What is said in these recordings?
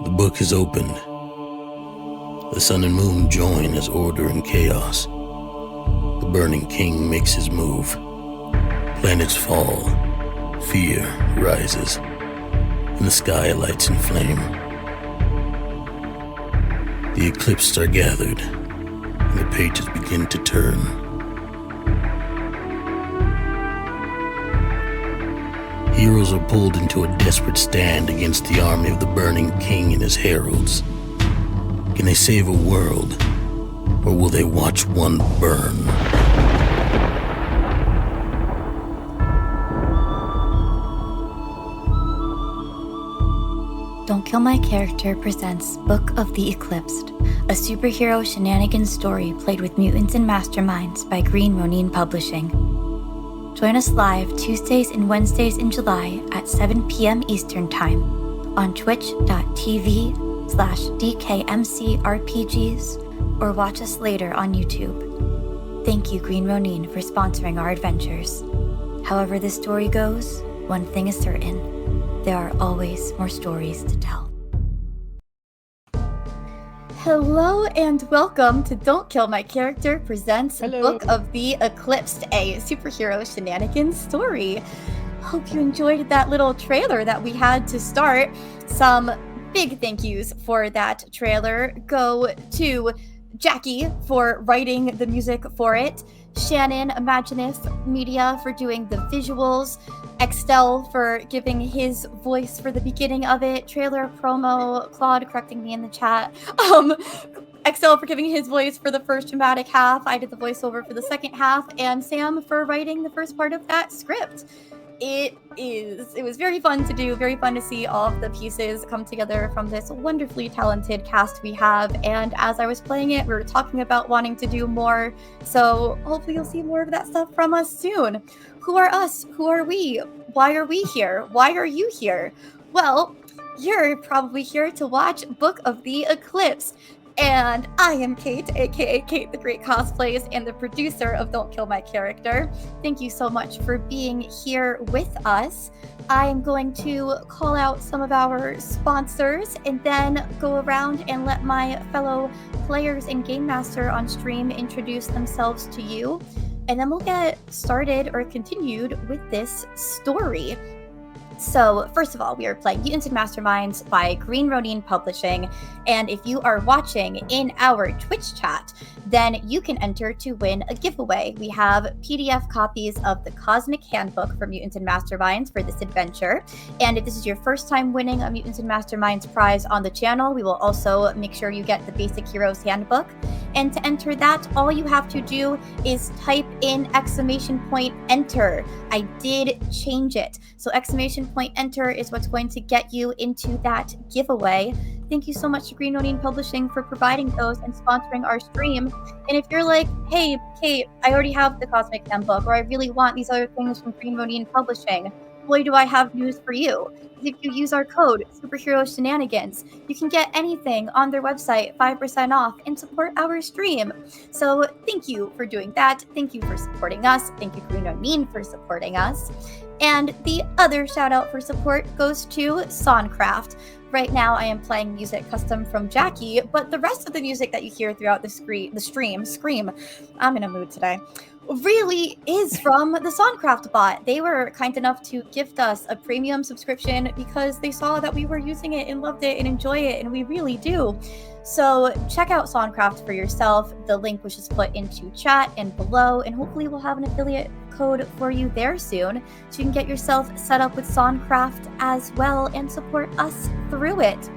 The book is opened. The sun and moon join as order and chaos. The burning king makes his move. Planets fall. Fear rises. And the sky lights in flame. The Eclipsed are gathered, and the pages begin to turn. Heroes are pulled into a desperate stand against the army of the burning king and his heralds. Can they save a world, or will they watch one burn? Don't Kill My Character presents Book of the Eclipsed, a superhero shenanigans story played with Mutants and Masterminds by Green Ronin Publishing. Join us live Tuesdays and Wednesdays in July at 7 p.m. Eastern Time on twitch.tv/DKMCRPGs or watch us later on YouTube. Thank you, Green Ronin, for sponsoring our adventures. However this story goes, one thing is certain. There are always more stories to tell. Hello and welcome to Don't Kill My Character presents Book of the Eclipsed, a superhero shenanigans story. Hope you enjoyed that little trailer that we had to start. Some big thank yous for that trailer go to Jackie for writing the music for it, Shannon Imaginative Media for doing the visuals, Excel for giving his voice for the beginning of it, trailer promo, Claude correcting me in the chat, Excel for giving his voice for the first dramatic half, I did the voiceover for the second half, and Sam for writing the first part of that script. It was very fun to do, very fun to see all of the pieces come together from this wonderfully talented cast we have, and as I was playing it, we were talking about wanting to do more, so hopefully you'll see more of that stuff from us soon. Who are us? Who are we? Why are we here? Why are you here? Well, you're probably here to watch Book of the Eclipse. And I am Kate, aka Kate the Great Cosplays, and the producer of Don't Kill My Character. Thank you so much for being here with us. I am going to call out some of our sponsors and then go around and let my fellow players and Game Master on stream introduce themselves to you. And then we'll get started or continued with this story. So, first of all, we are playing Mutants and Masterminds by Green Ronin Publishing, and if you are watching in our Twitch chat, then you can enter to win a giveaway. We have PDF copies of the Cosmic Handbook for Mutants and Masterminds for this adventure, and if this is your first time winning a Mutants and Masterminds prize on the channel, we will also make sure you get the Basic Heroes Handbook. And to enter that, all you have to do is type in !enter. I did change it. So !enter is what's going to get you into that giveaway. Thank you so much to Green Ronin Publishing for providing those and sponsoring our stream. And if you're like, hey, Kate, I already have the Cosmic Handbook, or I really want these other things from Green Ronin Publishing, boy, do I have news for you. If you use our code, Superhero Shenanigans, you can get anything on their website 5% off and support our stream. So thank you for doing that. Thank you for supporting us. Thank you, Green Ronin, for supporting us. And the other shout out for support goes to Songcraft. Right now I am playing music custom from Jackie, but the rest of the music that you hear throughout the stream, I'm in a mood today, really is from the Songcraft bot. They were kind enough to gift us a premium subscription because they saw that we were using it and loved it and enjoy it, and we really do. So check out Songcraft for yourself. The link was just put into chat and below, and hopefully we'll have an affiliate code for you there soon, so you can get yourself set up with Songcraft as well and support us through it.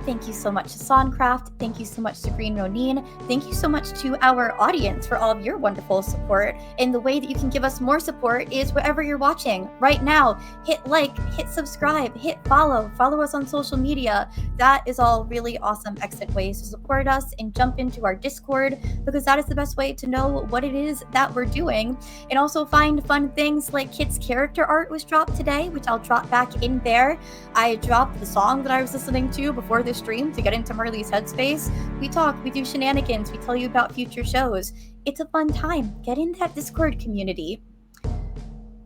Thank you so much to Songcraft. Thank you so much to Green Ronin. Thank you so much to our audience for all of your wonderful support. And the way that you can give us more support is wherever you're watching. Right now, hit like, hit subscribe, hit follow us on social media. That is all really awesome, excellent ways to support us, and jump into our Discord, because that is the best way to know what it is that we're doing. And also find fun things like Kit's character art was dropped today, which I'll drop back in there. I dropped the song that I was listening to before this stream to get into Marley's headspace. We talk, we do shenanigans, we tell you about future shows. It's a fun time. Get in that Discord community.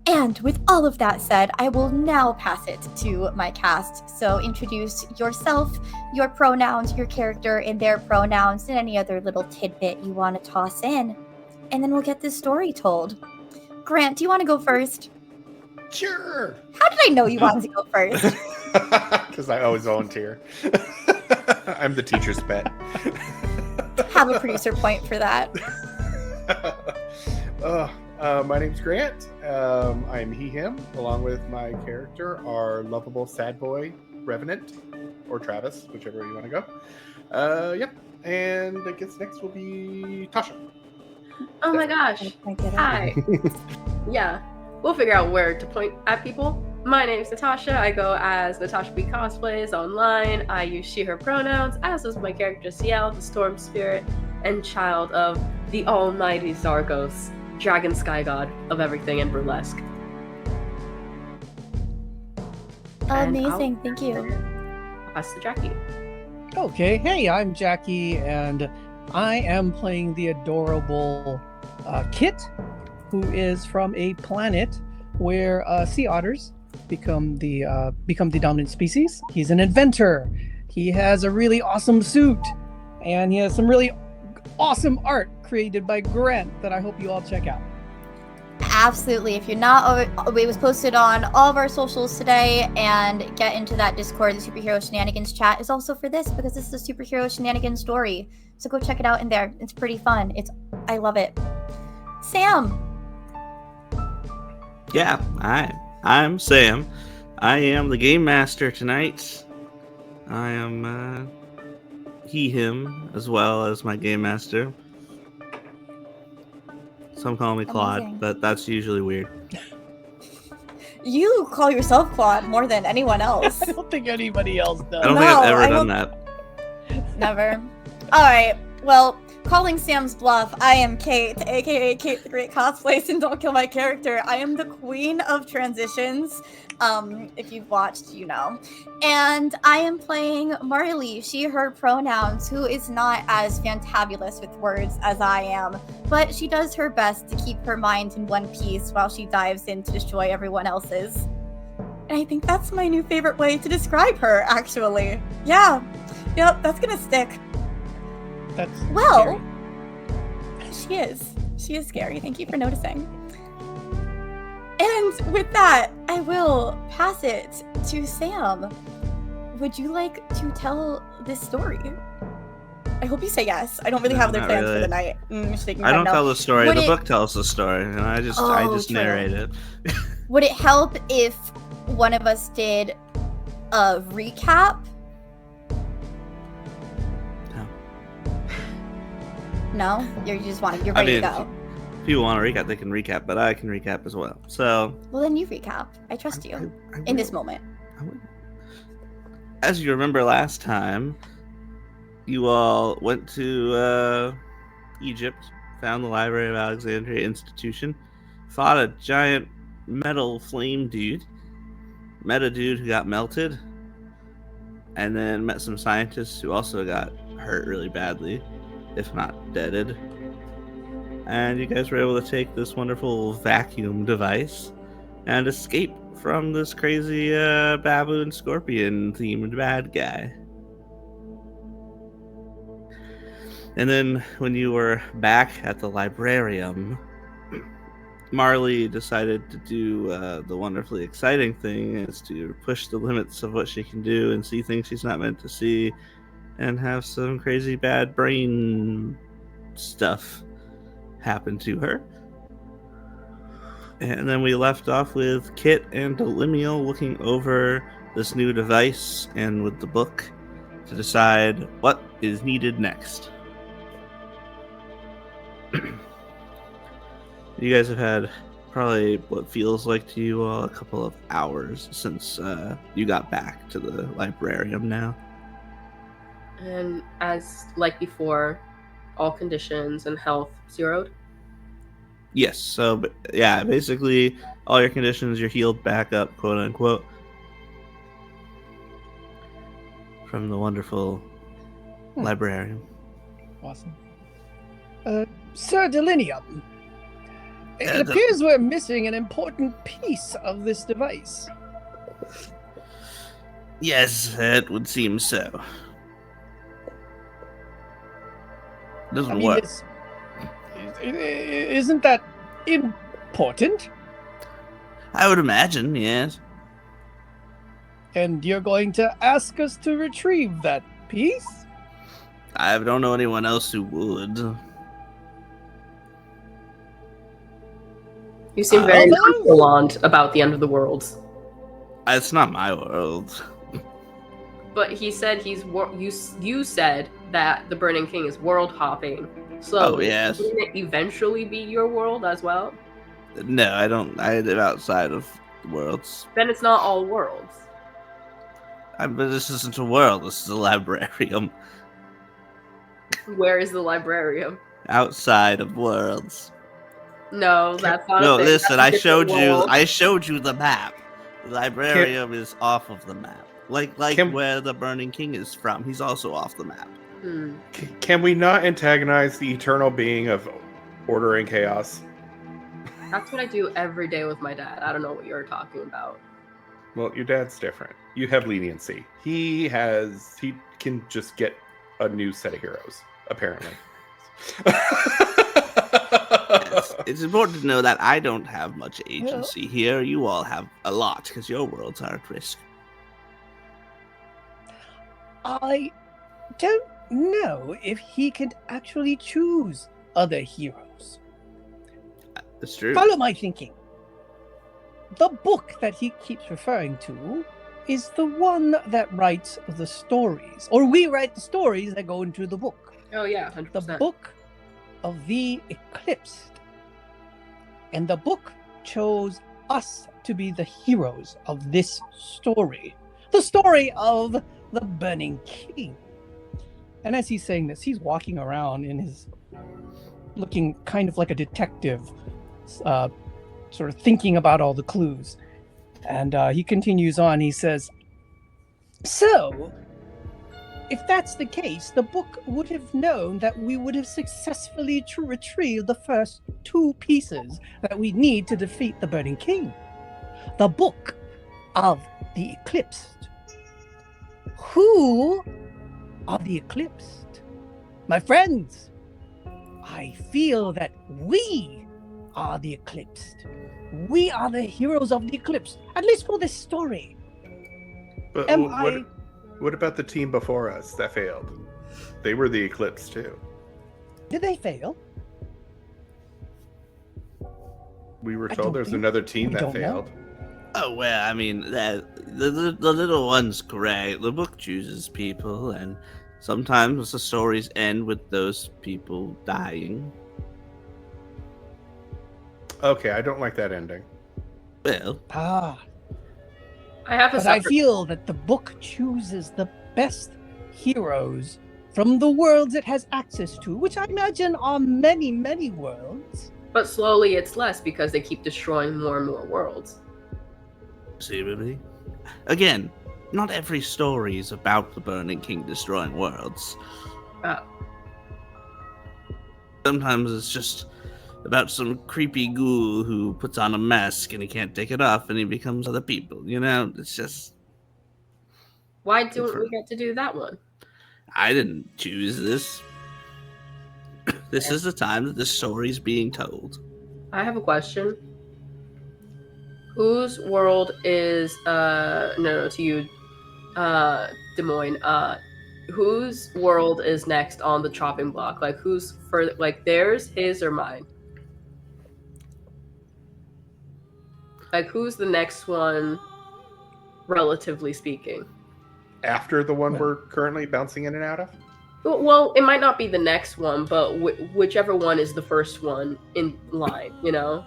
And with all of that said, I will now pass it to my cast. So introduce yourself, your pronouns, your character, and their pronouns, and any other little tidbit you want to toss in. And then we'll get this story told. Grant, do you want to go first? Sure. How did I know you wanted to go first? Because I always volunteer. I'm the teacher's pet. Have a producer point for that. My name's Grant. I'm he, him, along with my character, our lovable sad boy, Revenant, or Travis, whichever way you want to go. Yep. And I guess next will be Tasha. Oh my gosh. Hi. Yeah. We'll figure out where to point at people. My name's Natasha. I go as Natasha B Cosplays online. I use she, her pronouns, as is my character Ciel, the storm spirit and child of the almighty Zargos, dragon sky god of everything in burlesque. Amazing, thank you. Pass to Jackie. Okay, hey, I'm Jackie, and I am playing the adorable Kit, who is from a planet where sea otters become the dominant species. He's an inventor. He has a really awesome suit, and he has some really awesome art created by Grant that I hope you all check out. Absolutely. If you're not, it was posted on all of our socials today, and get into that Discord. The Superhero Shenanigans chat is also for this, because this is a Superhero Shenanigans story. So go check it out in there. It's pretty fun. I love it. Sam. Yeah, I'm Sam. I am the game master tonight. I am he, him, as well as my game master. Some call me Claude, Amazing. but that's usually weird. You call yourself Claude more than anyone else. I don't think anybody else does. I don't think I've ever done that. Never. All right. Well, calling Sam's bluff, I am Kate, aka Kate the Great Cosplays, and don't kill my character. I am the queen of transitions. If you've watched, you know. And I am playing Marley, she, her pronouns, who is not as fantabulous with words as I am, but she does her best to keep her mind in one piece while she dives in to destroy everyone else's. And I think that's my new favorite way to describe her, actually. Yeah. Yep, that's gonna stick. That's well, scary. She is scary. Thank you for noticing. And with that, I will pass it to Sam. Would you like to tell this story? I hope you say yes. I don't really have other plans for the night. I don't tell the story. The book tells the story, and I just narrate it. Would it help if one of us did a recap? No? You're ready to go. If people want to recap, they can recap, but I can recap as well. So. Well, then you recap. I trust you in this moment. As you remember last time, you all went to Egypt, found the Library of Alexandria Institution, fought a giant metal flame dude, met a dude who got melted, and then met some scientists who also got hurt really badly, if not deaded. And you guys were able to take this wonderful vacuum device and escape from this crazy baboon scorpion themed bad guy. And then when you were back at the librarium, Marley decided to do the wonderfully exciting thing, is to push the limits of what she can do and see things she's not meant to see, and have some crazy bad brain stuff happen to her. And then we left off with Kit and Delimiel looking over this new device and with the book to decide what is needed next. You guys have had probably what feels like to you all a couple of hours since you got back to the librarium now. And as like before, all conditions and health zeroed? Yes, so yeah, basically all your conditions, you're healed back up, quote unquote, from the wonderful librarian. Awesome. Sir Delinium, It appears we're missing an important piece of this device. Yes, it would seem so. Doesn't work. Isn't that important? I would imagine, yes. And you're going to ask us to retrieve that piece? I don't know anyone else who would. You seem very nonchalant about the end of the world. It's not my world. But he said you said that the Burning King is world hopping. So yes. Wouldn't it eventually be your world as well? No, I don't. I live outside of the worlds. Then it's not all worlds. But this isn't a world. This is a librarium. Where is the librarium? Outside of worlds. No, that's not. No, a thing. listen. That's I showed world. you. I showed you the map. The librarium is off of the map. Like where the Burning King is from. He's also off the map. Can we not antagonize the eternal being of order and chaos? That's what I do every day with my dad. I don't know what you're talking about. Well, your dad's different. You have leniency. He can just get a new set of heroes, apparently. Yes. It's important to know that I don't have much agency here. You all have a lot because your worlds are at risk. I don't know if he can actually choose other heroes. That's true. Follow my thinking. The book that he keeps referring to is the one that writes the stories. Or we write the stories that go into the book. Oh, yeah, 100%. The book of the Eclipsed. And the book chose us to be the heroes of this story. The story of the Burning King. And as he's saying this, he's walking around in his, looking kind of like a detective, sort of thinking about all the clues. And he continues on, he says, so, if that's the case, the book would have known that we would have successfully retrieved the first two pieces that we need to defeat the Burning King. The book of the Eclipsed. Who are the Eclipsed? My friends, I feel that we are the Eclipsed. We are the heroes of the Eclipse, at least for this story. But what about the team before us that failed? They were the Eclipse too. Did they fail? We were told there's another team that failed. Oh, well, I mean, the little one's correct. The book chooses people, and sometimes the stories end with those people dying. Okay, I don't like that ending. Well, I feel that the book chooses the best heroes from the worlds it has access to, which I imagine are many, many worlds. But slowly it's less because they keep destroying more and more worlds. Seemingly. Again, not every story is about the Burning King destroying worlds. Sometimes it's just about some creepy ghoul who puts on a mask and he can't take it off and he becomes other people. You know, it's just... Why don't we get to do that one? I didn't choose this. This is the time that the story's being told. I have a question. Whose world is to you, Des Moines. Whose world is next on the chopping block? Like who's for theirs, his, or mine? Like who's the next one, relatively speaking? After the one we're currently bouncing in and out of? Well, it might not be the next one, but whichever one is the first one in line, you know?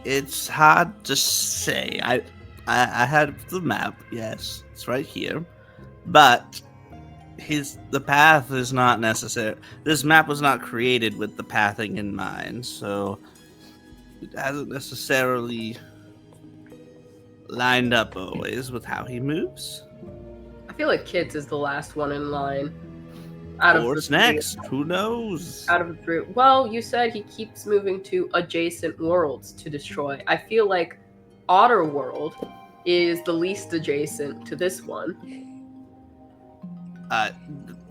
It's hard to say. I had the map, yes, it's right here. But the path is not necessary. This map was not created with the pathing in mind, so it hasn't necessarily lined up always with how he moves. I feel like Kids is the last one in line. Out of Or the it's three. next. Who knows? Out of the three. Well, you said he keeps moving to adjacent worlds to destroy. I feel like Otter World is the least adjacent to this one.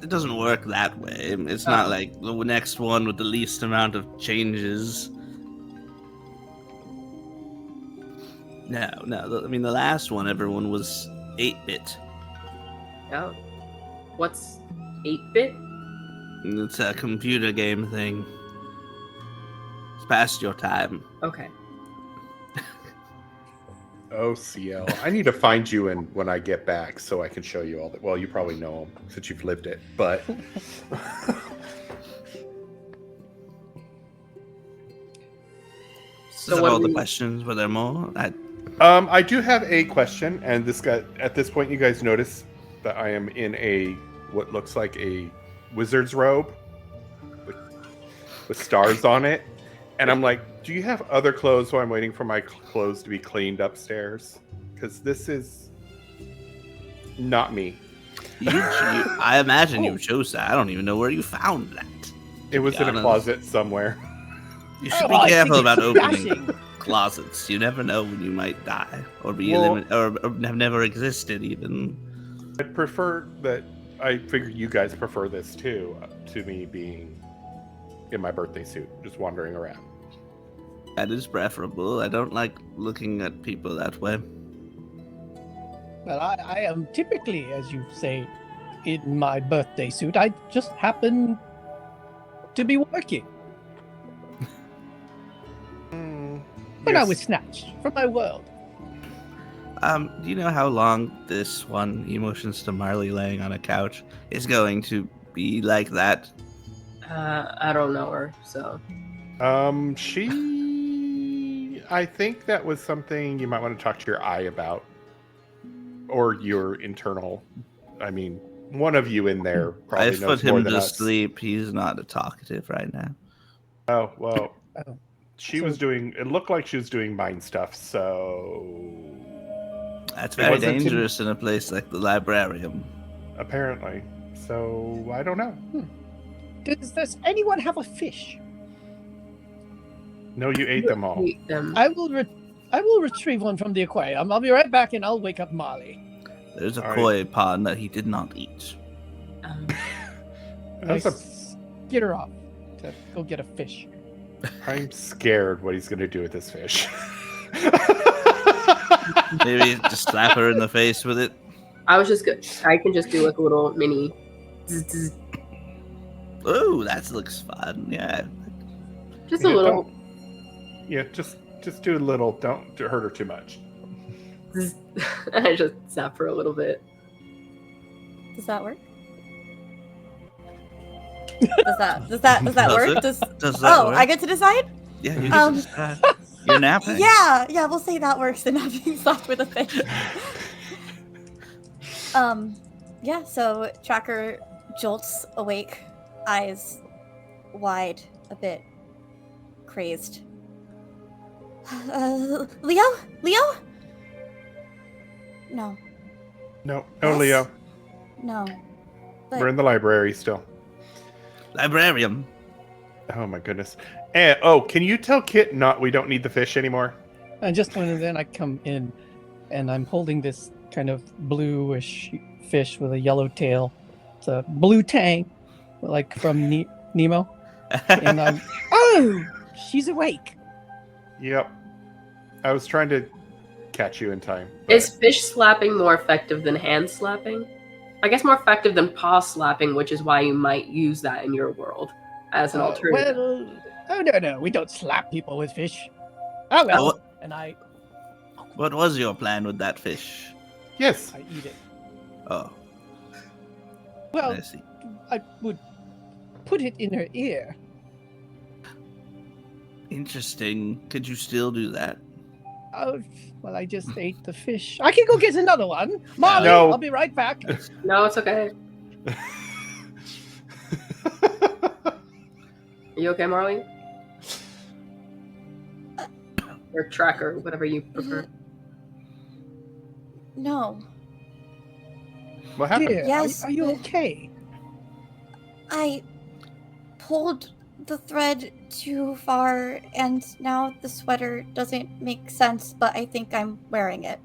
It doesn't work that way. It's not like the next one with the least amount of changes. No. I mean, the last one, everyone was 8-bit. Oh. What's 8-bit? It's a computer game thing. It's past your time. Okay. Oh, Ciel. I need to find you when I get back so I can show you all that. Well, you probably know him since you've lived it, but... So what all the questions? Were there more? I do have a question, and at this point, you guys notice that I am in what looks like a wizard's robe with stars on it, and I'm like, do you have other clothes while I'm waiting for my clothes to be cleaned upstairs? Because this is not me. I imagine you chose that. I don't even know where you found that. It was in a closet somewhere. You should be careful about opening closets. You never know when you might die or be eliminated or have never existed even. I'd prefer that. I figure you guys prefer this too, to me being in my birthday suit, just wandering around. That is preferable. I don't like looking at people that way. Well, I am typically, as you say, in my birthday suit. I just happen to be working. When I was snatched from my world. Do you know how long this one, he motions to Marley laying on a couch, is going to be like that? I don't know her, so. I think that was something you might want to talk to your eye about. Or your internal. I mean, one of you in there probably knows more than us. I put him to sleep. He's not a talkative right now. Oh, well. It looked like she was doing mind stuff, so... That's very dangerous in a place like the librarium. Apparently. So, I don't know. Does anyone have a fish? No, you ate them all. I will retrieve one from the aquarium. I'll be right back and I'll wake up Marley. There's a koi pond that he did not eat. Get her off to go get a fish. I'm scared what he's going to do with this fish. Maybe just slap her in the face with it. I was just good. I can just do like a little mini. Oh, that looks fun. Yeah. Just a little. Just do a little. Don't hurt her too much. I just zap her a little bit. Does that work? Does that work? Does that work? I get to decide? Yeah, you get to decide. You're napping. Yeah, we'll say that works and not being slapped with a fish. So Tracker jolts awake, eyes wide, a bit crazed. Leo? No. No, Yes? Leo. No. But We're in the library still. Librarium. Oh my goodness. And can you tell Kit we don't need the fish anymore? And just when then I come in, and I'm holding this kind of bluish fish with a yellow tail. It's a blue tang, like from Nemo. And I'm she's awake. Yep. I was trying to catch you in time. But... Is fish slapping more effective than hand slapping? I guess more effective than paw slapping, which is why you might use that in your world as an alternative. No, we don't slap people with fish. Oh well. What was your plan with that fish? Yes. I eat it. Oh. Well, I see. I would put it in her ear. Interesting. Could you still do that? Oh, well, I just ate the fish. I can go get another one. Marley, No. I'll be right back. No, it's okay. Are you okay, Marley? Or Tracker, whatever you prefer. no. What happened? Dear, Yes, are you but- okay? I pulled the thread too far, and now the sweater doesn't make sense, but I think I'm wearing it.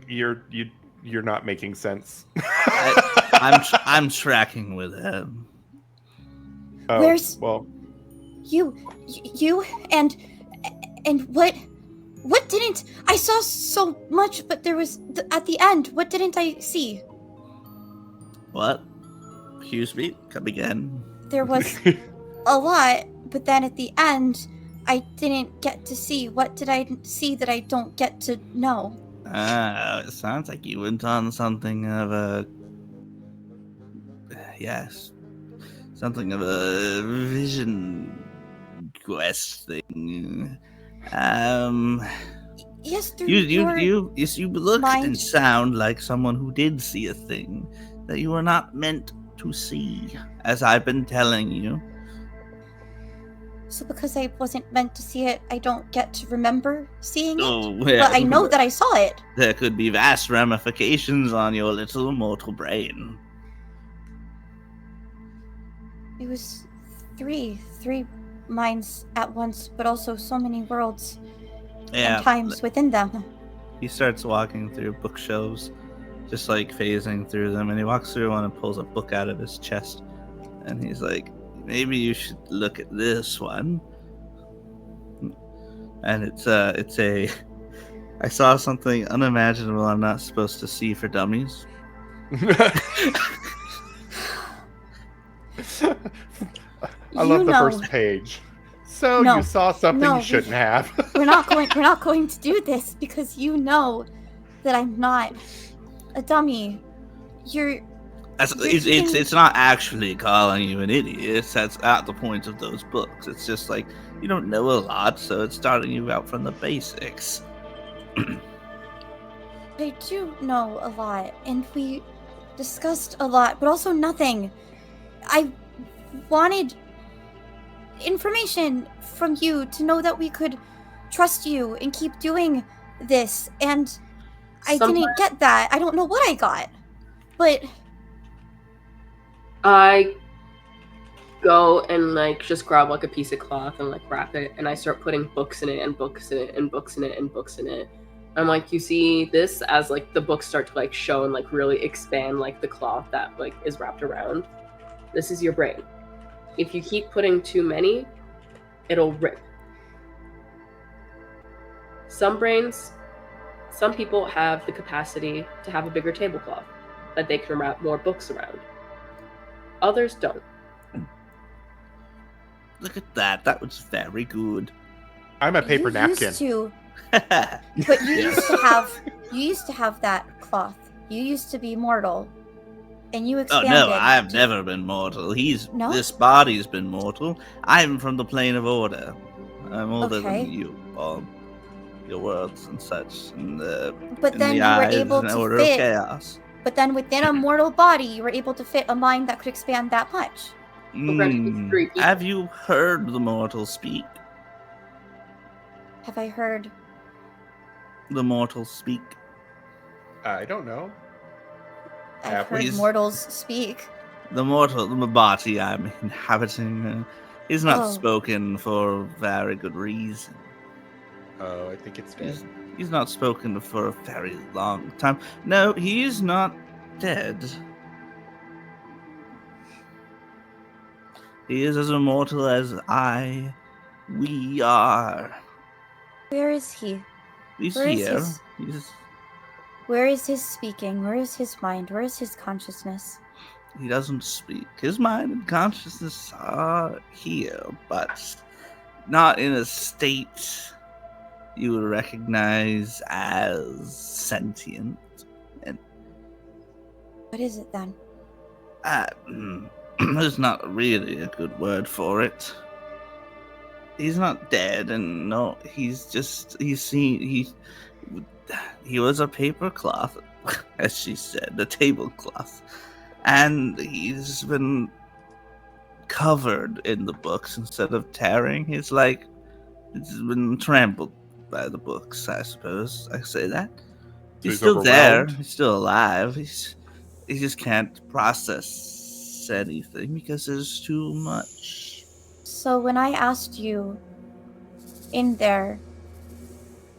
You're not making sense. I'm tracking with him. Oh, Where's well? you and what didn't I saw so much, but there was at the end. What didn't I see? What? Excuse me? Come again? There was a lot, but then at the end, I didn't get to see. What did I see that I don't get to know? It sounds like you went on something of a... Yes. Something of a vision quest thing. Yes, through you look mind. and sound like someone who did see a thing that you were not meant to see, as I've been telling you. So because I wasn't meant to see it, I don't get to remember seeing it? Oh, But I know that I saw it. There could be vast ramifications on your little mortal brain. It was three minds at once, but also so many worlds and times within them. He starts walking through bookshelves, just like phasing through them, and he walks through one and pulls a book out of his chest, and he's like, maybe you should look at this one. And it's a I saw something unimaginable I'm not supposed to see for dummies. I love the first page. So No. you saw something No, you shouldn't have. We're not going to do this because you know that I'm not a dummy. It's not actually calling you an idiot. That's at the point of those books. It's just like you don't know a lot, so it's starting you out from the basics. I do know a lot, and we discussed a lot, but also nothing. I wanted information from you to know that we could trust you and keep doing this, and I didn't get that. I don't know what I got, but I go and just grab a piece of cloth and wrap it, and I start putting books in it and books in it and books in it and books in it. I'm like, you see this as the books start to show and really expand the cloth that is wrapped around. This is your brain. If you keep putting too many, it'll rip. Some people have the capacity to have a bigger tablecloth that they can wrap more books around. Others don't. Look at that. That was very good. I'm a paper napkin. But you used to have that cloth. You used to be mortal, and you expanded. Oh no, I have never been mortal. No? This body's been mortal. I'm from the plane of order. I'm older than you, all your worlds and such. But then you were able to fit. Chaos. But then within a mortal body, you were able to fit a mind that could expand that much. Have you heard the mortals speak? Have I heard the mortals speak? I don't know. I've heard mortals speak. The body I'm inhabiting is not spoken for a very good reason. Oh, I think it's dead. He's not spoken for a very long time. No, he is not dead. He is as immortal as we are. Where is he? He's here. Where is his speaking? Where is his mind? Where is his consciousness? He doesn't speak. His mind and consciousness are here, but not in a state you would recognize as sentient. And what is it then? There's not really a good word for it. He's not dead, and no, he was a paper cloth, as she said, a tablecloth, and he's been covered in the books instead of tearing. It's been trampled by the books, I suppose. I say that. So he's still there. He's still alive. He just can't process anything because there's too much. So when I asked you in there,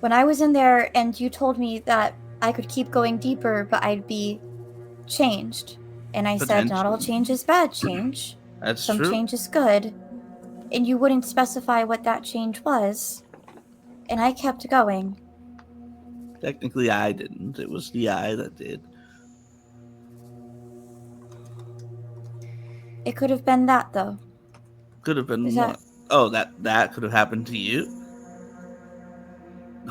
when I was in there and you told me that I could keep going deeper, but I'd be changed. And I said, not all change is bad change. That's Some true. change is good. And you wouldn't specify what that change was. And I kept going. Technically, I didn't. It was the eye that did. It could have been that, though. Could have been Is what? Oh, that could have happened to you?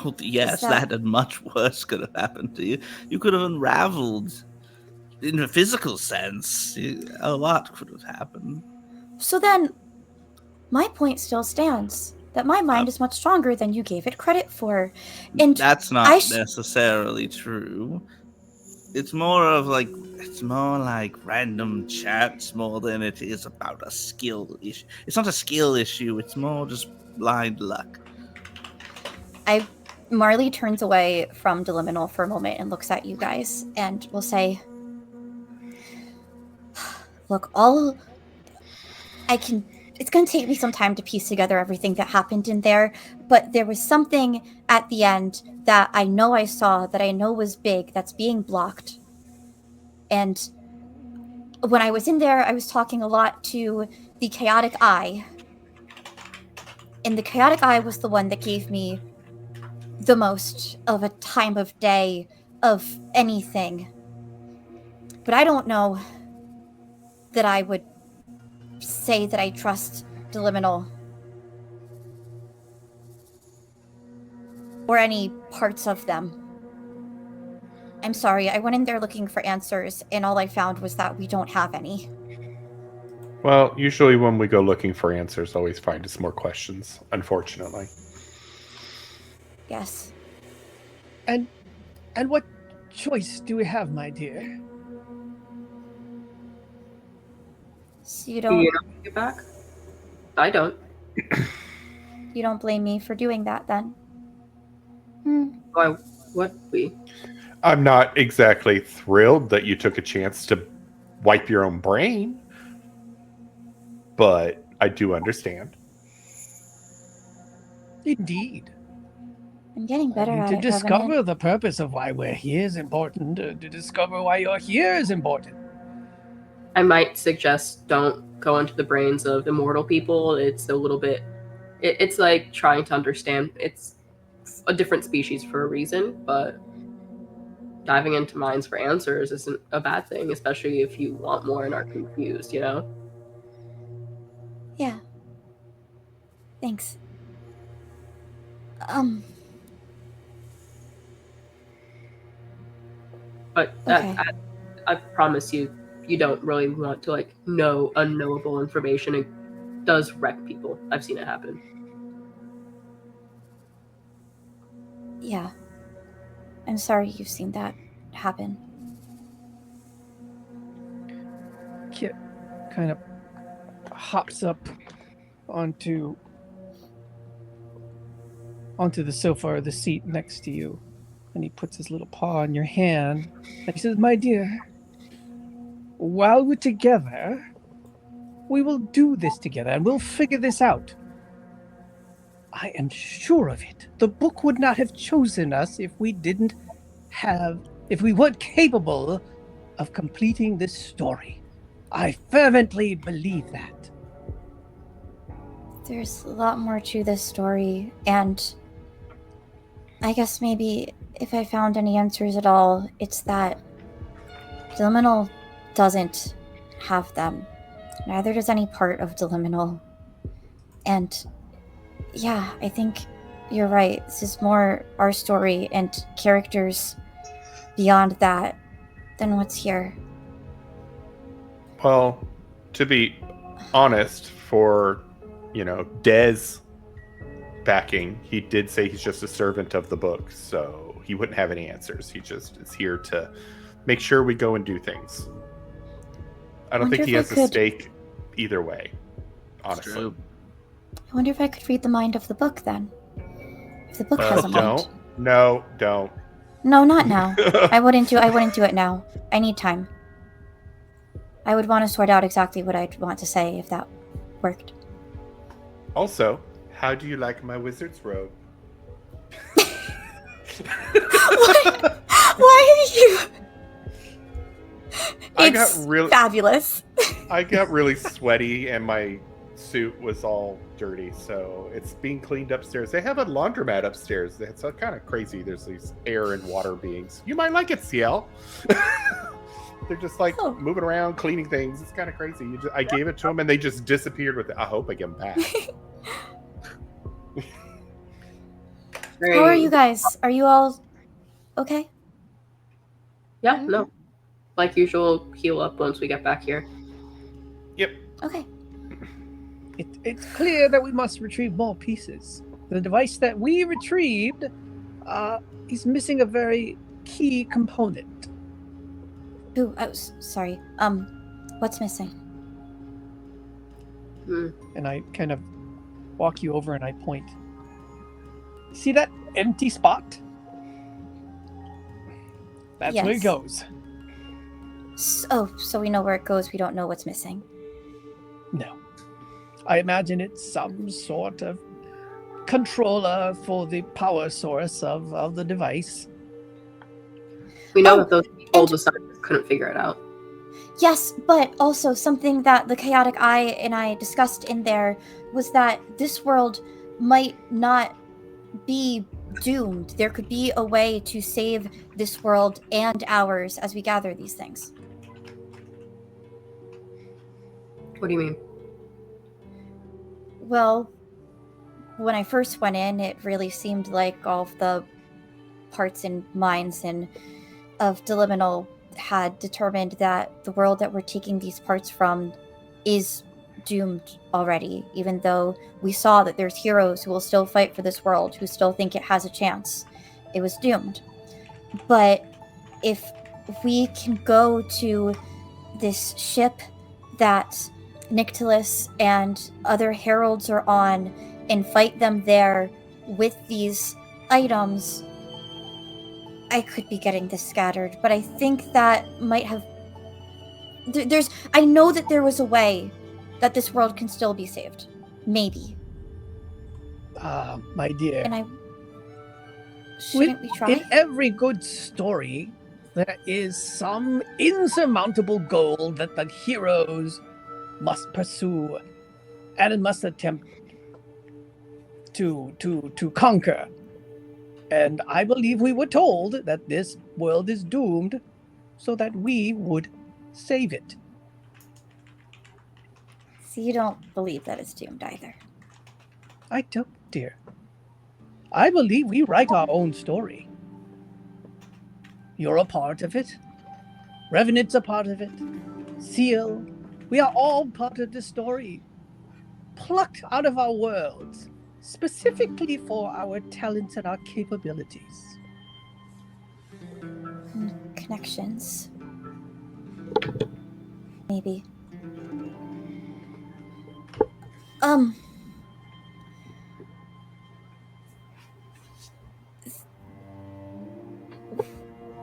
Oh, yes, that and much worse could have happened to you. You could have unraveled in a physical sense. A lot could have happened. So then, my point still stands. That my mind is much stronger than you gave it credit for. And that's not necessarily true. It's more like random chance more than it is about a skill issue. It's not a skill issue, it's more just blind luck. Marley turns away from Delimital for a moment and looks at you guys and will say, look, it's going to take me some time to piece together everything that happened in there, but there was something at the end that I know I saw, that I know was big, that's being blocked. And when I was in there, I was talking a lot to the Chaotic Eye. And the Chaotic Eye was the one that gave me the most of a time of day of anything. But I don't know that I would say that I trust Delimital or any parts of them. I'm sorry, I went in there looking for answers, and all I found was that we don't have any. Well, usually when we go looking for answers, always find us more questions, unfortunately. Yes. And what choice do we have, my dear? So you don't get back? I don't. You don't blame me for doing that, then? Why? What we? I'm not exactly thrilled that you took a chance to wipe your own brain, but I do understand. Indeed. I'm getting better at to it, discover Revenant. the purpose of why we're here is important. To discover why you're here is important. I might suggest don't go into the brains of immortal people. It's a little bit... It's like trying to understand. It's a different species for a reason, but diving into minds for answers isn't a bad thing, especially if you want more and are confused, you know? Yeah. Thanks. But Okay. I promise you, you don't really want to know unknowable information. It does wreck people. I've seen it happen. Yeah. I'm sorry you've seen that happen. Kit kind of hops up onto the sofa or the seat next to you, and he puts his little paw on your hand, and he says, my dear, while we're together, we will do this together, and we'll figure this out. I am sure of it. The book would not have chosen us if we weren't capable of completing this story. I fervently believe that. There's a lot more to this story, and I guess maybe if I found any answers at all, it's that Delimital doesn't have them. Neither does any part of Delimital. And yeah, I think you're right. This is more our story and characters beyond that than what's here. Well, to be honest, for, Dez backing, he did say he's just a servant of the book, so he wouldn't have any answers. He just is here to make sure we go and do things. I don't think he has a stake either way, honestly. I wonder if I could read the mind of the book, then. If the book has a mind. No, don't. No, not now. I wouldn't do it now. I need time. I would want to sort out exactly what I'd want to say if that worked. Also, how do you like my wizard's robe? Why are you? It's fabulous. I got really sweaty and my suit was all dirty, so it's being cleaned upstairs. They have a laundromat upstairs. It's kind of crazy. There's these air and water beings. You might like it, Ciel. They're just like moving around, cleaning things. It's kind of crazy. I gave it to them and they just disappeared with it. I hope I get them back. How are you guys? Are you all okay? Yeah, no. Like usual, heal up once we get back here. Yep. Okay. It's clear that we must retrieve more pieces. The device that we retrieved is missing a very key component. Ooh, sorry. What's missing? And I kind of walk you over and I point. See that empty spot? That's where it goes. So we know where it goes. We don't know what's missing. No. I imagine it's some sort of controller for the power source of the device. We know that those people decided couldn't figure it out. Yes, but also something that the Chaotic Eye and I discussed in there was that this world might not be doomed. There could be a way to save this world and ours as we gather these things. What do you mean? Well, when I first went in, it really seemed like all of the parts and minds and of Delimital had determined that the world that we're taking these parts from is doomed already, even though we saw that there's heroes who will still fight for this world, who still think it has a chance. It was doomed. But if we can go to this ship that Nyctilis and other heralds are on and fight them there with these items, I could be getting this scattered, but I think that might have... I know that there was a way that this world can still be saved. Maybe. My dear. Shouldn't we try? In every good story, there is some insurmountable goal that the heroes must pursue and must attempt to conquer. And I believe we were told that this world is doomed so that we would save it. So you don't believe that it's doomed either? I don't, dear. I believe we write our own story. You're a part of it. Revenant's a part of it. Ciel. We are all part of this story. Plucked out of our worlds. Specifically for our talents and our capabilities. Connections. Maybe.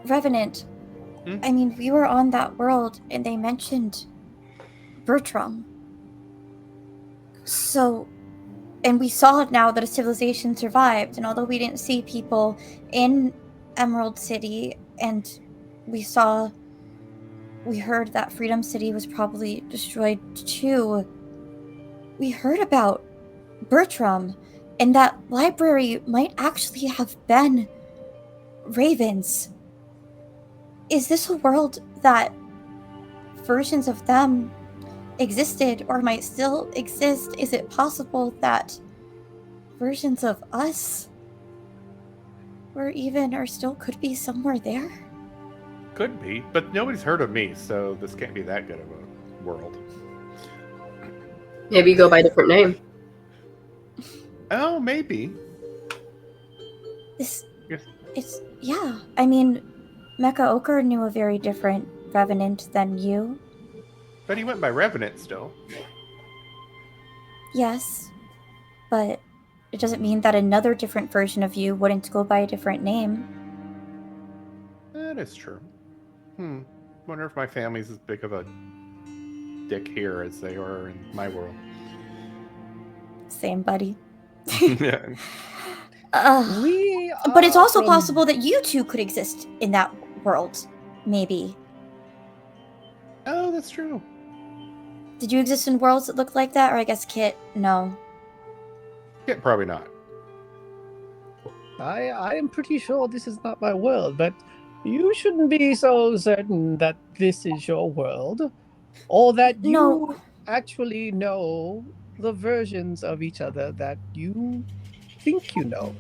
Revenant. I mean, we were on that world and they mentioned Bertram. So, and we saw now that a civilization survived, and although we didn't see people in Emerald City, and we heard that Freedom City was probably destroyed too, we heard about Bertram, and that library might actually have been Raven's. Is this a world that versions of them existed or might still exist? Is it possible that versions of us or still could be somewhere there? Could be, but nobody's heard of me, so this can't be that good of a world. Maybe you go by a different name. Oh, maybe. Yeah. I mean, Mecha Ochre knew a very different Revenant than you. But he went by Revenant still. Yes, but it doesn't mean that another different version of you wouldn't go by a different name. That is true. Wonder if my family's as big of a dick here as they are in my world. Same, buddy. Yeah. But it's also possible that you two could exist in that world. Maybe. Oh, that's true. Did you exist in worlds that look like that? Or I guess Kit, no. Kit, probably not. I am pretty sure this is not my world, but you shouldn't be so certain that this is your world, or that you actually know the versions of each other that you think you know.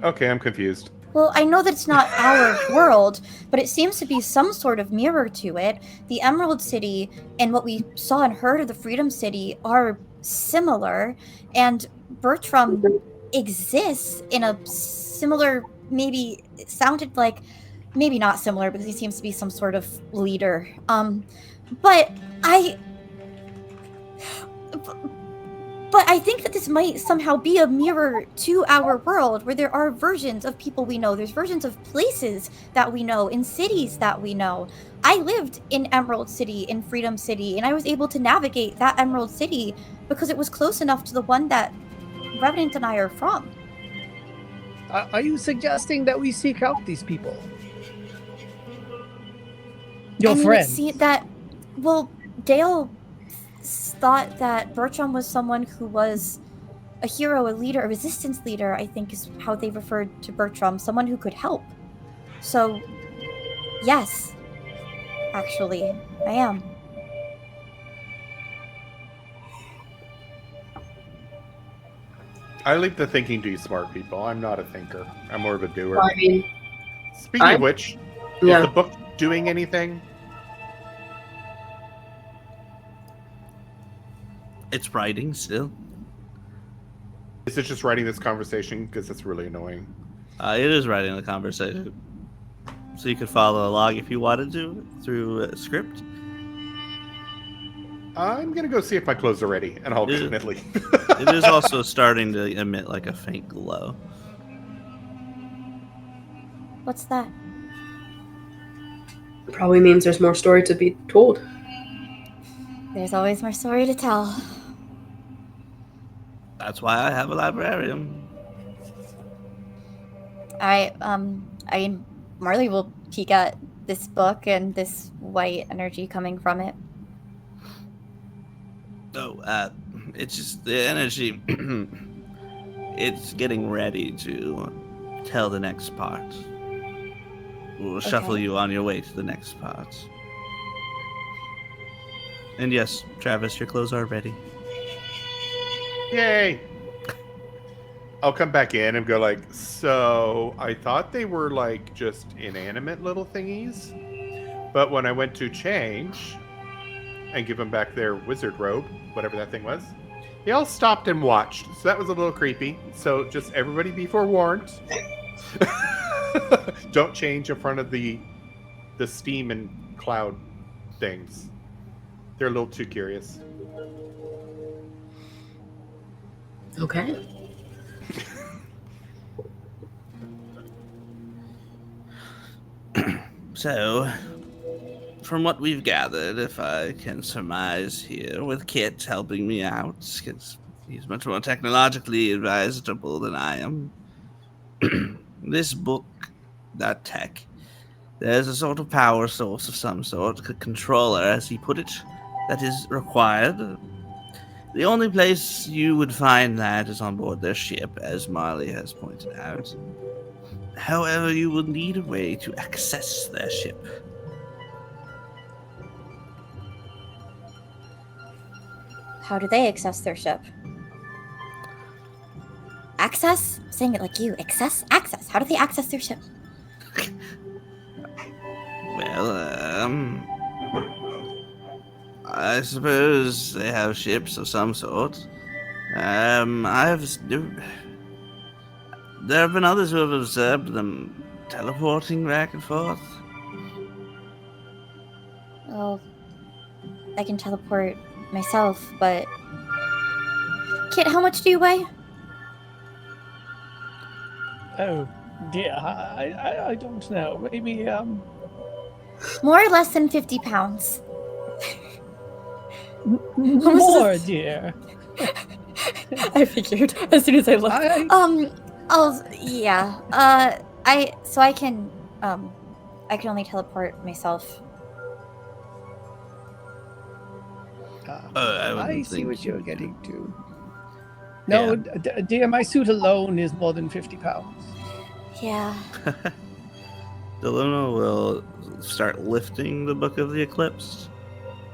Okay, I'm confused. Well, I know that it's not our world, but it seems to be some sort of mirror to it. The Emerald City and what we saw and heard of the Freedom City are similar, and Bertram exists in a similar, maybe it sounded like, maybe not similar because he seems to be some sort of leader. But I think that this might somehow be a mirror to our world, where there are versions of people we know. There's versions of places that we know, in cities that we know. I lived in Emerald City, in Freedom City, and I was able to navigate that Emerald City because it was close enough to the one that Revenant and I are from. Are you suggesting that we seek out these people? Your friends? Well, Dale thought that Bertram was someone who was a hero, a leader, a resistance leader, I think is how they referred to Bertram, someone who could help. So, yes, actually, I am. I leave the thinking to you smart people. I'm not a thinker. I'm more of a doer. Well, I mean, Speaking of which, is the book doing anything? It's writing still. Is it just writing this conversation? Because it's really annoying. It is writing the conversation. So you could follow along if you wanted to through script. I'm going to go see if my clothes are ready, and I'll definitely. It is also starting to emit like a faint glow. What's that? Probably means there's more story to be told. There's always more story to tell. That's why I have a librarian. Marley will peek at this book and this white energy coming from it. Oh, it's just the energy. It's getting ready to tell the next part. We'll shuffle you on your way to the next part. And yes, Travis, your clothes are ready. Yay! I'll come back in and go like, so I thought they were like just inanimate little thingies, but when I went to change and give them back their wizard robe, whatever that thing was, they all stopped and watched. So that was a little creepy. So just everybody be forewarned. Don't change in front of the steam and cloud things. They're a little too curious. Okay. So, from what we've gathered, if I can surmise here, with Kit helping me out, because he's much more technologically advisable than I am, this book, that tech, there's a sort of power source of some sort, a controller, as he put it, that is required. The only place you would find that is on board their ship, as Marley has pointed out. However, you will need a way to access their ship. How do they access their ship? Access? I'm saying it like you. Access? Access. How do they access their ship? Well, I suppose they have ships of some sort. There have been others who have observed them teleporting back and forth. Well, I can teleport myself, but... Kit, how much do you weigh? Oh, dear, I don't know. Maybe, More or less than 50 pounds. More, dear. I figured as soon as I looked. Yeah. I can only teleport myself. I see what you're getting to. No, Yeah. dear, my suit alone is more than 50 pounds. Yeah. Deluna will start lifting the Book of the Eclipsed,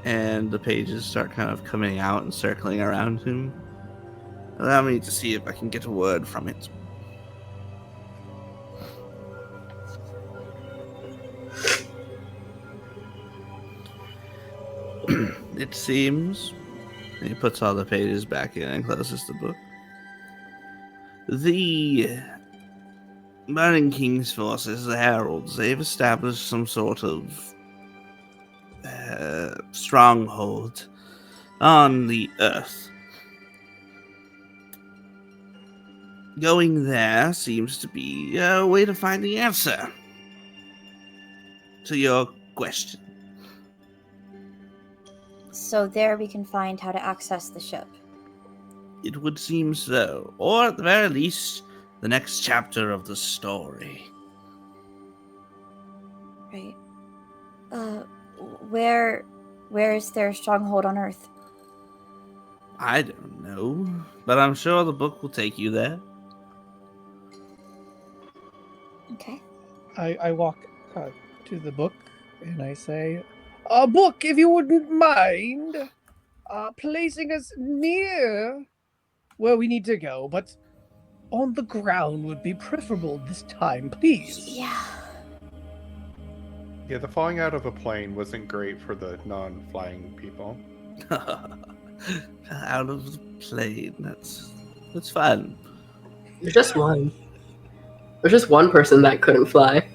and the pages start kind of coming out and circling around him. Allow me to see if I can get a word from it. It seems, and he puts all the pages back in and closes the book. The Burning King's forces, the Heralds, they've established some sort of stronghold on the Earth. Going there seems to be a way to find the answer to your question. So there we can find how to access the ship. It would seem so, or at the very least, the next chapter of the story. Right. Where is their stronghold on Earth? I don't know, but I'm sure the book will take you there. Okay. I walk to the book and I say, book, if you wouldn't mind placing us near where we need to go, but on the ground would be preferable this time, please. Yeah. Yeah, the falling out of a plane wasn't great for the non-flying people. Out of the plane, that's fun. There's just one. There's just one person that couldn't fly.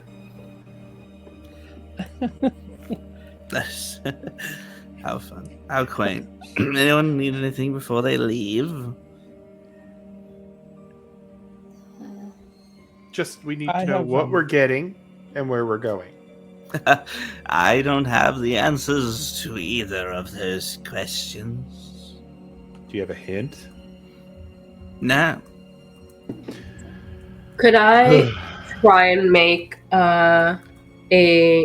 That's how fun. How quaint. Anyone need anything before they leave? Just we need to know what we're getting and where we're going. I don't have the answers to either of those questions. Do you have a hint? No. Could I try and make a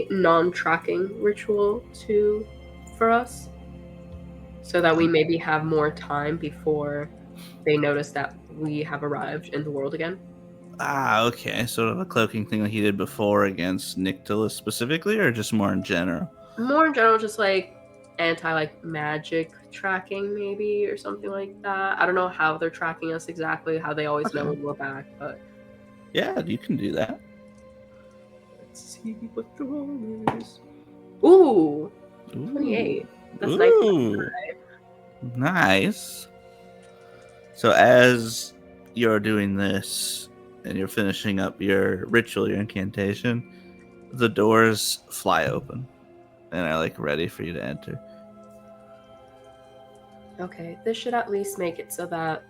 non-tracking ritual for us, so that we maybe have more time before they notice that we have arrived in the world again? Ah, okay. Sort of a cloaking thing like he did before against Nyctala specifically, or just more in general? More in general, just like magic tracking maybe, or something like that. I don't know how they're tracking us exactly, how they always know when we're back, but yeah, you can do that. Let's see what the roll is. Ooh, 28. That's Ooh. Nice. So as you're doing this and you're finishing up your ritual, your incantation, the doors fly open and are ready for you to enter. Okay, this should at least make it so that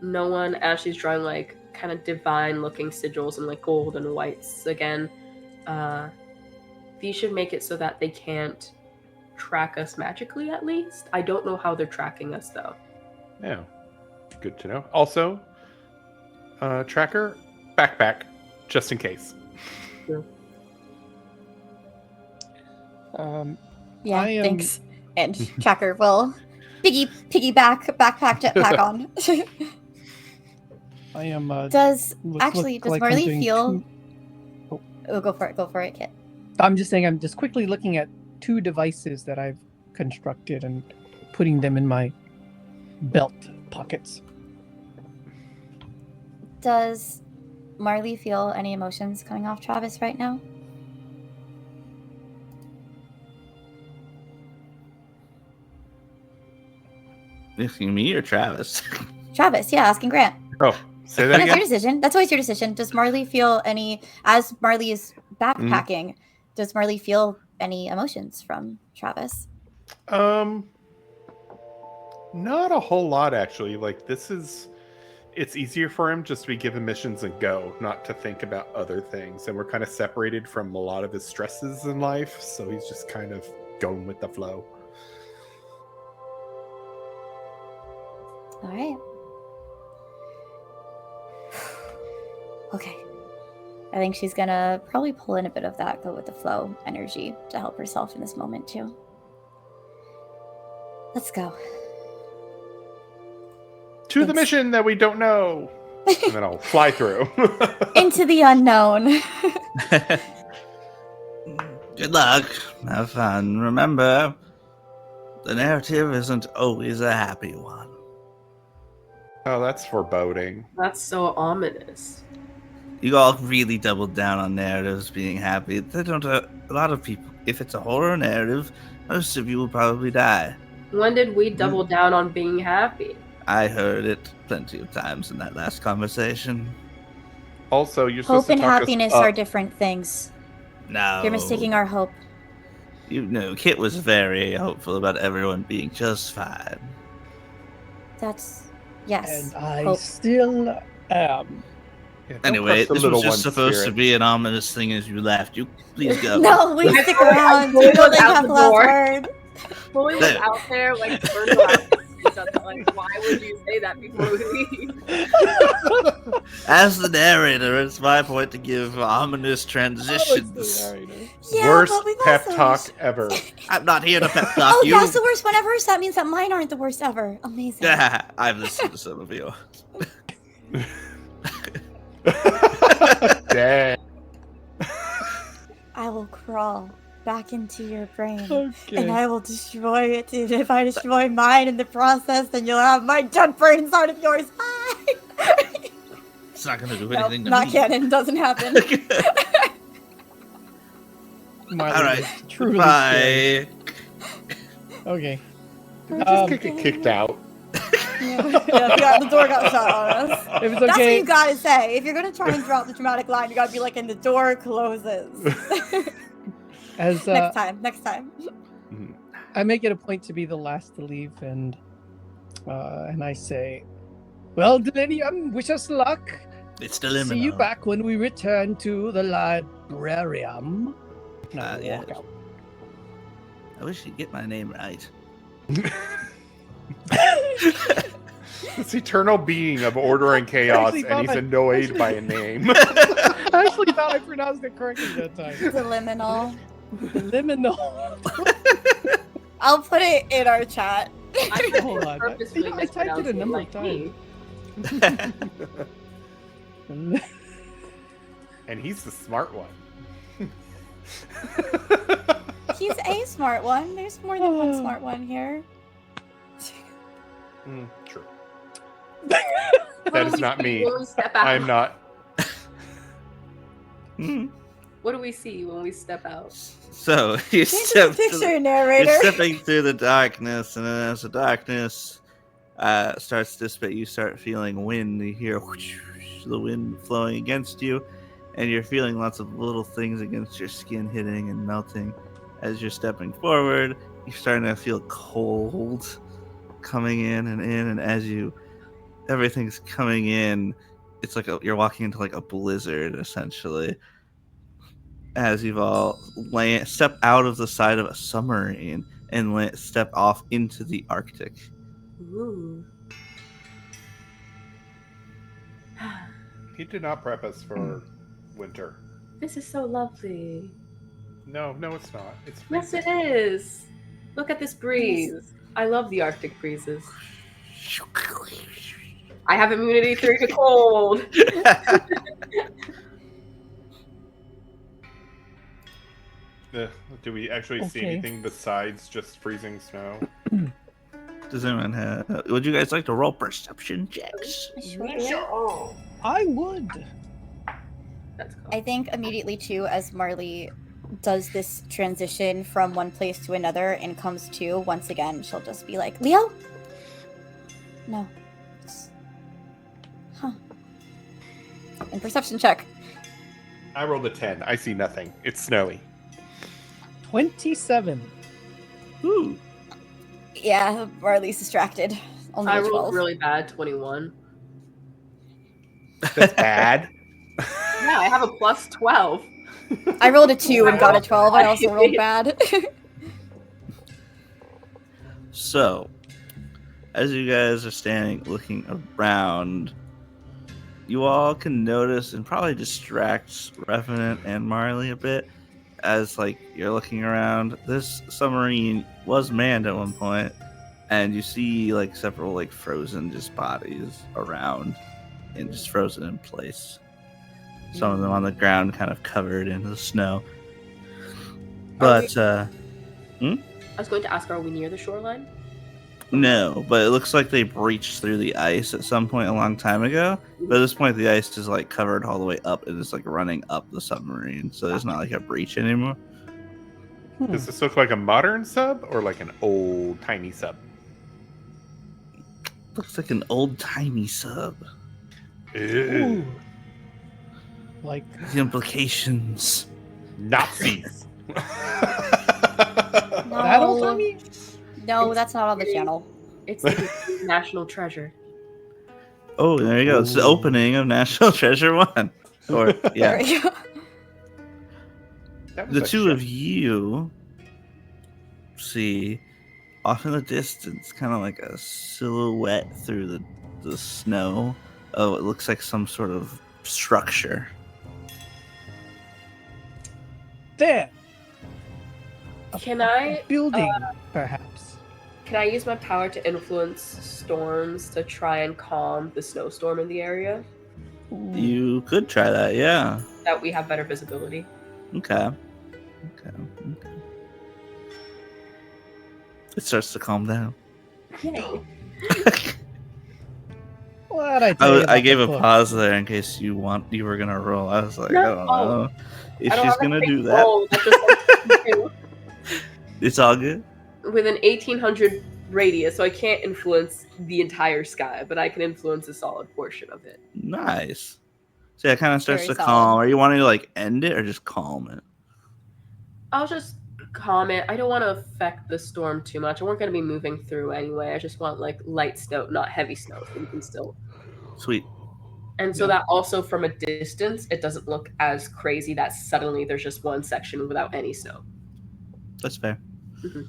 no one, as she's drawing kind of divine looking sigils and gold and whites again, these should make it so that they can't track us magically, at least. I don't know how they're tracking us though. Yeah, good to know. Also, tracker, backpack, just in case. Yeah. Thanks. And Tracker will piggyback backpack jetpack on. I am. Does Marley feel? Go for it, Kit. I'm just saying. I'm just quickly looking at 2 devices that I've constructed and putting them in my belt pockets. Does Marley feel any emotions coming off Travis right now? Asking me or Travis? Travis, yeah, asking Grant. Oh, say that again. That's your decision. That's always your decision. Does Marley feel any, as Marley is backpacking, does Marley feel any emotions from Travis? Not a whole lot, actually. It's easier for him just to be given missions and go, not to think about other things. And we're kind of separated from a lot of his stresses in life, so he's just kind of going with the flow. All right. Okay. I think she's gonna probably pull in a bit of that go with the flow energy to help herself in this moment too. Let's go. To the mission that we don't know. And then I'll fly through. Into the unknown. Good luck. Have fun. Remember, the narrative isn't always a happy one. Oh, that's foreboding. That's so ominous. You all really doubled down on narratives being happy. They don't. A lot of people. If it's a horror narrative, most of you will probably die. When did we double down on being happy? I heard it plenty of times in that last conversation. Also, you're Hope supposed to and talk us happiness up. are different things. No. You're mistaking our hope. You know, Kit was very hopeful about everyone being just fine. That's yes. And I hope. still am. Yeah, don't Anyway, crush the this little was just one's supposed to spirit. be an ominous thing as you left. You please go. No, we I stick thought around. I We don't was out have the the last door. word. Fully was out there, like, burning like, why would you say that before we leave? As the narrator, it's my point to give ominous transitions. Yeah, Worst but we've pep also- talk ever. I'm not here to pep talk Oh, you. that's the worst one ever. So that means that mine aren't the worst ever. Amazing. I've listened to some of you. Dang. I will crawl back into your brain. Okay. And I will destroy it. And if I destroy mine in the process, then you'll have my dead brain inside of yours. Hi! It's not going to do Nope, anything to not me. canon. Doesn't happen. Miley All right. is truly scary. Bye. Okay. Did we just get kicked out? Yeah, the door got shut on us. If it's That's what okay, you gotta say. If you're gonna try and drop the dramatic line, you gotta be like, and the door closes. as Next time. I make it a point to be the last to leave, and I say, "Well, Delirium, wish us luck. It's still See you back when we return to the librarium." And I walk yes. out. I wish you'd get my name right. This eternal being of order and chaos, Actually, and he's Bob, annoyed by a name. I actually thought I pronounced it correctly that time. Liminal. Liminal. I'll put it in our chat. I Hold on. purposely I typed it a number of me. And he's the smart one. He's a smart one. There's more than one smart one here. True. That is not me. When we step out, I'm not. What do we see when we step out? So you Paint us a step picture, you're narrator. stepping through the darkness, and then as the darkness starts to dissipate, you start feeling wind. You hear whoosh, whoosh, the wind flowing against you, and you're feeling lots of little things against your skin hitting and melting. As you're stepping forward, you're starting to feel cold coming in, and as everything's coming in, it's like you're walking into like a blizzard essentially. As you've all step out of the side of a submarine and step off into the Arctic. Ooh. He did not prep us for winter. This is so lovely. No, it's not. It's Yes, it is. Look at this breeze. I love the Arctic breezes. I have immunity 3 to cold. Do we actually see Okay. anything besides just freezing snow? Does anyone have? Would you guys like to roll perception checks? I would. That's cool. I think immediately too, as Marley does this transition from one place to another and comes to, once again, she'll just be like, Leo? No. Huh. And perception check. I rolled a 10. I see nothing. It's snowy. 27. Ooh. Yeah, Marley's distracted. Only I a rolled 12. really bad, 21. That's bad. Yeah, I have a plus 12. I rolled a 2 and got a 12. I also rolled bad. So, as you guys are standing looking around, you all can notice and probably distracts Revenant and Marley a bit as like you're looking around. This submarine was manned at one point, and you see like several like frozen just bodies around and just frozen in place. Some of them on the ground, kind of covered in the snow. But I was going to ask, are we near the shoreline? no, but it looks like they breached through the ice at some point a long time ago. But at this point, the ice is like covered all the way up and it's like running up the submarine. So there's not like a breach anymore. Does this look like a modern sub or like an old tiny sub? Looks like an old timey sub. Ooh. Like The implications. Nazis. that old timey? No, that's not on the channel. It's like a national treasure. Oh, there you go. It's the opening of National Treasure 1. Or, yeah. There we go. That was The a two shot. of you see off in the distance, kind of like a silhouette through the snow. Oh, it looks like some sort of structure. There. Can I Building, perhaps. Can I use my power to influence storms to try and calm the snowstorm in the area? You could try that, yeah. That we have better visibility. Okay. It starts to calm down. Yay. What I tell you I about gave the a book? pause there in case you were gonna roll. I was like, No. I don't know if I don't she's have a gonna big do that. roll, that's just like two. It's all good. With an 1800 radius, so I can't influence the entire sky, but I can influence a solid portion of it. Nice. So yeah, it kind of starts Very to solid. calm. Are you wanting to like end it or just calm it? I'll just comment. I don't want to affect the storm too much. We're going to be moving through anyway. I just want like light snow, not heavy snow, so we can still. Sweet. And so that also from a distance, it doesn't look as crazy that suddenly there's just one section without any snow. That's fair. Mhm.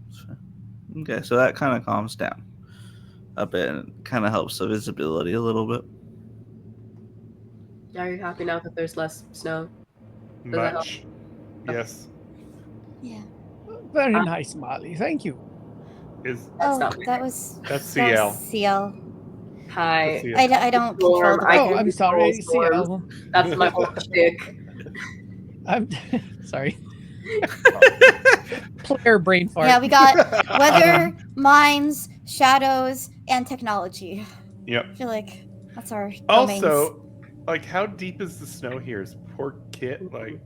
That's fair. Okay, so that kind of calms down a bit and kind of helps the visibility a little bit. Are you happy now that there's less snow? Does that help? Much. Yes. Yeah. Very Ah. nice, Marley. Thank you. Is Oh, not that was that's that Ciel. was Ciel. Hi. I don't control Storm, the I Oh, weather. I'm sorry, Storm. Ciel. That's my whole shtick. I'm sorry. Player brain fart. Yeah, we got weather, minds, shadows, and technology. Yep. I feel like that's our domains. Also, like, how deep is the snow here? Is poor Kit like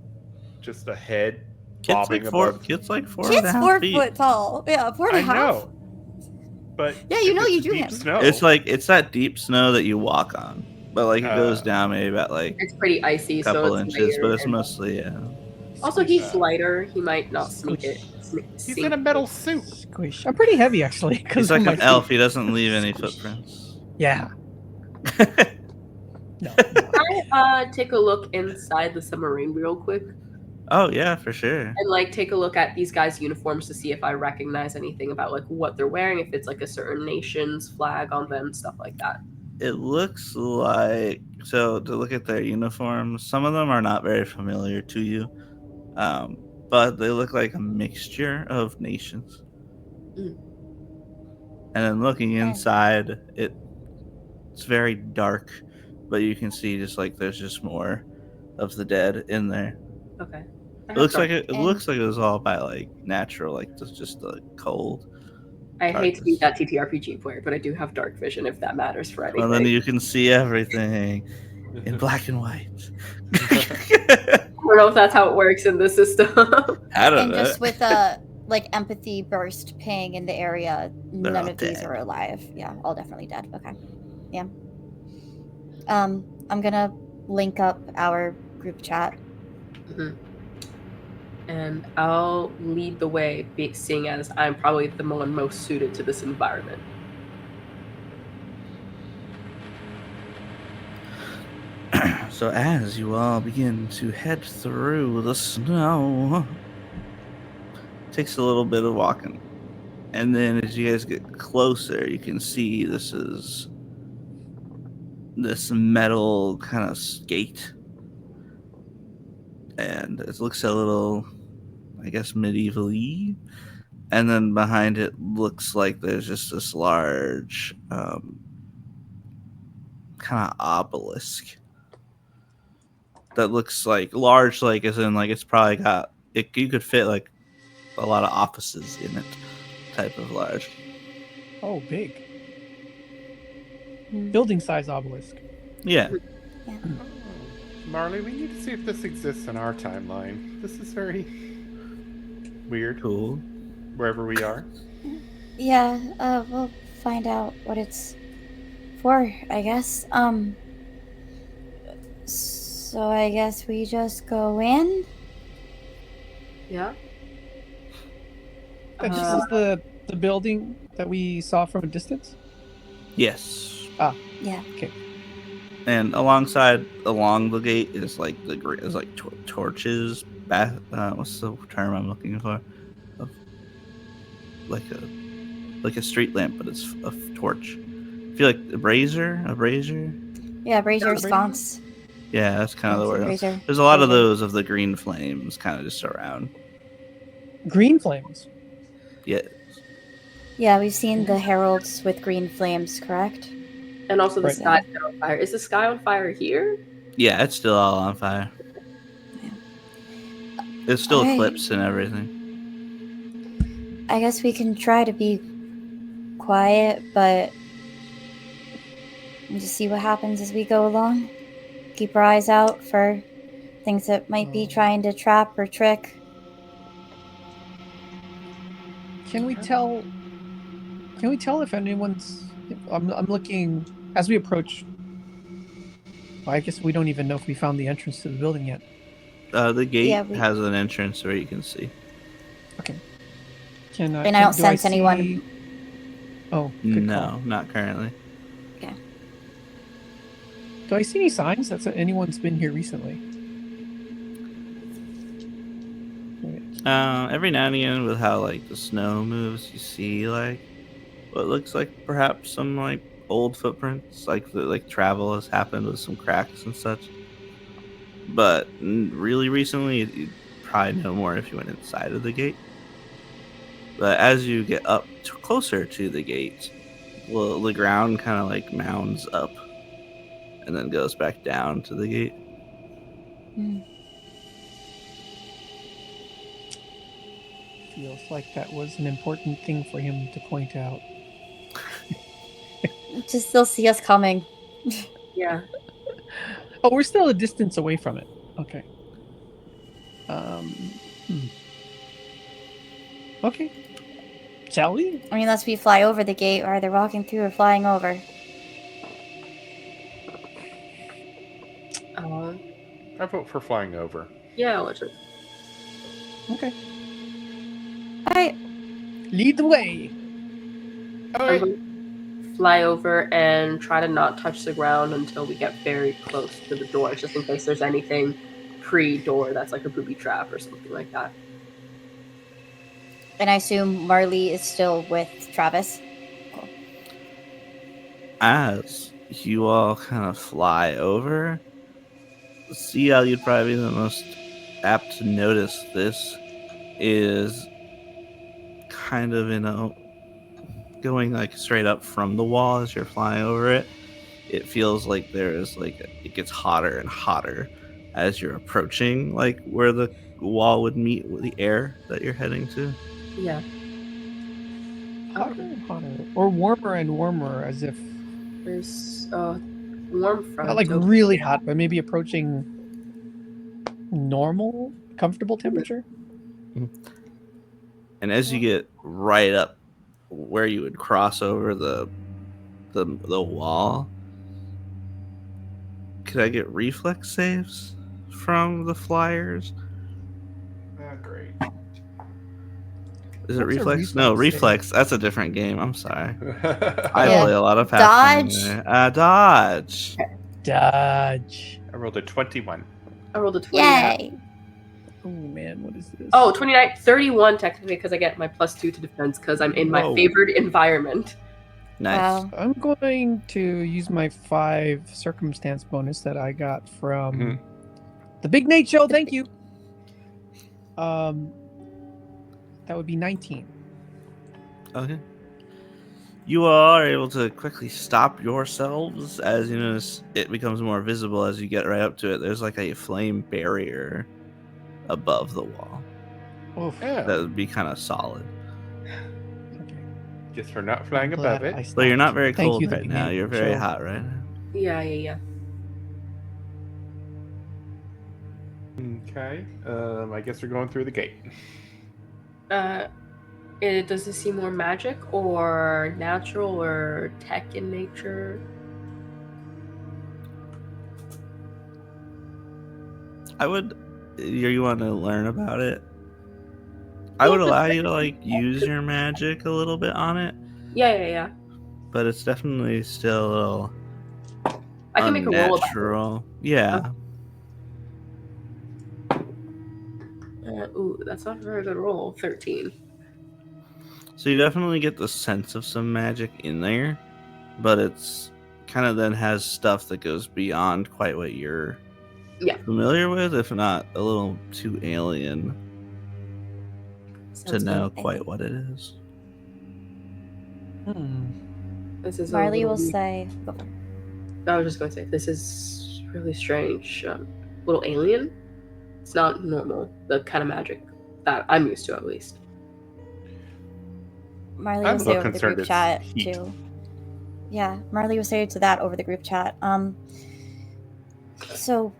just a head bobbing above? Kit's like four Kid's and a half 4 feet. foot tall. Yeah, 4 and a I half. know. But Yeah, you if know it's you do deep him. Snow, It's that deep snow that you walk on, but like it goes down maybe about like It's pretty icy, a couple so it's inches, but layered it's and- mostly yeah. Also, he's lighter. He might not sneak it. he's in a metal suit. Squish. I'm pretty heavy actually. He's 'cause like of my an elf. feet. He doesn't leave any footprints. Yeah. No. Can I take a look inside the submarine real quick Oh yeah, for sure. and like take a look at these guys' uniforms to see if I recognize anything about like what they're wearing, if it's like a certain nation's flag on them, stuff like that. It looks like to look at their uniforms. Some of them are not very familiar to you, but they look like a mixture of nations. Mm. And then looking inside, it's very dark, but you can see just like there's just more of the dead in there. Okay. It looks like it And- looks like it was all by like natural, like just the cold. I hate to be darkness. that TTRPG player, but I do have dark vision if that matters for anything. Well, then you can see everything in black and white. I don't know if that's how it works in this system. I don't And know. just with a like empathy burst paying in the area, They're none all of these dead. are alive. Yeah, all definitely dead. Okay. Yeah. I'm gonna link up our group chat. Mhm. And I'll lead the way, seeing as I'm probably the one most suited to this environment. So as you all begin to head through the snow, takes a little bit of walking. And then as you guys get closer, you can see this is this metal kind of skate. And it looks a little, I guess, medieval-y. And then behind it looks like there's just this large kind of obelisk that looks like large, like as in like it's probably got it. You could fit like a lot of offices in it, type of large. Oh, big. Building size obelisk. Yeah. Yeah. Marley, we need to see if this exists in our timeline. This is very weird. Cool. Wherever we are. Yeah, we'll find out what it's for, I guess. So I guess we just go in? Yeah. This is the building that we saw from a distance? Yes. Yeah. Okay. And along the gate is like torches. What's the term I'm looking for? Like a street lamp, but it's a torch. I feel like a brazier. Yeah, brazier sconce. Yeah, that's kind of the word. Brazier. There's a lot of those of the green flames kind of just around. Green flames. Yeah. Yeah, we've seen the heralds with green flames, correct? And also the Right. sky's on fire. Is the sky on fire here? Yeah, it's still all on fire. It's still Alright. eclipsed and everything. I guess we can try to be quiet, but we'll just see what happens as we go along. Keep our eyes out for things that might be trying to trap or trick. Can we tell if anyone's I'm looking as we approach. Well, I guess we don't even know if we found the entrance to the building yet. The gate Yeah, has an entrance where you can see. Okay. And I don't sense anyone. see- Oh, good No, call. not currently. Do I see any signs that anyone's been here recently? Every now and again, with how like the snow moves, you see like what looks like perhaps some like old footprints, like travel has happened with some cracks and such. But really recently, you'd probably know more if you went inside of the gate. But as you get up closer to the gate, well, the ground kind of like mounds up and then goes back down to the gate. Feels like that was an important thing for him to point out. Just still see us coming. Yeah. Oh, we're still a distance away from it. Okay. Okay. Shall we? I mean, unless we fly over the gate, or either walking through or flying over. I vote for flying over. Yeah, I'll let you. Okay. Alright. Lead the way. I'm going to fly over and try to not touch the ground until we get very close to the door, just in case there's anything pre-door that's like a booby trap or something like that. And I assume Marley is still with Travis. Cool. As you all kind of fly over, Ciel, you'd probably be the most apt to notice this, is kind of going like straight up from the wall as you're flying over it. It feels like there is it gets hotter and hotter as you're approaching like where the wall would meet with the air that you're heading to. Yeah. Hotter and hotter. Or warmer and warmer, as if There's a warm front. not like over- really hot, but maybe approaching normal, comfortable temperature. And as you get right up where you would cross over the wall, could I get reflex saves from the flyers? Great. Is it What's a reflex? No, reflex save? reflex. That's a different game. I'm sorry. I I Yeah. play a lot of Dodge. Pathfinder. Dodge. Dodge. rolled a 21. I rolled a 20. Yay! Oh man, what is this? Oh, 29, 31 technically because I get my +2 to defense because I'm in my Whoa. favored environment. Nice. Wow. I'm going to use my 5 circumstance bonus that I got from the Big Nate Show. Thank you. That would be 19. Okay. You are able to quickly stop yourselves as you notice it becomes more visible as you get right up to it. There's like a flame barrier above the wall. Oof. Yeah. That would be kind of solid. Okay. Guess we're not flying I'm above glad it. I But you're not stopped. very Thank cold you, the right Big now. Nate You're very Show. hot right now. Yeah. Okay. I guess we're going through the gate. Does this seem more magic or natural or tech in nature? You want to learn about it? I would allow you to like use your magic a little bit on it, Yeah. but it's definitely still a little I can make a roll about it. unnatural. Yeah. Ooh, that's not a very good roll. 13. So you definitely get the sense of some magic in there, but it's kind of then has stuff that goes beyond quite what you're familiar with, if not a little too alien to know quite what it is. This is Marley will say. I was just going to say, this is really strange. Little alien. It's not normal. The kind of magic that I'm used to, at least. Marley I'm will a say little over the concerned group it's chat heat. too. Yeah, Marley will say to that over the group chat. So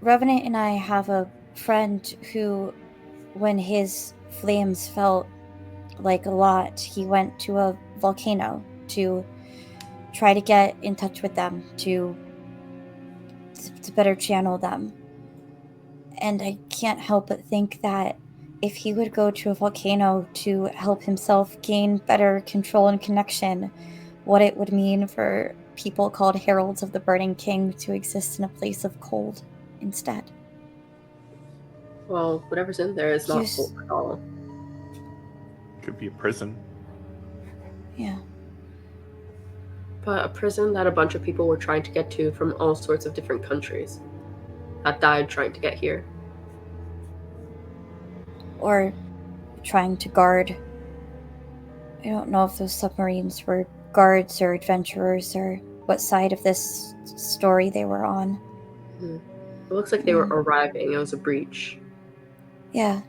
Revenant and I have a friend who, when his flames felt like a lot, he went to a volcano to try to get in touch with them, to better channel them. And I can't help but think that if he would go to a volcano to help himself gain better control and connection, what it would mean for people called Heralds of the Burning King to exist in a place of cold instead. Well, whatever's in there is not cold at all. Could be a prison. Yeah. But a prison that a bunch of people were trying to get to from all sorts of different countries that died trying to get here. Or trying to guard. I don't know if those submarines were guards or adventurers or what side of this story they were on. It looks like they were arriving. It was a breach. Yeah.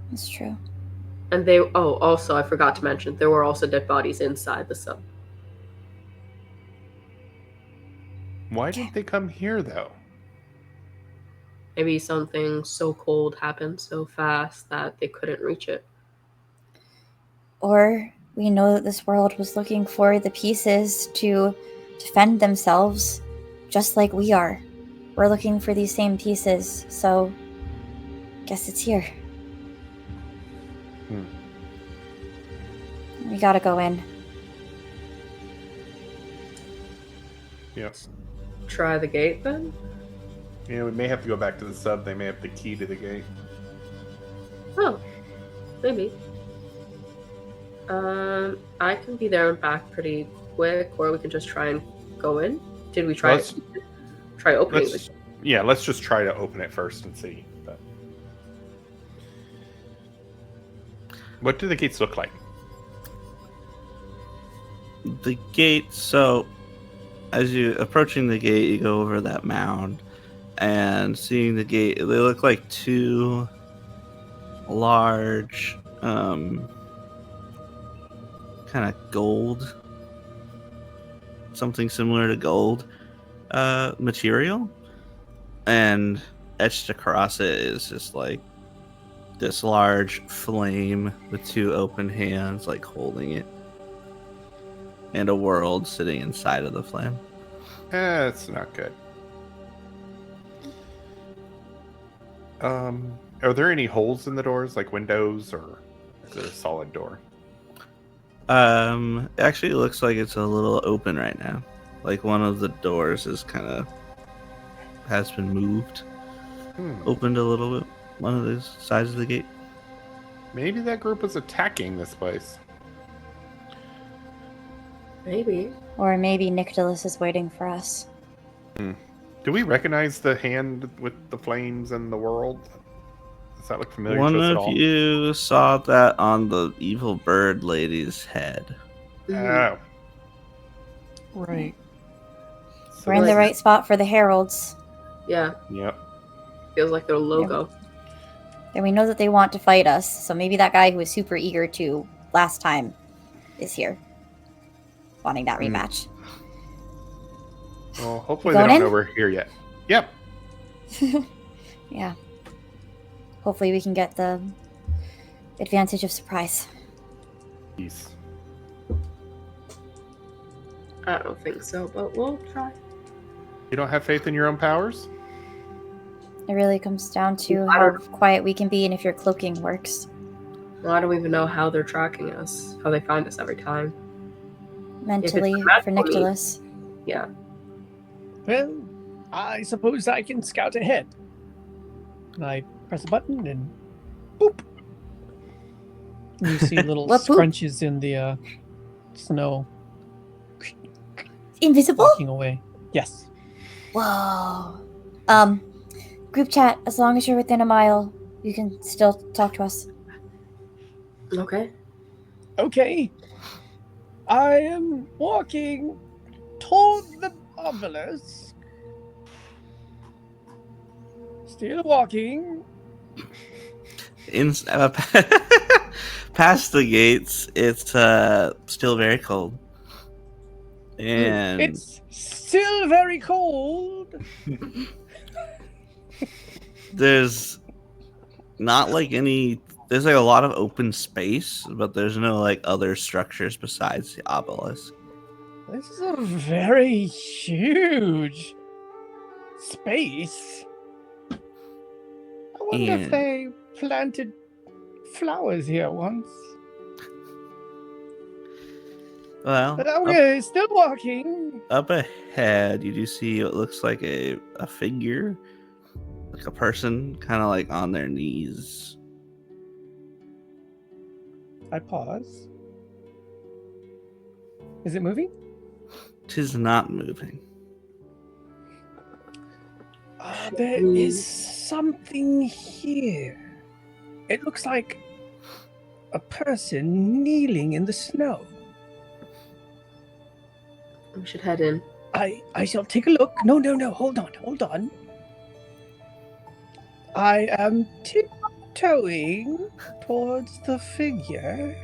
That's true. And they... Oh, also, I forgot to mention, there were also dead bodies inside the sub. Why did they come here, though? Maybe something so cold happened so fast that they couldn't reach it. Or we know that this world was looking for the pieces to defend themselves, just like we are. We're looking for these same pieces, so guess it's here. We gotta go in. Yes. Try the gate, then? Yeah, we may have to go back to the sub. They may have the key to the gate. Oh, maybe. I can be there and back pretty quick, or we can just try and go in. Did we try opening it? Yeah, let's just try to open it first and see. But what do the gates look like? The gate, so as you approaching the gate, you go over that mound and seeing the gate, they look like two large kind of gold, something similar to gold material, and etched across it is just like this large flame with two open hands like holding it, and a world sitting inside of the flame. That's not good. Are there any holes in the doors, like windows, or is it a solid door? Actually, it looks like it's a little open right now. Like one of the doors is kind of has been moved, opened a little bit. One of those sides of the gate. Maybe that group was attacking this place. Maybe. Or maybe Nicholas is waiting for us. Do we recognize the hand with the flames and the world? Does that look familiar One to us at of all? you saw that on the evil bird lady's head. Oh. Right. So We're in the this- right spot for the heralds. Yeah, Yep. feels like their logo. And we know that they want to fight us, so maybe that guy who was super eager to last time is here. Wanting that rematch. Well, hopefully You they going don't in? know we're here yet. Yep. Yeah. Hopefully we can get the advantage of surprise. Peace. I don't think so, but we'll try. You don't have faith in your own powers? It really comes down to I how don't- quiet we can be and if your cloaking works. Well, I don't even know how they're tracking us, how they find us every time. Mentally, a for magical need. Nicholas. Yeah. Well, I suppose I can scout ahead. And I press a button and boop. And you see little What boop? scrunches in the snow Invisible? walking away. Yes. Whoa. Group chat, as long as you're within a mile, you can still talk to us. Okay. Okay. I am walking toward the obelisk. Still walking. Past the gates, it's still very cold. And It's still very cold. there's not like any. There's like a lot of open space, but there's no like other structures besides the obelisk. This is a very huge space. I wonder if And- they planted flowers here once. Well, But okay, still walking. up ahead, you do see what looks like a figure, like a person, kind of like on their knees. I pause. Is it moving? Tis not moving. There is something here. It looks like a person kneeling in the snow. We should head in. I shall take a look. No, hold on. I am tiptoeing towards the figure.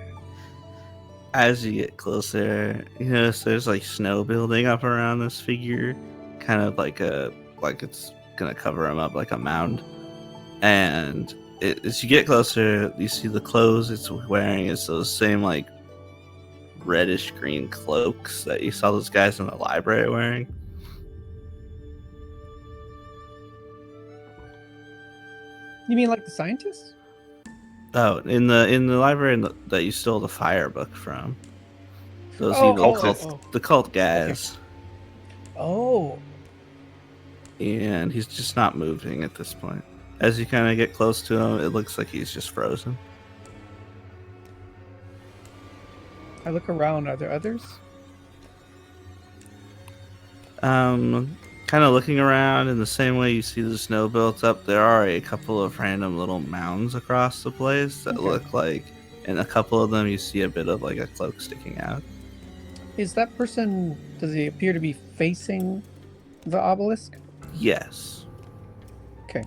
As you get closer, you notice there's like snow building up around this figure, kind of like it's gonna cover him up like a mound. And as you get closer, you see the clothes it's wearing is those same like reddish green cloaks that you saw those guys in the library wearing. You mean like the scientist? Oh, in the library that you stole the fire book from. Those Oh, evil oh, cult, oh. the cult guys. Oh, And he's just not moving at this point. As you kind of get close to him, it looks like he's just frozen. I look around. Are there others? Kind of looking around in the same way you see the snow built up, there are a couple of random little mounds across the place that Okay. look like, and a couple of them you see a bit of like a cloak sticking out. Is that person, does he appear to be facing the obelisk? Yes. Okay.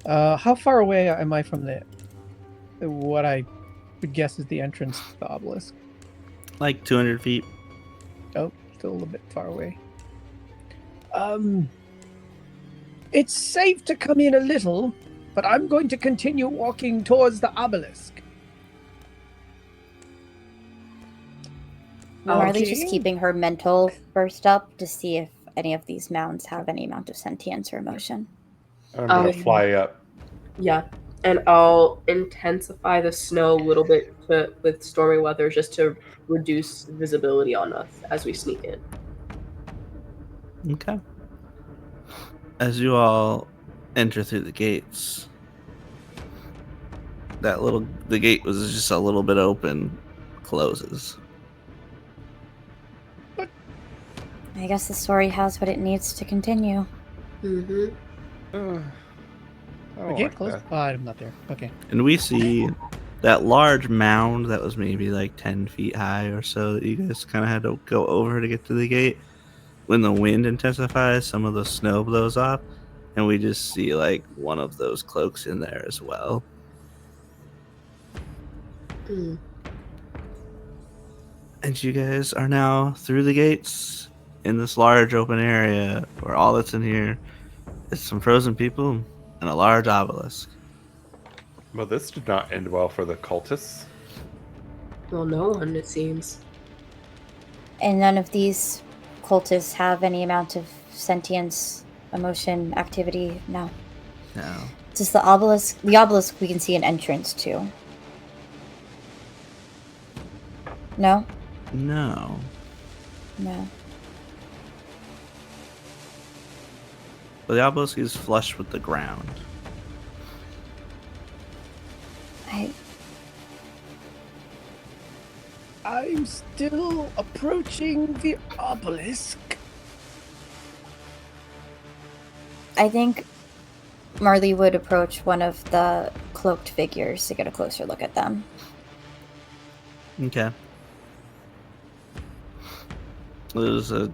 How far away am I from what I would guess is the entrance to the obelisk? Like 200 feet. Oh, still a little bit far away. It's safe to come in a little, but I'm going to continue walking towards the obelisk. Marley's Okay. just keeping her mental burst up to see if any of these mounds have any amount of sentience or emotion. I'm gonna Um, fly up. Yeah. And I'll intensify the snow a little bit with stormy weather just to reduce visibility on us as we sneak in. Okay. As you all enter through the gates, the gate was just a little bit open, closes. I guess the story has what it needs to continue. Mm-hmm. I don't The gate like closed? that. Oh, I'm not there. Okay. And we see that large mound that was maybe like 10 feet high or so that you guys kind of had to go over to get to the gate. When the wind intensifies, some of the snow blows off, and we just see like one of those cloaks in there as well. Mm. And you guys are now through the gates in this large open area where all that's in here is some frozen people and a large obelisk. Well, this did not end well for the cultists. Well, no one, it seems. And none of these cultists have any amount of sentience, emotion, activity. No. No. Just the obelisk. The obelisk we can see an entrance to. No? No. No. But the obelisk is flush with the ground. I'm still approaching the obelisk. I think Marley would approach one of the cloaked figures to get a closer look at them. Okay. There's a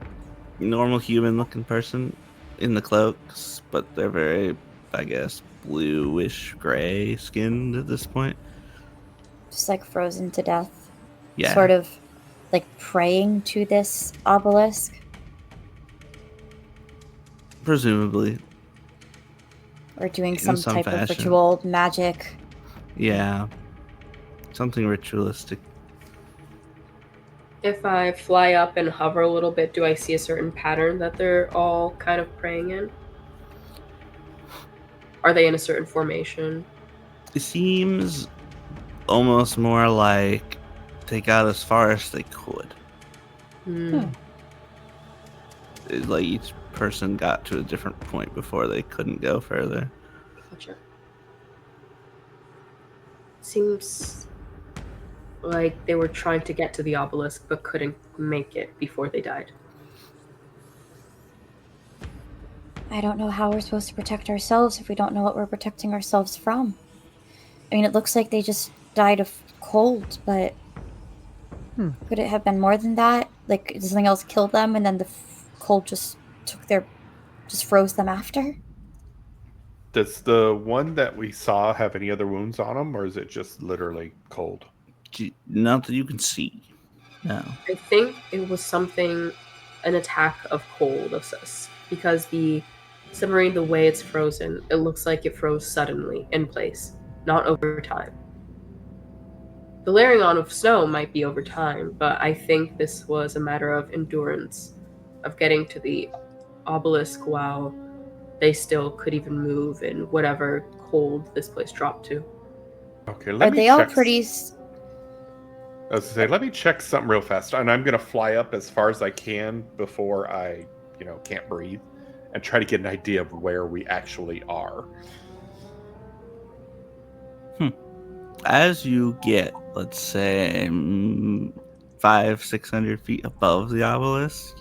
normal human-looking person in the cloaks, but they're very, I guess, bluish gray skinned at this point. Just like frozen to death. Yeah. Sort of like praying to this obelisk. Presumably. Or doing In some some type of fashion. ritual, magic. Yeah. Something ritualistic. If I fly up and hover a little bit, do I see a certain pattern that they're all kind of praying in? Are they in a certain formation? It seems almost more like they got as far as they could. It's like each person got to a different point before they couldn't go further. Gotcha. Seems like they were trying to get to the obelisk but couldn't make it before they died. I don't know how we're supposed to protect ourselves if we don't know what we're protecting ourselves from. I mean, it looks like they just died of cold, but could it have been more than that? Like, did something else kill them and then the cold just froze them after? Does the one that we saw have any other wounds on him, or is it just literally cold? Not that you can see. No. I think it was an attack of cold because the submarine, the way it's frozen, it looks like it froze suddenly in place, not over time. The layering on of snow might be over time, but I think this was a matter of endurance, of getting to the obelisk while they still could even move in whatever cold this place dropped to. Okay, Are they all pretty... I was gonna say, let me check something real fast, and I'm gonna fly up as far as I can before I, can't breathe, and try to get an idea of where we actually are. As you get, let's say, 500-600 feet above the obelisk,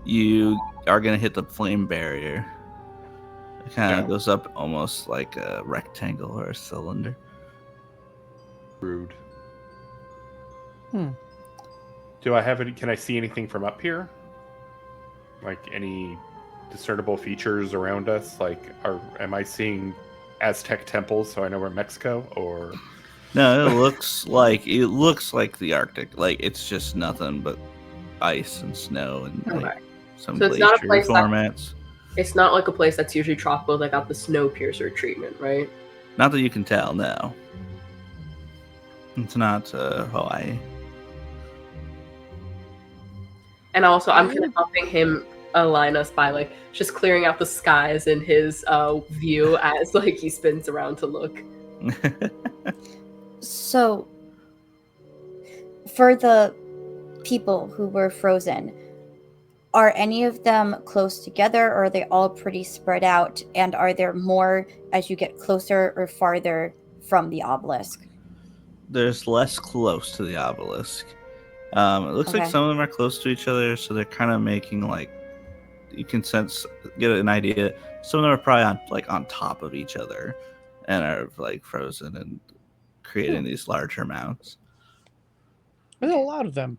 you are going to hit the flame barrier. It kind of goes up almost like a rectangle or a cylinder. Rude. Do I have any? Can I see anything from up here? Like any discernible features around us? Like, am I seeing Aztec temples so I know we're in Mexico, or no? It looks like the Arctic. Like, it's just nothing but ice and snow and like some glacier formats. It's not like a place that's usually tropical that got the snow piercer treatment, right? Not that you can tell. No, it's not Hawaii. And also, I'm kind of helping him align us by like just clearing out the skies in his view as like he spins around to look. So, for the people who were frozen, are any of them close together, or are they all pretty spread out? And are there more as you get closer or farther from the obelisk? There's less close to the obelisk. It looks like Okay. some of them are close to each other, so they're kind of making like you can get an idea. Some of them are probably on top of each other, and are like frozen and creating these larger mounds. There's a lot of them.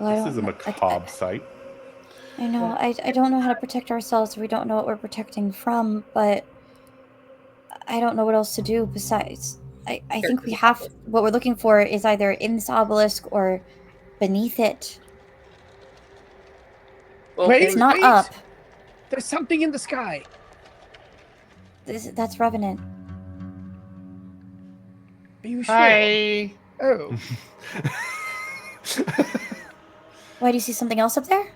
Well, This is a macabre sight. I know. I don't know how to protect ourselves. We don't know what we're protecting from, but I don't know what else to do besides. I think we have. What we're looking for is either in this obelisk or beneath it. Well, Wait, It's not wait. up. There's something in the sky. That's Revenant. Are you sure? Hi. Oh, Why, do you see something else up there?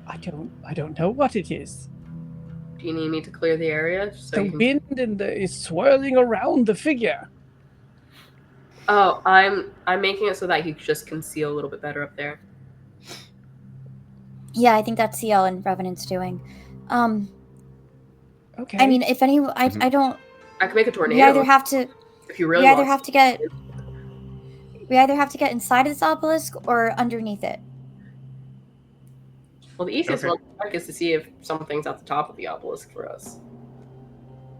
I don't know what it is. do you need me to clear the area? So The you can... wind and is swirling around the figure. Oh, I'm making it so that he just can see a little bit better up there. Yeah, I think that's Ciel and Revenant's doing. Okay. I mean, if any, I don't. I can make a tornado. We either have to. if you really We either want have to get. We either have to get inside of this obelisk or underneath it. Well, the easiest Okay. one to check is to see if something's at the top of the obelisk for us.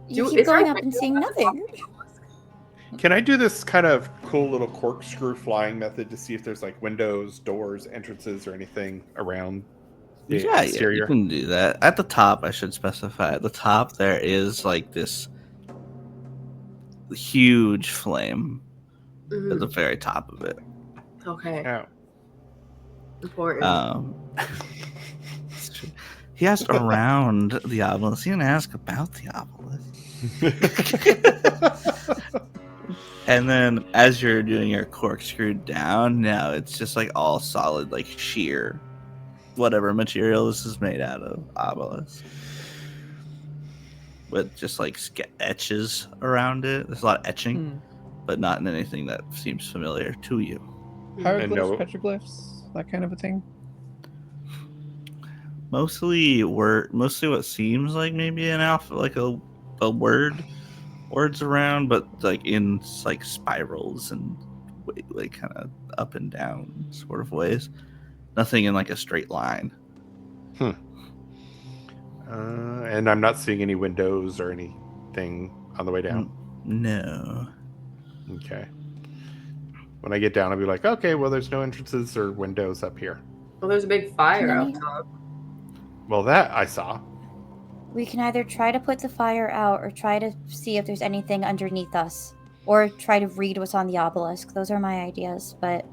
You Is keep there going a up and window seeing at the top nothing. of the obelisk? Can I do this kind of cool little corkscrew flying method to see if there's like windows, doors, entrances, or anything around the Yeah, exterior? you can do that. At the top, I should specify. At the top, there is like this huge flame at the very top of it. Okay, Yeah. important. He asked around the obelisk. He didn't ask about the obelisk. And then as you're doing your corkscrew down, now it's just like all solid, like sheer, whatever material this is made out of, obelisk. With just like etches around it. There's a lot of etching, but not in anything that seems familiar to you. Hieroglyphs, no- petroglyphs, that kind of a thing. Mostly what seems like maybe an alpha, like a words around, but like in like spirals and like kind of up and down sort of ways. Nothing in like a straight line. And I'm not seeing any windows or anything on the way down. No. Okay. When I get down, I'll be like, okay, well, there's no entrances or windows up here. Well, there's a big fire Can up any- top. Well, that I saw. We can either try to put the fire out or try to see if there's anything underneath us. Or try to read what's on the obelisk. Those are my ideas, but...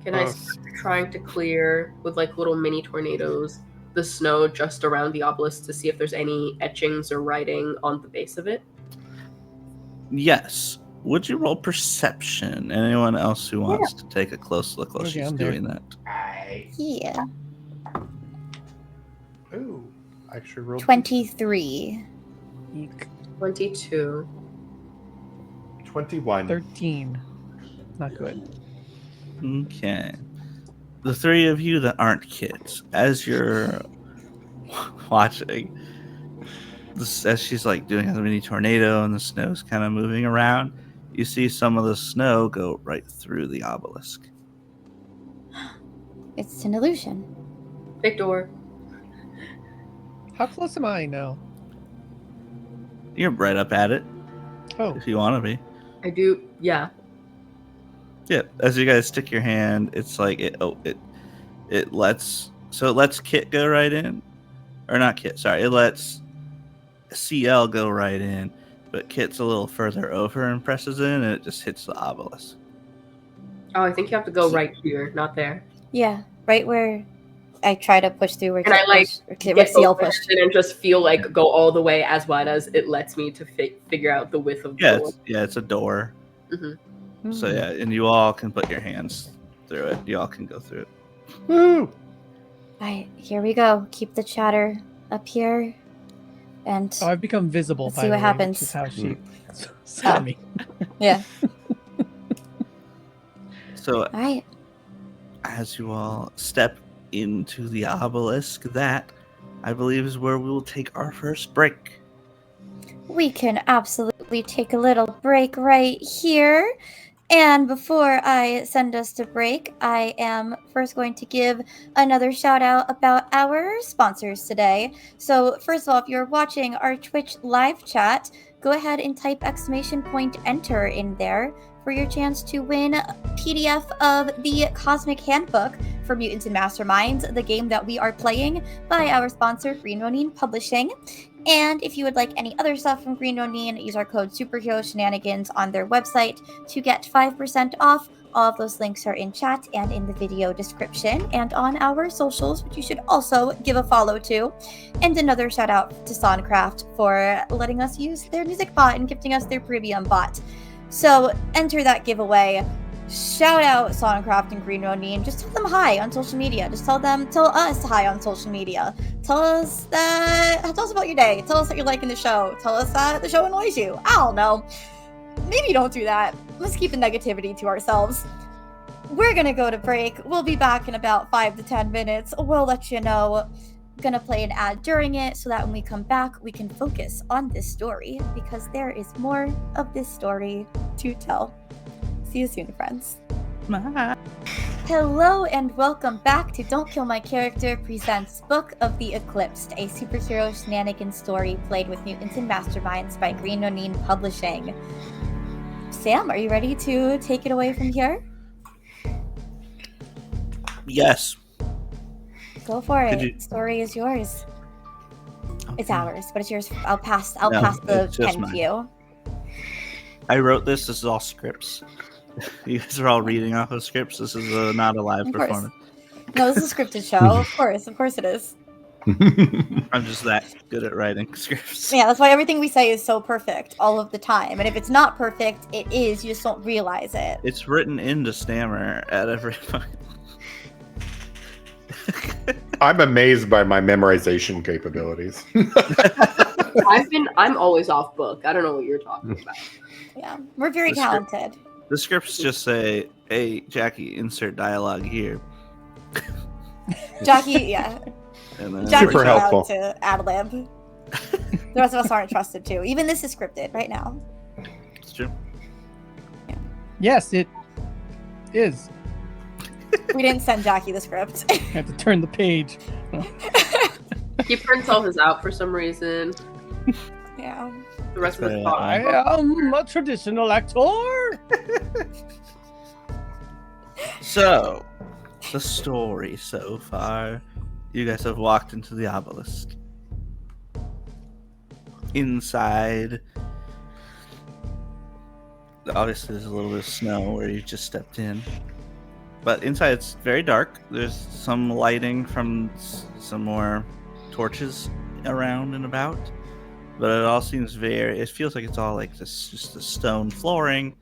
Can I start trying to clear with like little mini tornadoes the snow just around the obelisk to see if there's any etchings or writing on the base of it? Yes. Would you roll perception? Anyone else who wants to take a close look while Okay, she's I'm there. doing that? Yeah. Ooh, I actually rolled 23. Eek. 22. 21. 13. Not good. Okay. The three of you that aren't kids, as you're watching, as she's like doing a mini tornado and the snow's kind of moving around, you see some of the snow go right through the obelisk. It's an illusion. Big door. How close am I now? You're right up at it Oh, if you want to be. I do, yeah. Yeah, as you guys stick your hand, it's like it lets Kit go right in, or not Kit. Sorry, it lets Ciel go right in, but Kit's a little further over and presses in, and it just hits the obelisk. Oh, I think you have to go right here, not there. Yeah, right where I try to push through where And I, like, where Ciel over pushed. it and just feel like go all the way as wide as it lets me to figure out the width of the door. It's a door. Mm-hmm. So yeah, and you all can put your hands through it. You all can go through it. Woo! Here we go. Keep the chatter up here. And I've become visible. Let's by see the what way, happens. Which is how she saw me. yeah. So, All right. as you all step into the obelisk, that I believe is where we will take our first break. We can absolutely take a little break right here. And before I send us to break, I am first going to give another shout out about our sponsors today. So, first of all, if you're watching our Twitch live chat, go ahead and type !enter in there for your chance to win a PDF of the Cosmic Handbook for Mutants and Masterminds, the game that we are playing by our sponsor, Green Ronin Publishing. And if you would like any other stuff from Green Ronin, use our code Superhero Shenanigans on their website to get 5% off. All of those links are in chat and in the video description and on our socials, which you should also give a follow to. And another shout out to Soundcraft for letting us use their music bot and gifting us their premium bot. So enter that giveaway. Shout out Soundcraft and Green Ronin. Just tell them hi on social media. Just tell us hi on social media. Tell us about your day. Tell us that you're liking the show. Tell us that the show annoys you. I don't know. Maybe don't do that. Let's keep the negativity to ourselves. We're gonna go to break. We'll be back in about 5 to 10 minutes. We'll let you know. Gonna play an ad during it so that when we come back, we can focus on this story because there is more of this story to tell. See you soon, friends. Bye. Hello and welcome back to Don't Kill My Character presents Book of the Eclipsed, a superhero shenanigans story played with Mutants and Masterminds by Green Ronin Publishing. Sam, are you ready to take it away from here? Yes. Go for it. The story is yours. Okay. It's ours, but it's yours. I'll pass the pen to you. I wrote this. This is all scripts. You guys are all reading off of scripts. This is not a live performance. No, this is a scripted show. Of course it is. I'm just that good at writing scripts. Yeah, that's why everything we say is so perfect all of the time. And if it's not perfect, it is. You just don't realize it. It's written into stammer at every point. I'm amazed by my memorization capabilities. I'm always off book. I don't know what you're talking about. Yeah, we're very talented. The scripts just say, "Hey, Jackie, insert dialogue here." Jackie, yeah. And Jackie's super helpful to ad lib. The rest of us aren't trusted to. Even this is scripted right now. It's true. Yeah. Yes, it is. We didn't send Jackie the script. I have to turn the page. He prints all his out for some reason. Yeah. The rest of the I am a traditional actor. So, the story so far. You guys have walked into the obelisk. Inside, obviously there's a little bit of snow where you just stepped in. But inside it's very dark. There's some lighting from some more torches around and about. But it all seems it feels like it's all like this, just a stone flooring.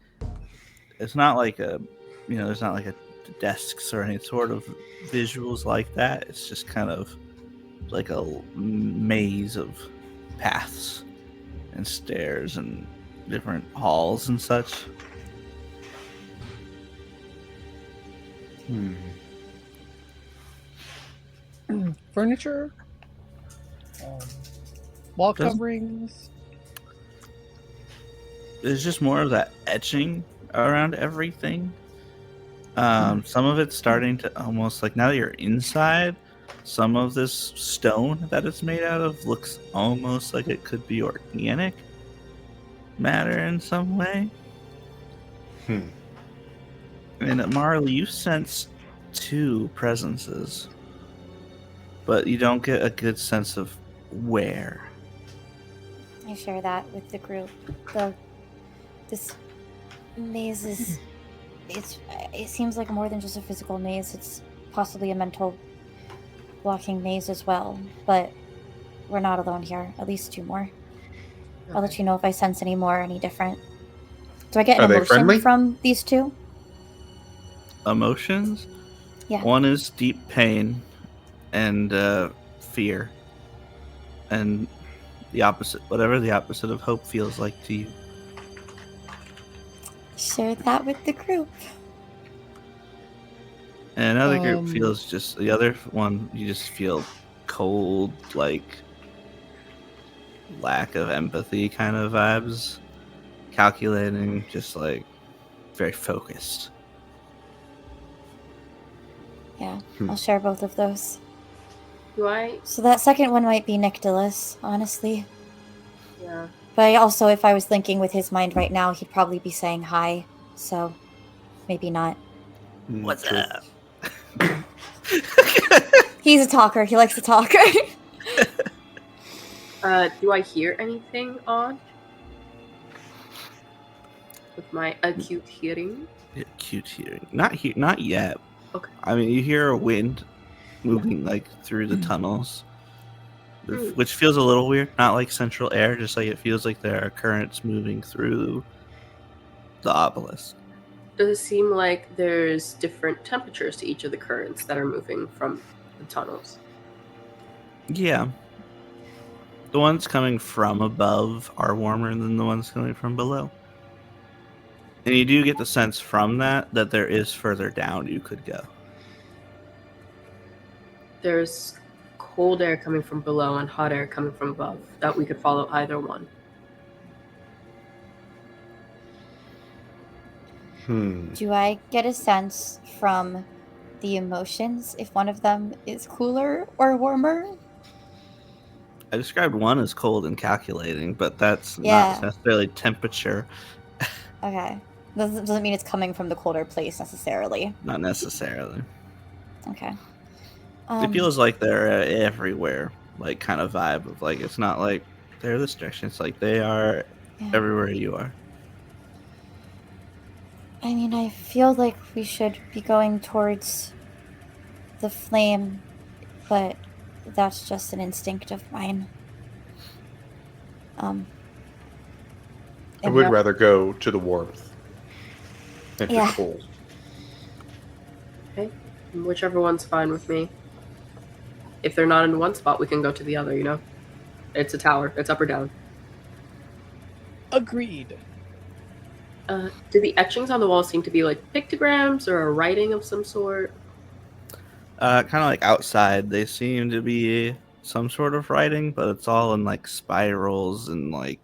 It's not like there's not like a desks or any sort of visuals like that. It's just kind of like a maze of paths and stairs and different halls and such. Furniture, wall coverings. There's just more of that etching around everything. Some of it's starting to almost like, now that you're inside, some of this stone that it's made out of looks almost like it could be organic matter in some way. And Marley, you sense 2 presences, but you don't get a good sense of where. I share that with the group. This maze is... It seems like more than just a physical maze. It's possibly a mental blocking maze as well. But we're not alone here. At least 2 more. Okay. I'll let you know if I sense any more, any different. Do I get an emotion from these 2? Emotions? Yeah. One is deep pain and fear. And the opposite, whatever the opposite of hope feels like to you. Share that with the group. And another group feels just the other one. You just feel cold, like lack of empathy kind of vibes, calculating, just like very focused. Yeah, I'll share both of those. Do I? So that second one might be Nicholas, honestly. Yeah. But also, if I was thinking with his mind right now, he'd probably be saying hi. So maybe not. What's True. up? He's a talker. He likes to talk. Do I hear anything odd? With my acute hearing? Acute hearing. Not yet. Okay. I mean, you hear a wind moving like through the tunnels, which feels a little weird. Not like central air, just like it feels like there are currents moving through the obelisk. Does it seem like there's different temperatures to each of the currents that are moving from the tunnels? Yeah. The ones coming from above are warmer than the ones coming from below. And you do get the sense from that there is further down you could go. There's cold air coming from below and hot air coming from above, that we could follow either one. Do I get a sense from the emotions if one of them is cooler or warmer? I described one as cold and calculating, but that's not necessarily temperature. Okay. Doesn't mean it's coming from the colder place necessarily. Not necessarily. Okay. It feels like they're everywhere, like kind of vibe of like, it's not like they're this direction. It's like they are everywhere you are. I mean, I feel like we should be going towards the flame, but that's just an instinct of mine. I would rather go to the warmth than to the cold. Okay. Whichever one's fine with me. If they're not in one spot, we can go to the other, you know? It's a tower. It's up or down. Agreed. Do the etchings on the wall seem to be like pictograms or a writing of some sort? Kind of like outside, they seem to be some sort of writing, but it's all in like spirals and like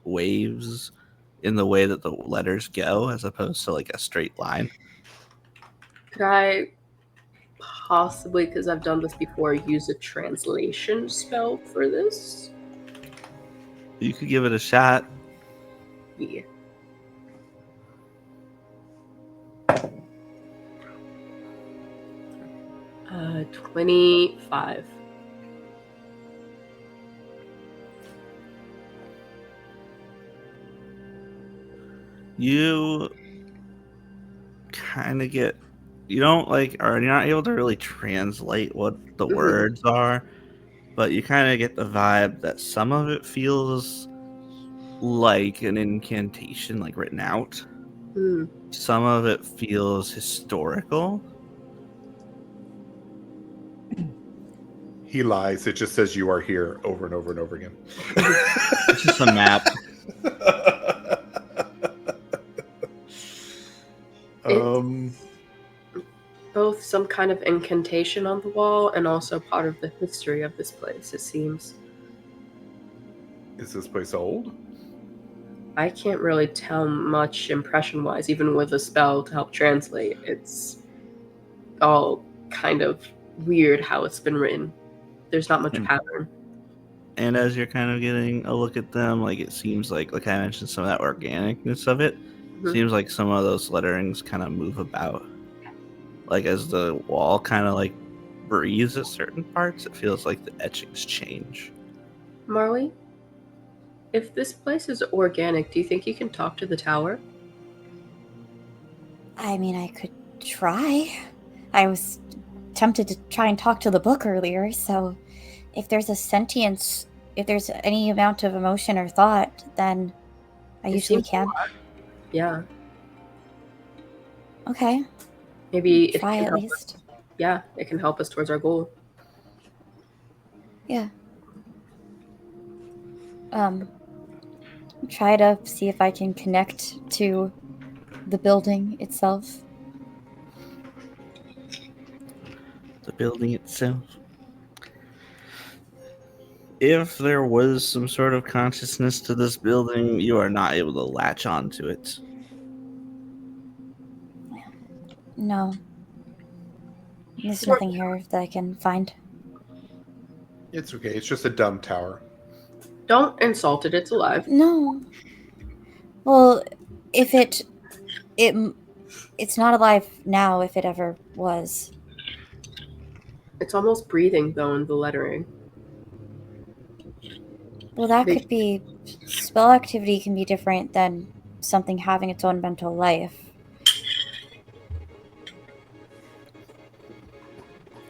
waves in the way that the letters go, as opposed to like a straight line. Could I possibly, because I've done this before, use a translation spell for this? You could give it a shot. Yeah. 25. You kind of get, you don't like, or you're not able to really translate what the words are, but you kind of get the vibe that some of it feels like an incantation, like written out. Some of it feels historical. He lies. It just says you are here over and over and over again. It's just a map. Both some kind of incantation on the wall and also part of the history of this place, it seems. Is this place old? I can't really tell much impression-wise, even with a spell to help translate. It's all kind of weird how it's been written. There's not much pattern. And as you're kind of getting a look at them, like it seems like I mentioned, some of that organicness of it, seems like some of those letterings kind of move about. Like as the wall kind of like breathes at certain parts, it feels like the etchings change. Marley, if this place is organic, do you think you can talk to the tower? I mean, I could try. I was tempted to try and talk to the book earlier, so if there's a sentience, if there's any amount of emotion or thought, then I usually can. Yeah. Okay. Maybe try at least. Yeah, it can help us towards our goal. Yeah. Try to see if I can connect to the building itself. the building itself. If there was some sort of consciousness to this building, you are not able to latch onto it. No. There's nothing here that I can find. It's okay. It's just a dumb tower. Don't insult it. It's alive. No. Well, if it's not alive now, if it ever was. It's almost breathing, though, in the lettering. Well, that could be... Spell activity can be different than something having its own mental life.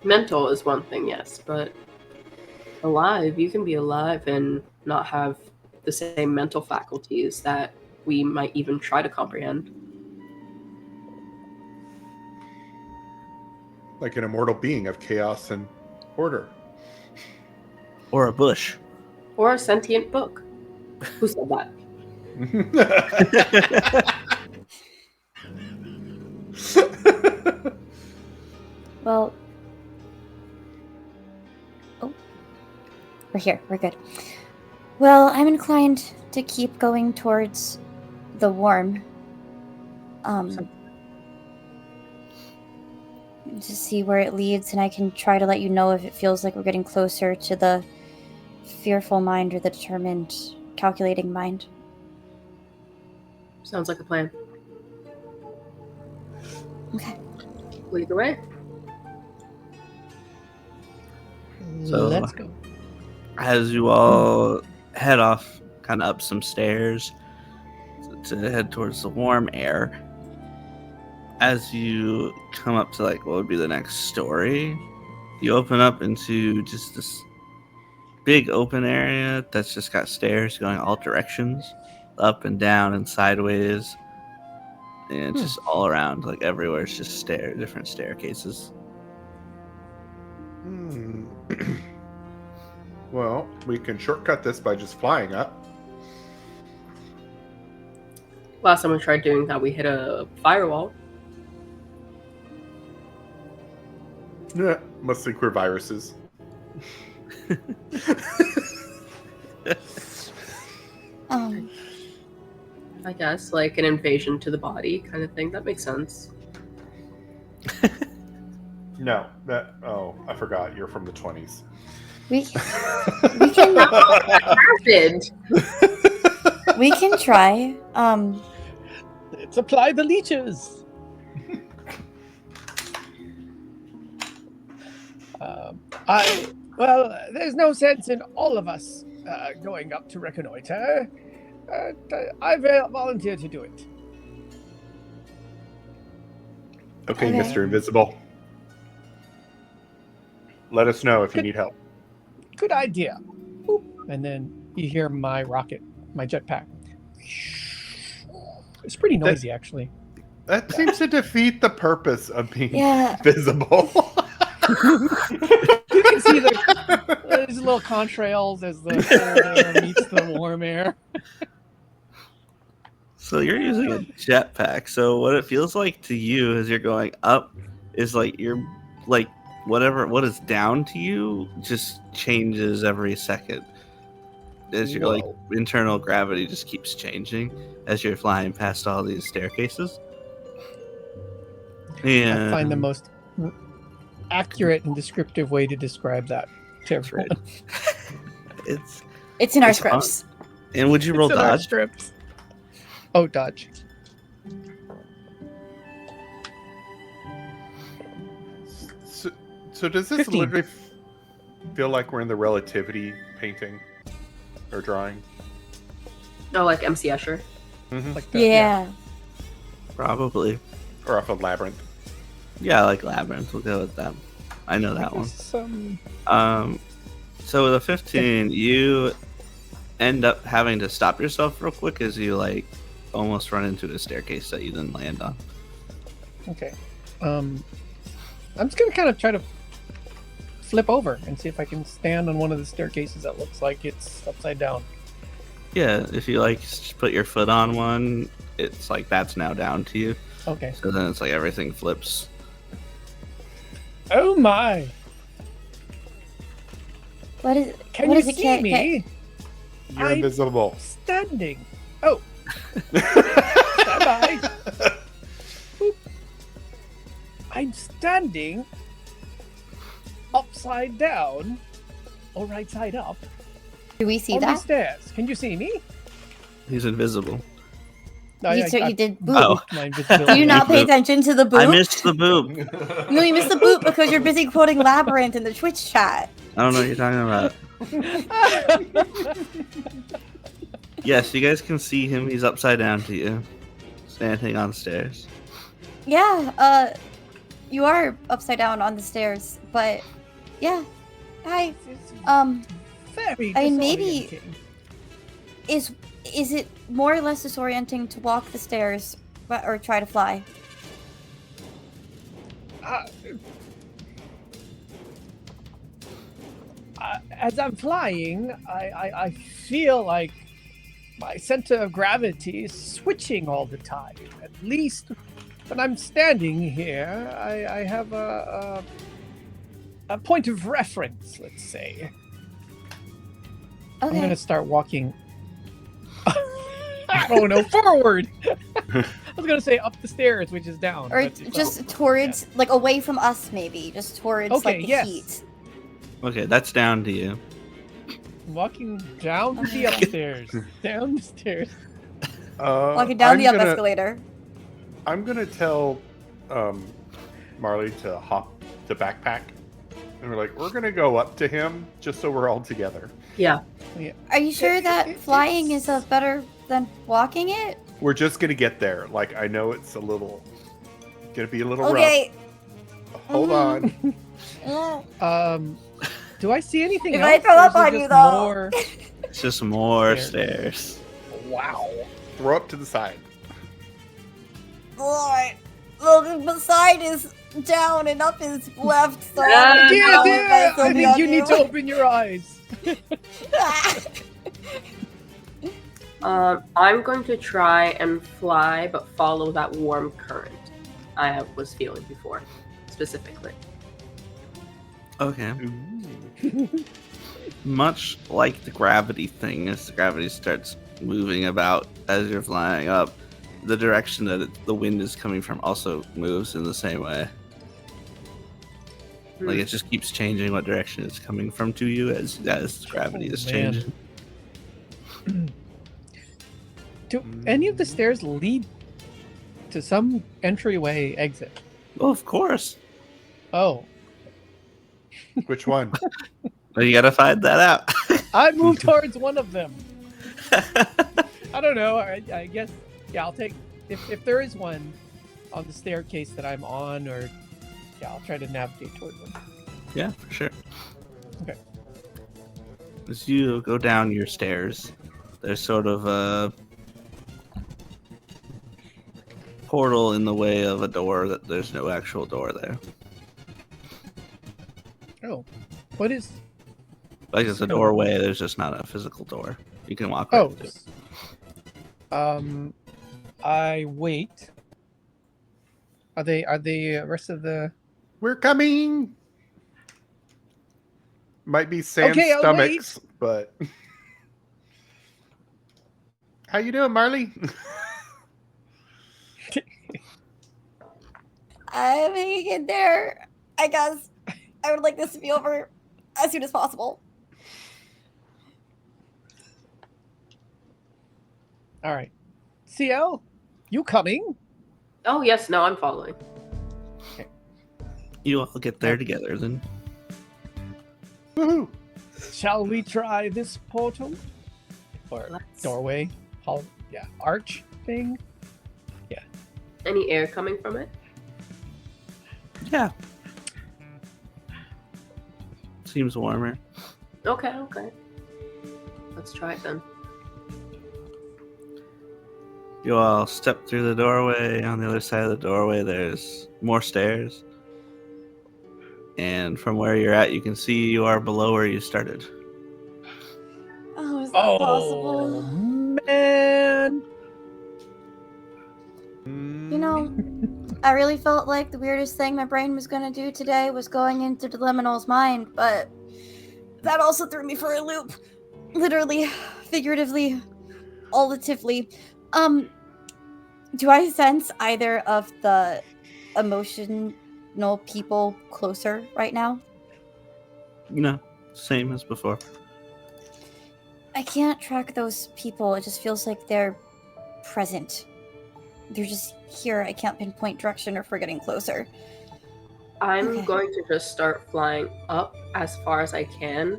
Mental is one thing, yes, but alive, you can be alive and not have the same mental faculties that we might even try to comprehend. Like an immortal being of chaos and order. Or a bush. Or a sentient book. Who said that? Well... Oh. We're here. We're good. Well, I'm inclined to keep going towards the worm. To see where it leads, and I can try to let you know if it feels like we're getting closer to the fearful mind or the determined, calculating mind. Sounds like a plan. Okay. Lead the way. So, let's go. As you all head off, kind of up some stairs to head towards the warm air, as you come up to like what would be the next story, you open up into just this big open area that's just got stairs going all directions, up and down and sideways, and just all around, like everywhere. It's just different staircases. Well, we can shortcut this by just flying up. Last time we tried doing that, we hit a firewall. Yeah, must think we're viruses. I guess, like an invasion to the body kind of thing. That makes sense. No, I forgot. You're from the 20s. We can Happened. we can try. Let's apply the leeches. There's no sense in all of us going up to reconnoiter. I volunteer to do it. Okay, Okay. Mr. Invisible. Let us know if you need help. Good idea. Boop. And then you hear my rocket, my jetpack. It's pretty noisy, actually. That seems to defeat the purpose of being Yeah. visible. You can see there's little contrails as the cold air meets the warm air. So you're using a jetpack. So what it feels like to you as you're going up is like you're like what is down to you just changes every second. As your like internal gravity just keeps changing as you're flying past all these staircases. And I find the most accurate and descriptive way to describe that to everyone. It's in our It's fun. scripts. And would you roll It's in our dodge? scripts. Oh, dodge. So does this 15. literally feel like we're in the relativity painting or drawing? No, like MC Escher. Like that, Yeah. Probably. Or off of Labyrinth? Yeah, like Labyrinth. We'll go with that. I know that one. Some... So with a 15, you end up having to stop yourself real quick as you like almost run into a staircase that you then land on. Okay. I'm just gonna kind of try to flip over and see if I can stand on one of the staircases that looks like it's upside down. Yeah, if you like just put your foot on one, it's like that's now down to you. Okay. So then it's like everything flips. Oh my! What is? Can what you is it? see me? You're I'm invisible. Standing. Oh. Stand by. Boop. I'm standing upside down, or right side up, Do we see on the that? stairs. Can you see me? He's invisible. No, You did boop. Oh. My Do invisibility. you not pay attention to the boop? I missed the boop. No, you missed the boop because you're busy quoting Labyrinth in the Twitch chat. I don't know what you're talking about. Yes, you guys can see him. He's upside down to you, standing on stairs. Yeah, you are upside down on the stairs, but yeah. Hi. Very I mean, maybe- disorienting. Is it more or less disorienting to walk the stairs or try to fly? As I'm flying, I feel like my center of gravity is switching all the time. At least when I'm standing here, I have a point of reference, let's say. I'm Okay. gonna start walking. I don't know, forward. I was gonna say up the stairs, which is down. Or but it's just up. towards, like, away from us, maybe. Just towards, Okay, like, the yes. heat. Okay, that's down to you. Walking down the Okay. upstairs, down the stairs. Walking down the up escalator. I'm gonna tell Marley to hop the backpack, and we're gonna go up to him just so we're all together. Yeah. Are you sure that flying is better than walking it? We're just gonna get there. Like, I know it's gonna be a little Okay. rough. Hold on. Do I see anything If else? I throw or up is it on you, just though. more- It's just more stairs. Wow. Throw up to the side. Lord. Well, the side is down and up is left, so I Yeah, don't know if Yeah, still I be think on you need to open your eyes. I'm going to try and fly, but follow that warm current I was feeling before, specifically. Okay. Much like the gravity thing, as the gravity starts moving about as you're flying up, the direction that the wind is coming from also moves in the same way. Like, it just keeps changing what direction it's coming from to you as gravity is Oh, man. changing. Do any of the stairs lead to some entryway exit? Well, of course. Oh, Which one? Well, you gotta find that out. I moved towards one of them. I don't know. I guess, yeah, I'll take, if there is one on the staircase that I'm on, or, yeah, I'll try to navigate towards them. Yeah, for sure. Okay. As you go down your stairs, there's sort of a portal in the way of a door that there's no actual door there. Oh, what is, Like, it's a doorway, there's just not a physical door. You can walk right oh, through. I wait. Are the rest of the, We're coming. Might be sand Okay, I'll stomachs, but how you doing, Marley? I'm hanging in there. I guess I would like this to be over as soon as possible. all right. Ciel, you coming? Oh, yes, no, I'm following. You all get there together then. Woohoo! Shall we try this portal? Or Let's- doorway? Hall, yeah, arch thing? Any air coming from it? Yeah. Seems warmer. Okay. Let's try it then. You all step through the doorway. On the other side of the doorway, there's more stairs. And from where you're at, you can see you are below where you started. Oh, is that possible? Man. You know, I really felt like the weirdest thing my brain was gonna do today was going into Liminal's mind, but that also threw me for a loop. Literally, figuratively, allatively. Do I sense either of the emotional people closer right now? No, same as before. I can't track those people. It just feels like they're present. They're just here. I can't pinpoint direction or if we're getting closer. I'm going to just start flying up as far as I can.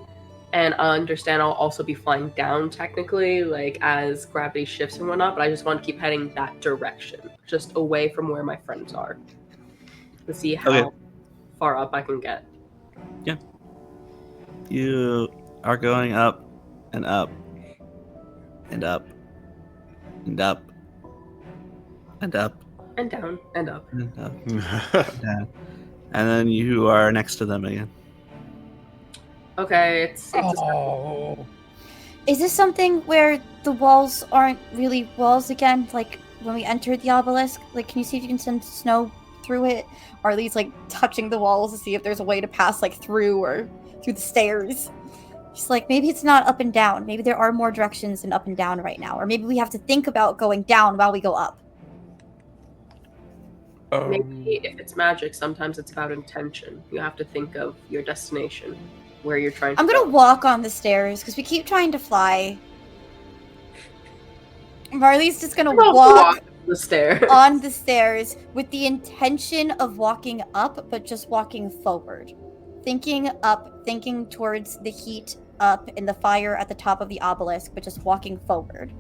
And I understand I'll also be flying down technically, like as gravity shifts and whatnot, but I just want to keep heading that direction, just away from where my friends are, to see how far up I can get. Yeah. You are going up and up and up and up and up and down and up and up and down. And then you are next to them again. Okay, it's Is this something where the walls aren't really walls again? Like when we entered the obelisk? Like, can you see if you can send snow through it? Or at least like touching the walls to see if there's a way to pass like through or through the stairs? Just like maybe it's not up and down. Maybe there are more directions than up and down right now. Or maybe we have to think about going down while we go up. Maybe if it's magic, sometimes it's about intention. You have to think of your destination, where you're trying to I'm gonna walk on the stairs because we keep trying to fly. Marley's just gonna walk the stairs on the stairs with the intention of walking up, but just walking forward. Thinking up, thinking towards the heat up and the fire at the top of the obelisk, but just walking forward.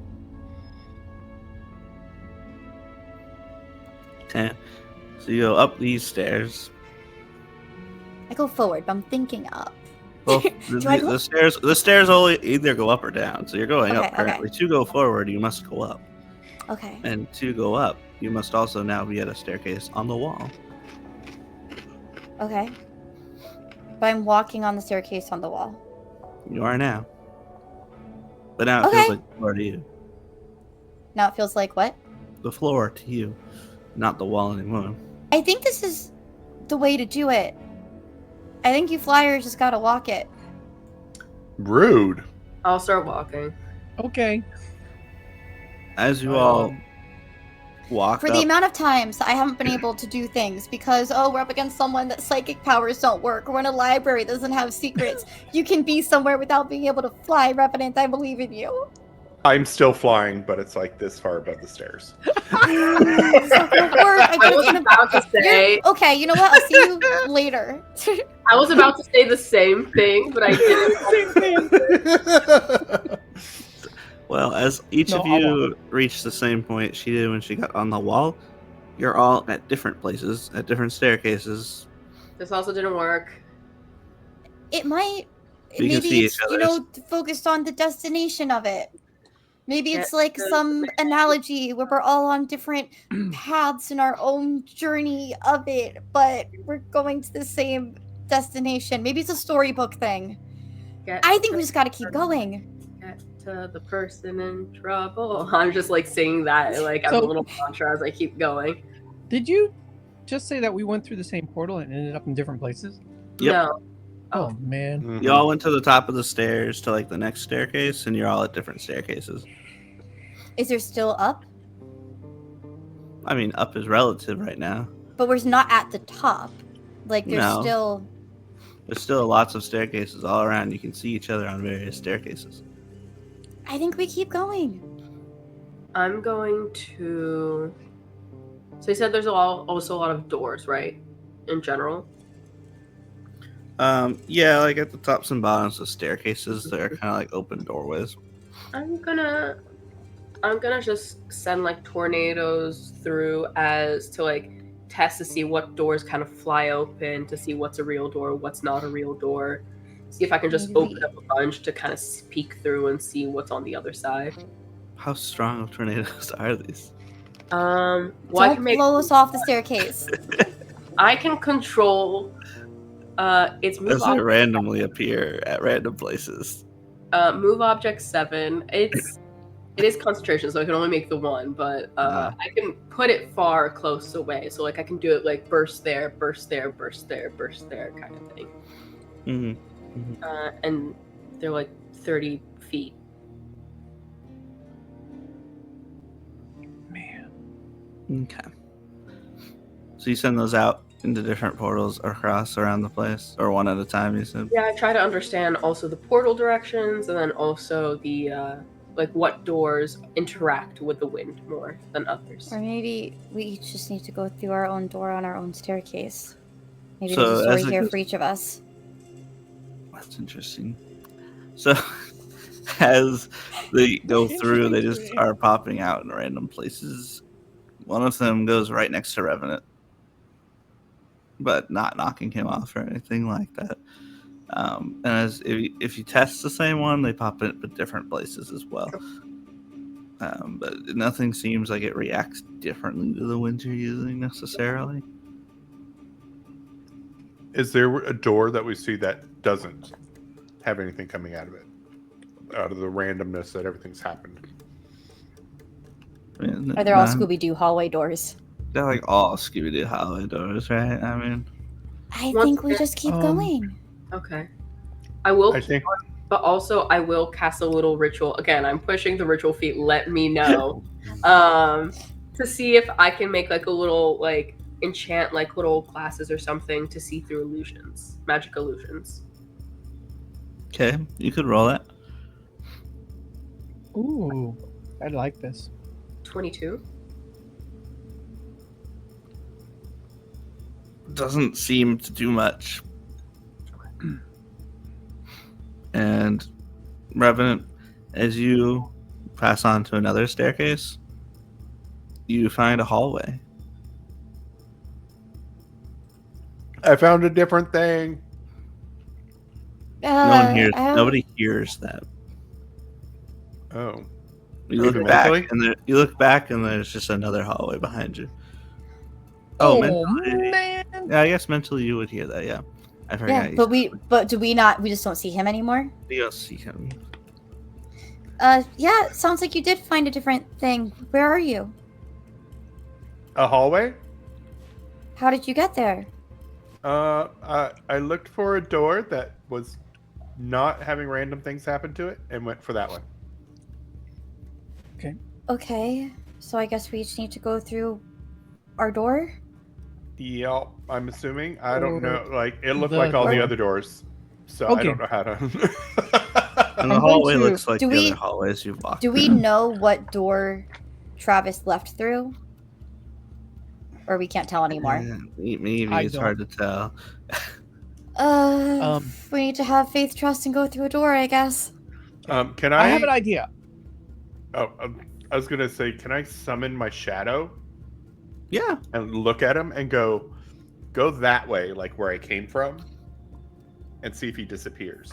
Okay. So you go up these stairs. I go forward, but I'm thinking up. Well, the stairs only either go up or down. So you're going up currently. To go forward, you must go up. Okay. And to go up, you must also now be at a staircase on the wall. Okay. But I'm walking on the staircase on the wall. You are now. But now it feels like the floor to you. Now it feels like what? The floor to you, not the wall anymore. I think this is the way to do it. I think you flyers just gotta walk it. Rude. I'll start walking. Okay. As you all walk For up, the amount of times I haven't been able to do things because, we're up against someone that psychic powers don't work, or we're in a library that doesn't have secrets. You can be somewhere without being able to fly, Revenant. I believe in you. I'm still flying, but it's like this far above the stairs. I was about to say... Okay, you know what? I'll see you later. I was about to say the same thing, but I didn't. Well, as each of you reach the same point she did when she got on the wall, you're all at different places, at different staircases. This also didn't work. It might... You maybe it's, focused on the destination of it. Maybe it's like some analogy where we're all on different paths in our own journey of it, but we're going to the same destination. Maybe it's a storybook thing. I think we just gotta keep going. Get to the person in trouble. I'm just like singing that like as a little mantra as I keep going. Did you just say that we went through the same portal and ended up in different places? Yep. No. Oh man. Mm-hmm. You all went to the top of the stairs to like the next staircase, and you're all at different staircases. Is there still up? I mean, up is relative right now. But we're not at the top. Like, there's still... There's still lots of staircases all around. You can see each other on various staircases. I think we keep going. I'm going to... So you said there's also a lot of doors, right? In general? Yeah, like at the tops and bottoms of staircases, they're kind of like open doorways. I'm gonna just send like tornadoes through as to like test to see what doors kind of fly open, to see what's a real door, what's not a real door. See if I can just open up a bunch to kind of peek through and see what's on the other side. How strong of tornadoes are these? Don't blow us off the staircase. I can control its move. As they randomly appear at random places. Move object 7. It is concentration, so I can only make the one, but I can put it far close away. So like I can do it like burst there, burst there, burst there, burst there kind of thing. And they're like 30 feet. Man. Okay. So you send those out into different portals across around the place, or one at a time, you said? Yeah, I try to understand also the portal directions, and then also the like what doors interact with the wind more than others. Or maybe we each just need to go through our own door on our own staircase. Maybe So, there's a as story it here goes- for each of us. That's interesting. So, as they go through, they just are popping out in random places. One of them goes right next to Revenant, but not knocking him off or anything like that. And if you test the same one, they pop in at different places as well. But nothing seems like it reacts differently to the wind you're using necessarily. Is there a door that we see that doesn't have anything coming out of it? Out of the randomness that everything's happened. I mean, Are they all Scooby-Doo hallway doors? They're like all Scooby-Doo hallway doors, right? I mean, I Once think we again- just keep going. Okay. I will, I think but also I will cast a little ritual. Again, I'm pushing the ritual feat. Let me know, to see if I can make like a little like enchant like little classes or something to see through illusions, magic illusions. okay, you could roll that. Ooh, I like this. 22. Doesn't seem to do much. And Revenant, as you pass on to another staircase, you find a hallway. I found a different thing. Nobody hears that. Oh. You Even look back, mentally? and there's just another hallway behind you. Oh, mentally, man. yeah, I guess mentally you would hear that. Yeah, I forgot. Yeah, but do we not? We just don't see him anymore. You don't see him. Yeah, it sounds like you did find a different thing. Where are you? A hallway? How did you get there? I looked for a door that was not having random things happen to it and went for that one. Okay, so I guess we each need to go through our door. Yep, I'm assuming. I don't Or know. Like, it looked the like all the door. other doors. So I Okay. don't know how to. And the I'm going hallway to- looks like Do the we- other hallways you've walked. Do we know what door Travis left through? Or we can't tell anymore? Yeah, maybe I it's hard to tell. We need to have faith, trust, and go through a door, I guess. Can I have an idea. Oh, I was gonna say, can I summon my shadow Yeah, and look at him and go that way, like where I came from, and see if he disappears?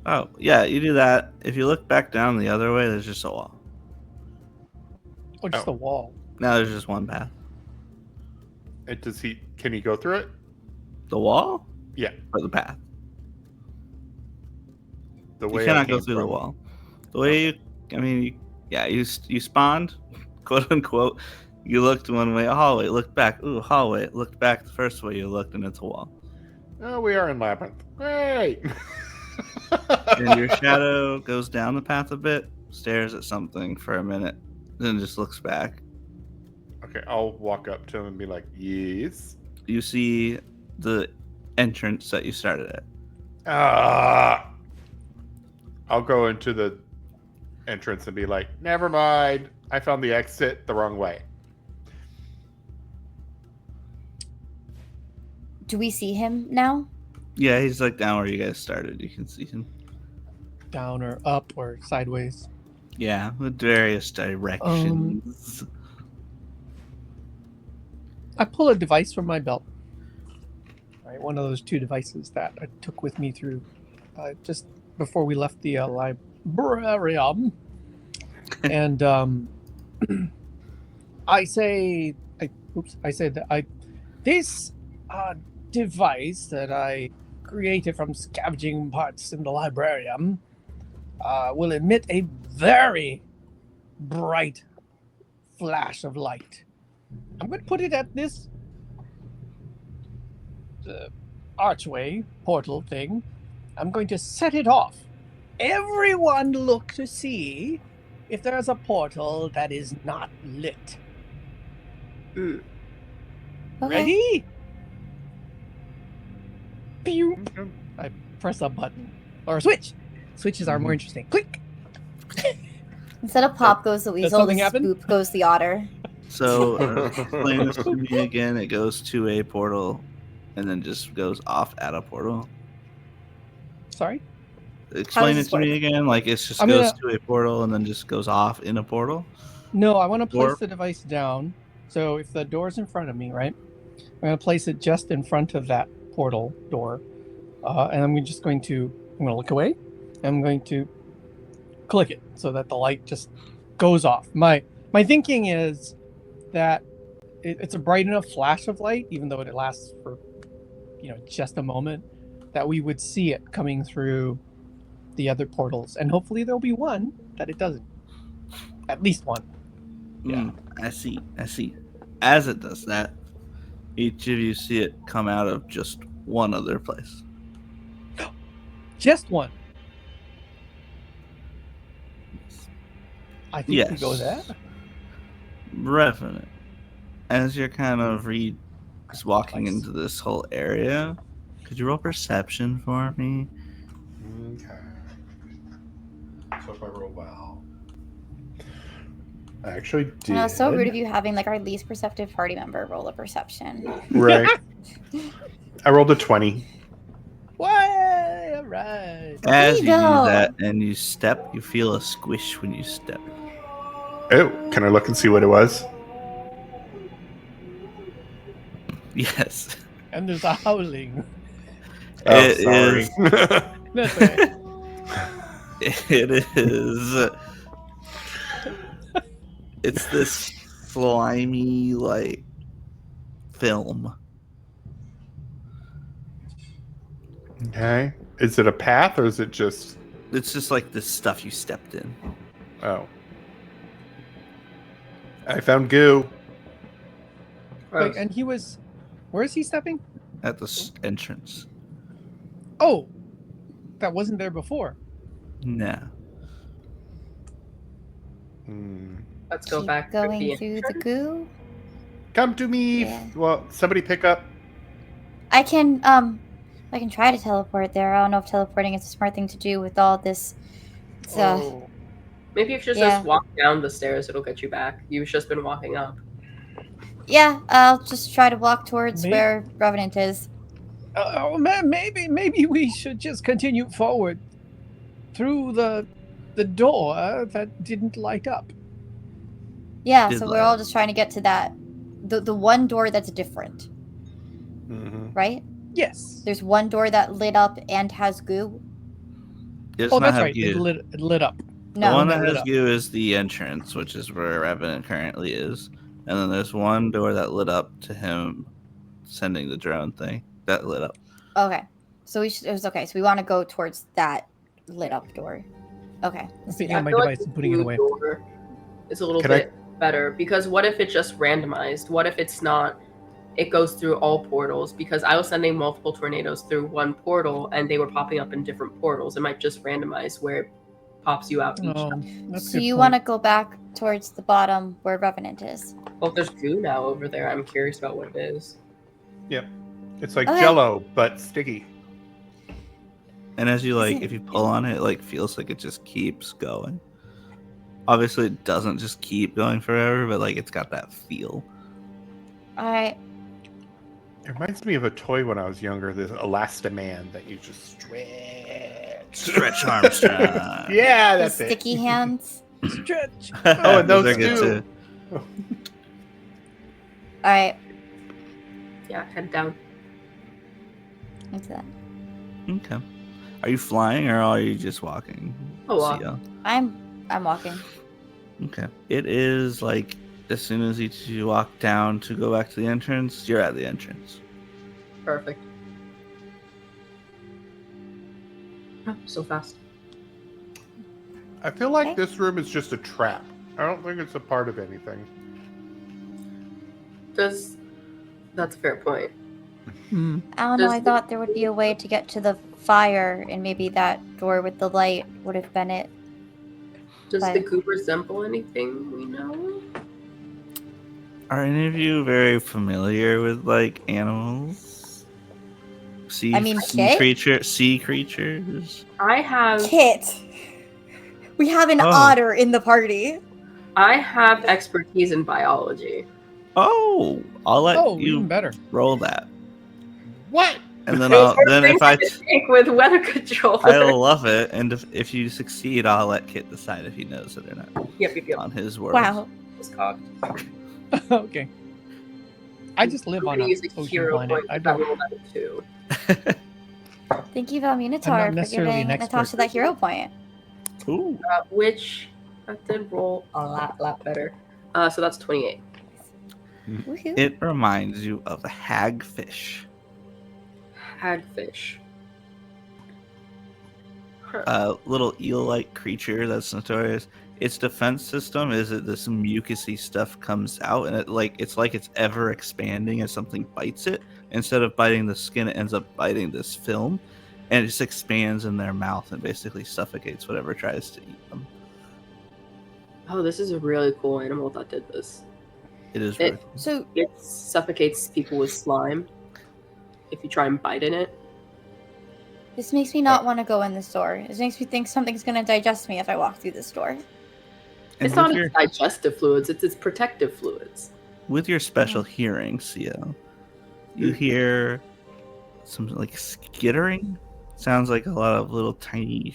oh yeah, you do that. If you look back down the other way, there's just a wall. Or just Oh. a wall. Now there's just one path. And can he go through it? The wall Yeah, or the path? the You way I cannot go came through the from. wall. The way you spawned, quote unquote. You looked one way, a hallway. Looked back, ooh, hallway. Looked back the first way you looked, and it's a wall. Oh, we are in labyrinth. Great. And your shadow goes down the path a bit, stares at something for a minute, then just looks back. Okay, I'll walk up to him and be like, "Yes." You see the entrance that you started at. I'll go into the entrance and be like, "Never mind. I found the exit the wrong way." Do we see him now? Yeah, he's like down where you guys started. You can see him. Down or up or sideways. Yeah, with various directions. I pull a device from my belt. Right, one of those two devices that I took with me through just before we left the librarium. And I say that this device that I created from scavenging parts in the librarium will emit a very, bright flash of light. I'm going to put it at this archway portal thing. I'm going to set it off. Everyone look to see if there's a portal that is not lit. Okay. Ready? Pew. I press a button. Or a switch. Switches are more interesting. Click. Instead of pop goes the weasel, something happen? spoop goes the otter. So, explain this to me again. It goes to a portal and then just goes off at a portal. Sorry? Explain it this to me work? again. Like it just I'm goes gonna- to a portal and then just goes off in a portal. No, I want to place Or- the device down. So if the door's in front of me, right? I'm going to place it just in front of that portal door. And I'm going to look away. I'm going to click it so that the light just goes off. My thinking is that it's a bright enough flash of light, even though it lasts for just a moment, that we would see it coming through the other portals, and hopefully there'll be one that it doesn't. At least one. Yeah. I see. As it does that, each of you see it come out of just one other place. Just one. I think we Yes. go there. Revenant, as you're kind of just walking Nice. into this whole area, could you roll perception for me? Okay. So if I roll well. I actually did. And it was so rude of you having like our least perceptive party member roll a perception. Right. I rolled a 20. Way, all right. As you do go. that and you step, you feel a squish when you step. Oh, can I look and see what it was? Yes. And there's a howling. Oh, It sorry. That's right. It is. It's this slimy, like, film. Okay. Is it a path or is it just... It's just like the stuff you stepped in. Oh. I found goo. Wait, and he was. Where is he stepping? At the entrance. Oh, that wasn't there before. Nah. Let's go Keep back. going to the through the goo. Come to me. Yeah. Well, somebody pick up. I can try to teleport there. I don't know if teleporting is a smart thing to do with all this. It's, Maybe if you Yeah. just walk down the stairs, it'll get you back. You've just been walking up. yeah, I'll just try to walk towards Maybe- where Revenant is. Oh man, maybe we should just continue forward through the door that didn't light up. Yeah, Did so light we're all up. just trying to get to that the one door that's different, right? Yes. There's one door that lit up and has goo. It's Oh, not that's have right. you. It lit up. The No. one that that lit has up. you is the entrance, which is where Revenant currently is. And then there's one door that lit up to him sending the drone thing. That lit up. Okay. So it was okay. So we want to go towards that lit up door. Okay. I'm picking I up my feel like device and putting it the away. door is a little Can I- bit better because what if it's just randomized? What if it's not? It goes through all portals because I was sending multiple tornadoes through one portal and they were popping up in different portals. It might just randomize where it pops you out each Oh, time. that's a So good you point. want to go back towards the bottom where Revenant is. Well, if there's goo now over there, I'm curious about what it is. It's like Okay. Jello, but sticky. And as you Is like, it- if you pull on it, it like feels like it just keeps going. Obviously, it doesn't just keep going forever, but like it's got that feel. All right. It reminds me of a toy when I was younger, this Elastaman that you just stretch. Stretch Armstrong. Yeah, The that's it. sticky hands. Stretch. Oh, and those are good too. All right. Yeah, head down. Into that. Okay. Are you flying or are you just walking? I'll walk. Ciel? I'm walking. Okay. It is like as soon as each of you walk down to go back to the entrance, you're at the entrance. Perfect. Oh, so fast. I feel like Okay. this room is just a trap. I don't think it's a part of anything. That's a fair point. I don't know. I thought there would be a way to get to the fire, and maybe that door with the light would have been it. Does the goop resemble anything we know? Are any of you very familiar with like animals? Sea creatures. I have Kit. We have an otter in the party. I have expertise in biology. Oh, I'll let you even better. roll that. What? And then if I take with weather control, I'll love it. And if you succeed, I'll let Kit decide if he knows it or not. Yep. On his word. Wow. It's cocked. Okay. I just live on a use a ocean hero planet. point. I I don't. rolled out of 2. Thank you, Minotaur, for necessarily giving an expert. Natasha that hero point. Ooh. Which I did roll a lot better. So that's 28. Woohoo. It reminds you of a hagfish. Hagfish. Huh. A little eel-like creature that's notorious. Its defense system is that this mucousy stuff comes out, and it's like it's ever expanding as something bites it. Instead of biting the skin, it ends up biting this film, and it just expands in their mouth and basically suffocates whatever tries to eat them. Oh, this is a really cool animal that did this. It is really cool. So It suffocates people with slime if you try and bite in it. this makes me not want to go in this door. It makes me think something's going to digest me if I walk through this door. And It's not with your, its digestive fluids, it's its protective fluids. with your special hearing, Ciel, you hear some like skittering. Sounds like a lot of little tiny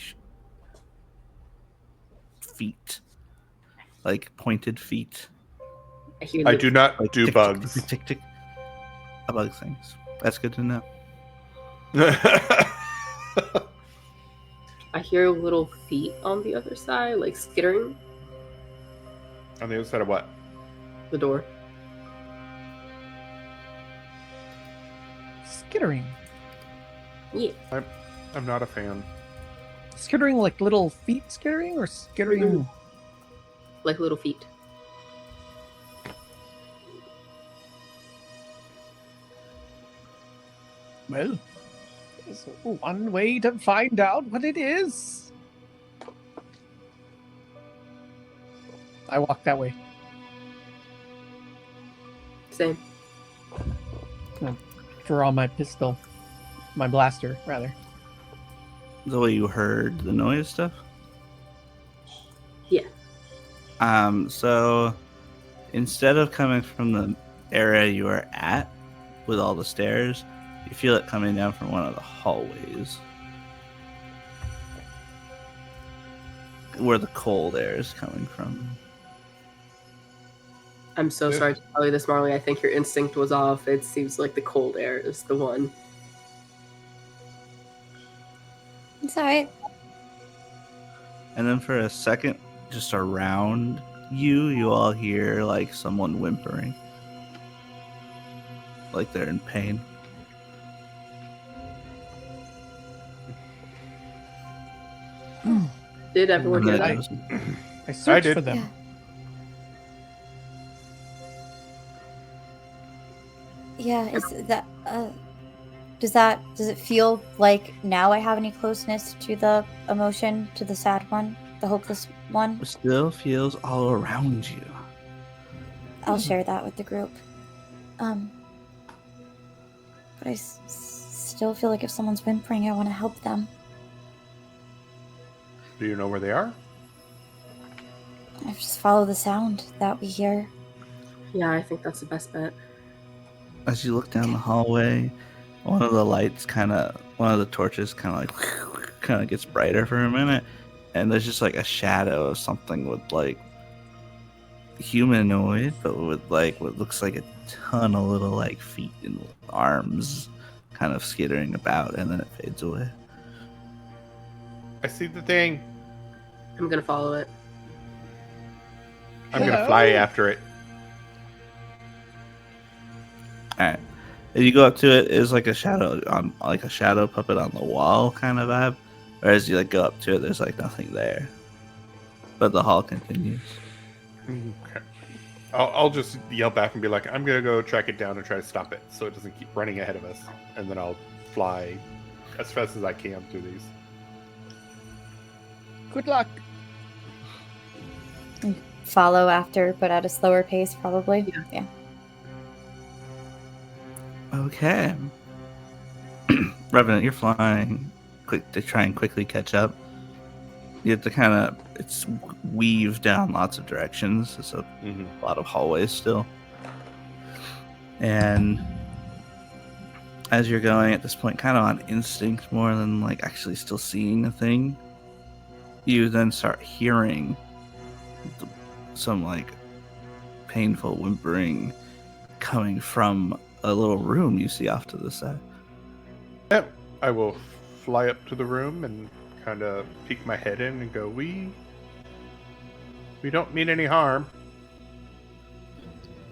feet, like pointed feet. I do not Like do tick, bugs. Tick, tick, tick, tick. A bug things. That's good to know. I hear little feet on the other side, like skittering On the other side of what? the door. Skittering. Yeah. I'm not a fan. Skittering like little feet skittering or skittering? Like little feet. Well, there's one way to find out what it is. I walk that way. Same. Draw my pistol. My blaster, rather. The way you heard the noise stuff? Yeah. So instead of coming from the area you are at with all the stairs, you feel it coming down from one of the hallways. Where the cold air is coming from. I'm so sorry to tell you this, Marley. I think your instinct was off. It seems like the cold air is the one. It's alright. And then for a second, just around you all hear like someone whimpering. Like they're in pain. Did everyone hear And that? then it goes- I searched did. for them. Yeah. Yeah, is that does it feel like now I have any closeness to the emotion, to the sad one, the hopeless one? It still feels all around you. I'll share that with the group. But I still feel like if someone's whimpering, I want to help them. Do you know where they are? I just follow the sound that we hear. Yeah, I think that's the best bet. As you look down the hallway, one of the torches kind of gets brighter for a minute, and there's just like a shadow of something with like humanoid, but with like what looks like a ton of little like feet and arms kind of skittering about, and then it fades away. I see the thing. I'm gonna follow it. I'm gonna fly after it. Alright. As you go up to it, is like a shadow puppet on the wall kind of vibe. Or as you like go up to it, there's like nothing there. But the hall continues. Okay. I'll just yell back and be like, I'm going to go track it down and try to stop it so it doesn't keep running ahead of us. And then I'll fly as fast as I can through these. Good luck. Follow after, but at a slower pace, probably. Yeah. Okay. Revenant, you're flying quick to try and quickly catch up. You have to it's weave down lots of directions. It's a lot of hallways still. And as you're going at this point, kind of on instinct more than like actually still seeing a thing, you then start hearing some like painful whimpering coming from a little room you see off to the side. Yep. I will fly up to the room and kind of peek my head in and go, we don't mean any harm.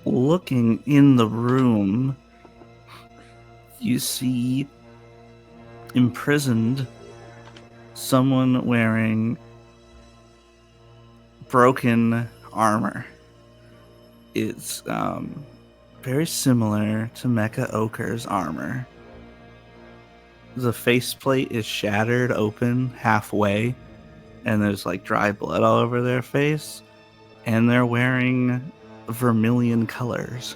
Looking in the room, you see imprisoned someone wearing broken armor. It's very similar to Mecha Ochre's armor. The faceplate is shattered open halfway, and there's like dry blood all over their face, and they're wearing vermilion colors.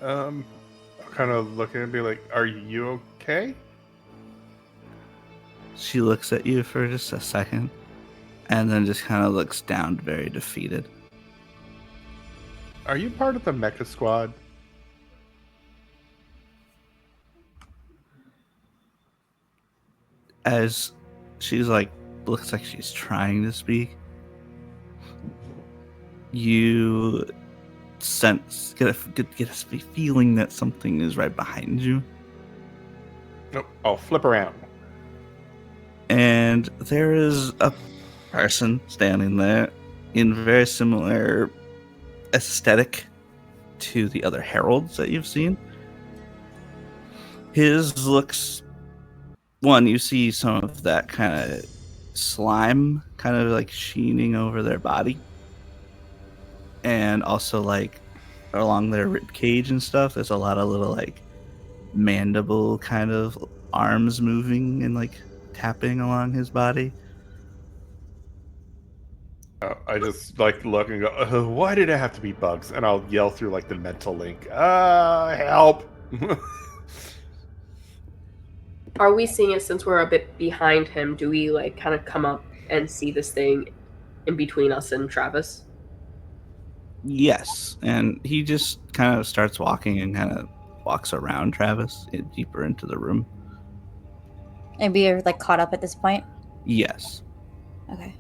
I'll kind of look at it and be like, are you okay? She looks at you for just a second, and then just kind of looks down, very defeated. Are you part of the Mecha Squad? As she's like, looks like she's trying to speak, you sense, get a feeling that something is right behind you. Nope. I'll flip around. And there is a person standing there in very similar aesthetic to the other heralds that you've seen. His looks, one, you see some of that kind of slime kind of like sheening over their body, and also like along their rib cage and stuff, there's a lot of little like mandible kind of arms moving and like tapping along his body. I just like look and go, why did it have to be bugs? And I'll yell through like the mental link, help. Are we seeing it since we're a bit behind him? Do we like kind of come up and see this thing in between us and Travis? Yes, and he just kind of starts walking and kind of walks around Travis deeper into the room. And we are like caught up at this point? Yes. Okay.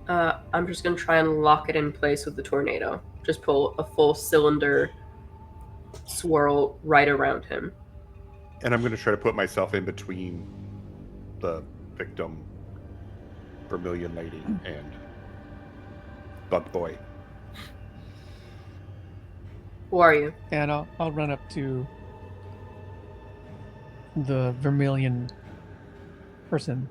I'm just going to try and lock it in place with the tornado. Just pull a full cylinder swirl right around him. And I'm going to try to put myself in between the victim, Vermilion Lady, and Bug Boy. Who are you? And I'll run up to the Vermilion person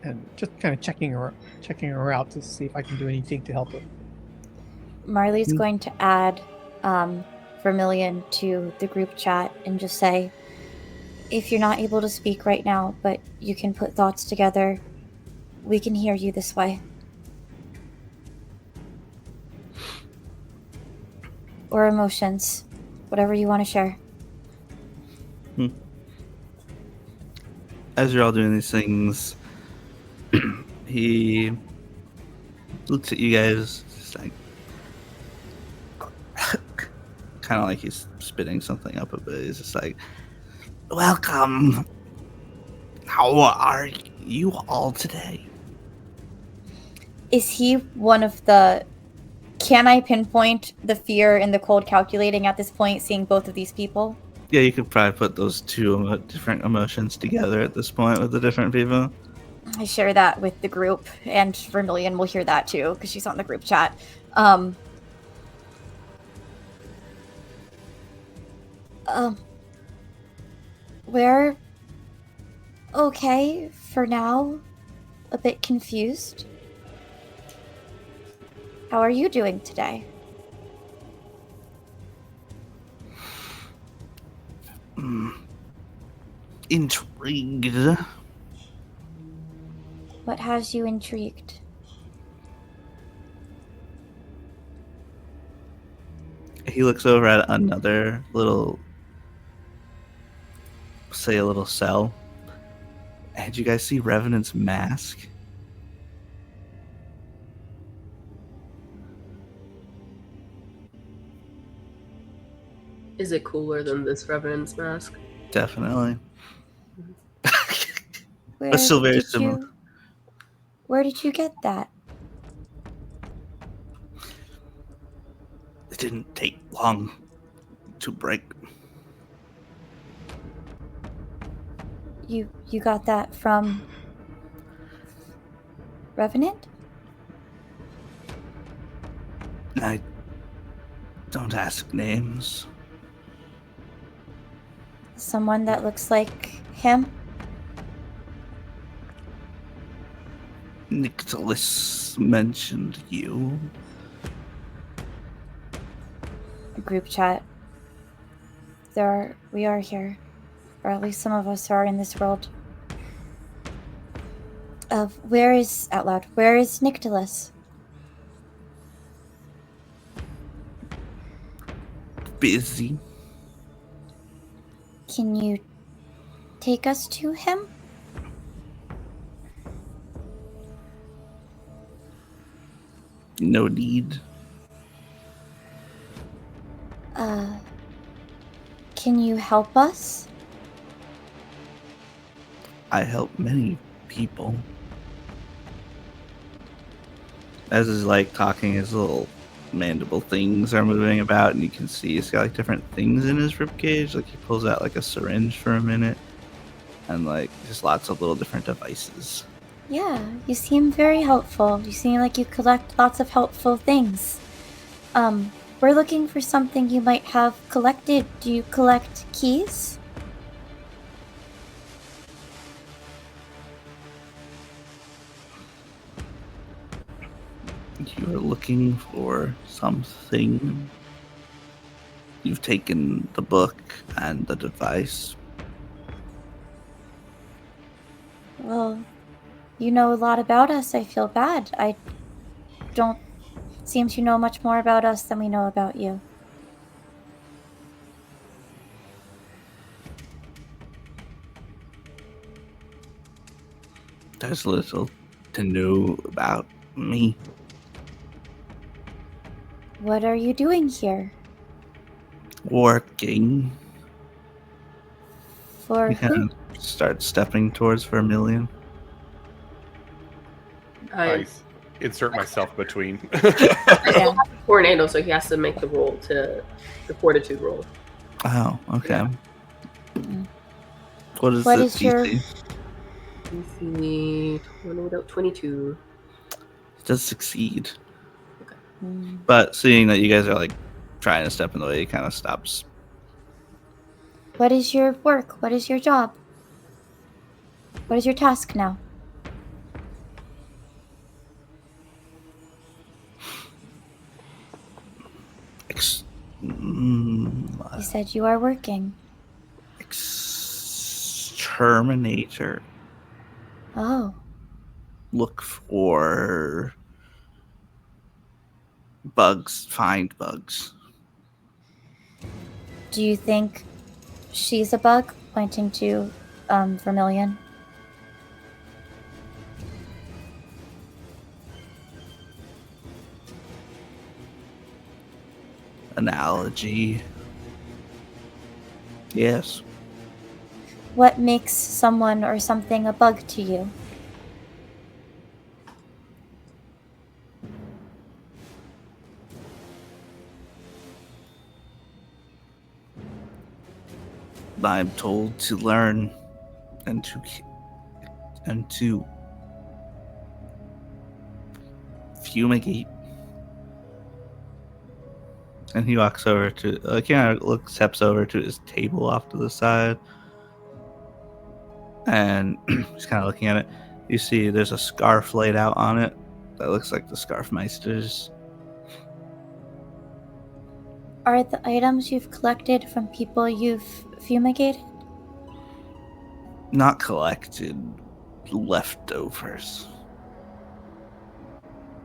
and just kind of checking her out to see if I can do anything to help her. Marley's going to add Vermilion to the group chat and just say, if you're not able to speak right now, but you can put thoughts together, we can hear you this way. Or emotions, whatever you want to share. As you're all doing these things, he looks at you guys, just like, kind of like he's spitting something up a bit. He's just like, welcome. How are you all today? Is he one of the... Can I pinpoint the fear and the cold calculating at this point, seeing both of these people? Yeah, you could probably put those two different emotions together at this point with the different people. I share that with the group, and Vermilion will hear that too, because she's on the group chat. We're okay for now. a bit confused. How are you doing today? Intrigued. What has you intrigued? He looks over at another little, say, a little cell. And did you guys see Revenant's mask? Is it cooler than this Revenant's mask? Definitely. Where But still very did similar. Where did you get that? It didn't take long to break. You got that from Revenant? I don't ask names. Someone that looks like him? Nicholas mentioned you. A group chat. We are here. Or at least some of us are in this world. Where is Nicholas? Busy. Can you take us to him? No need. Can you help us? I help many people. As is like talking, his little mandible things are moving about, and you can see he's got like different things in his ribcage. Like he pulls out like a syringe for a minute, and like just lots of little different devices. Yeah, you seem very helpful. You seem like you collect lots of helpful things. We're looking for something you might have collected. Do you collect keys? You're looking for something. You've taken the book and the device. Well, you know a lot about us. I feel bad. I don't seem to know much more about us than we know about you. There's little to know about me. What are you doing here? Working. For You who? kind of start stepping towards Vermilion. I insert myself between. Yeah. Tornado, so he has to make the fortitude roll. Oh, okay. Yeah. What is What the is your- DC? DC Tornado 22. It does succeed. Hmm. But seeing that you guys are like trying to step in the way, he kind of stops. What is your work? What is your job? What is your task now? You said you are working. Exterminator. Oh. Look for bugs. Find bugs. Do you think she's a bug? Pointing to Vermilion. Analogy. Yes. What makes someone or something a bug to you? I'm told to learn and to fumigate. And he walks over to steps over to his table off to the side, and he's kind of looking at it. You see there's a scarf laid out on it that looks like the Scarfmeister's. Are the items you've collected from people you've fumigated? Not collected, leftovers.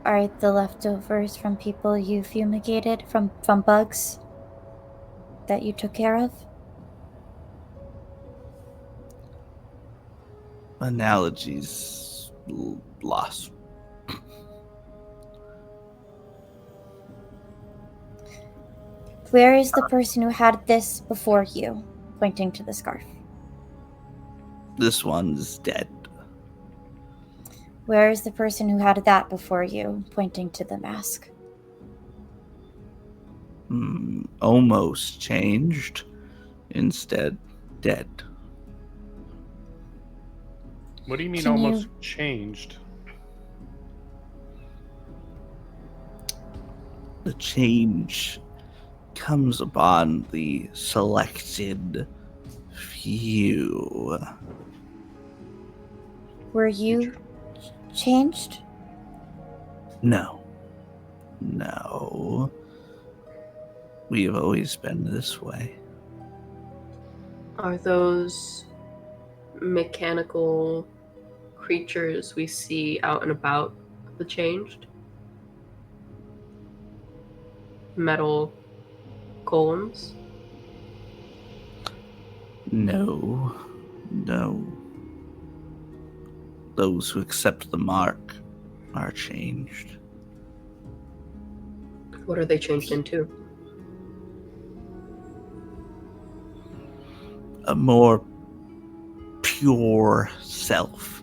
Are the leftovers from people you fumigated from bugs that you took care of? Analogies lost. Where is the person who had this before you? Pointing to the scarf. This one's dead. Where is the person who had that before you? Pointing to the mask. Almost changed. Instead, dead. What do you mean Can almost you- changed? The change comes upon the selected few. Were you changed? No. We have always been this way. Are those mechanical creatures we see out and about the changed? Metal golems? No. Those who accept the mark are changed. What are they changed into? A more pure self.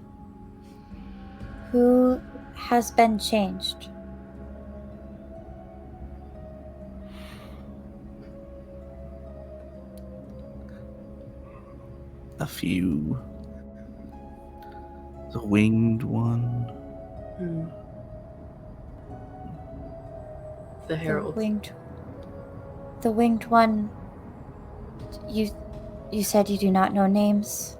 Who has been changed? A few. The winged one. The herald. The winged one. You said you do not know names.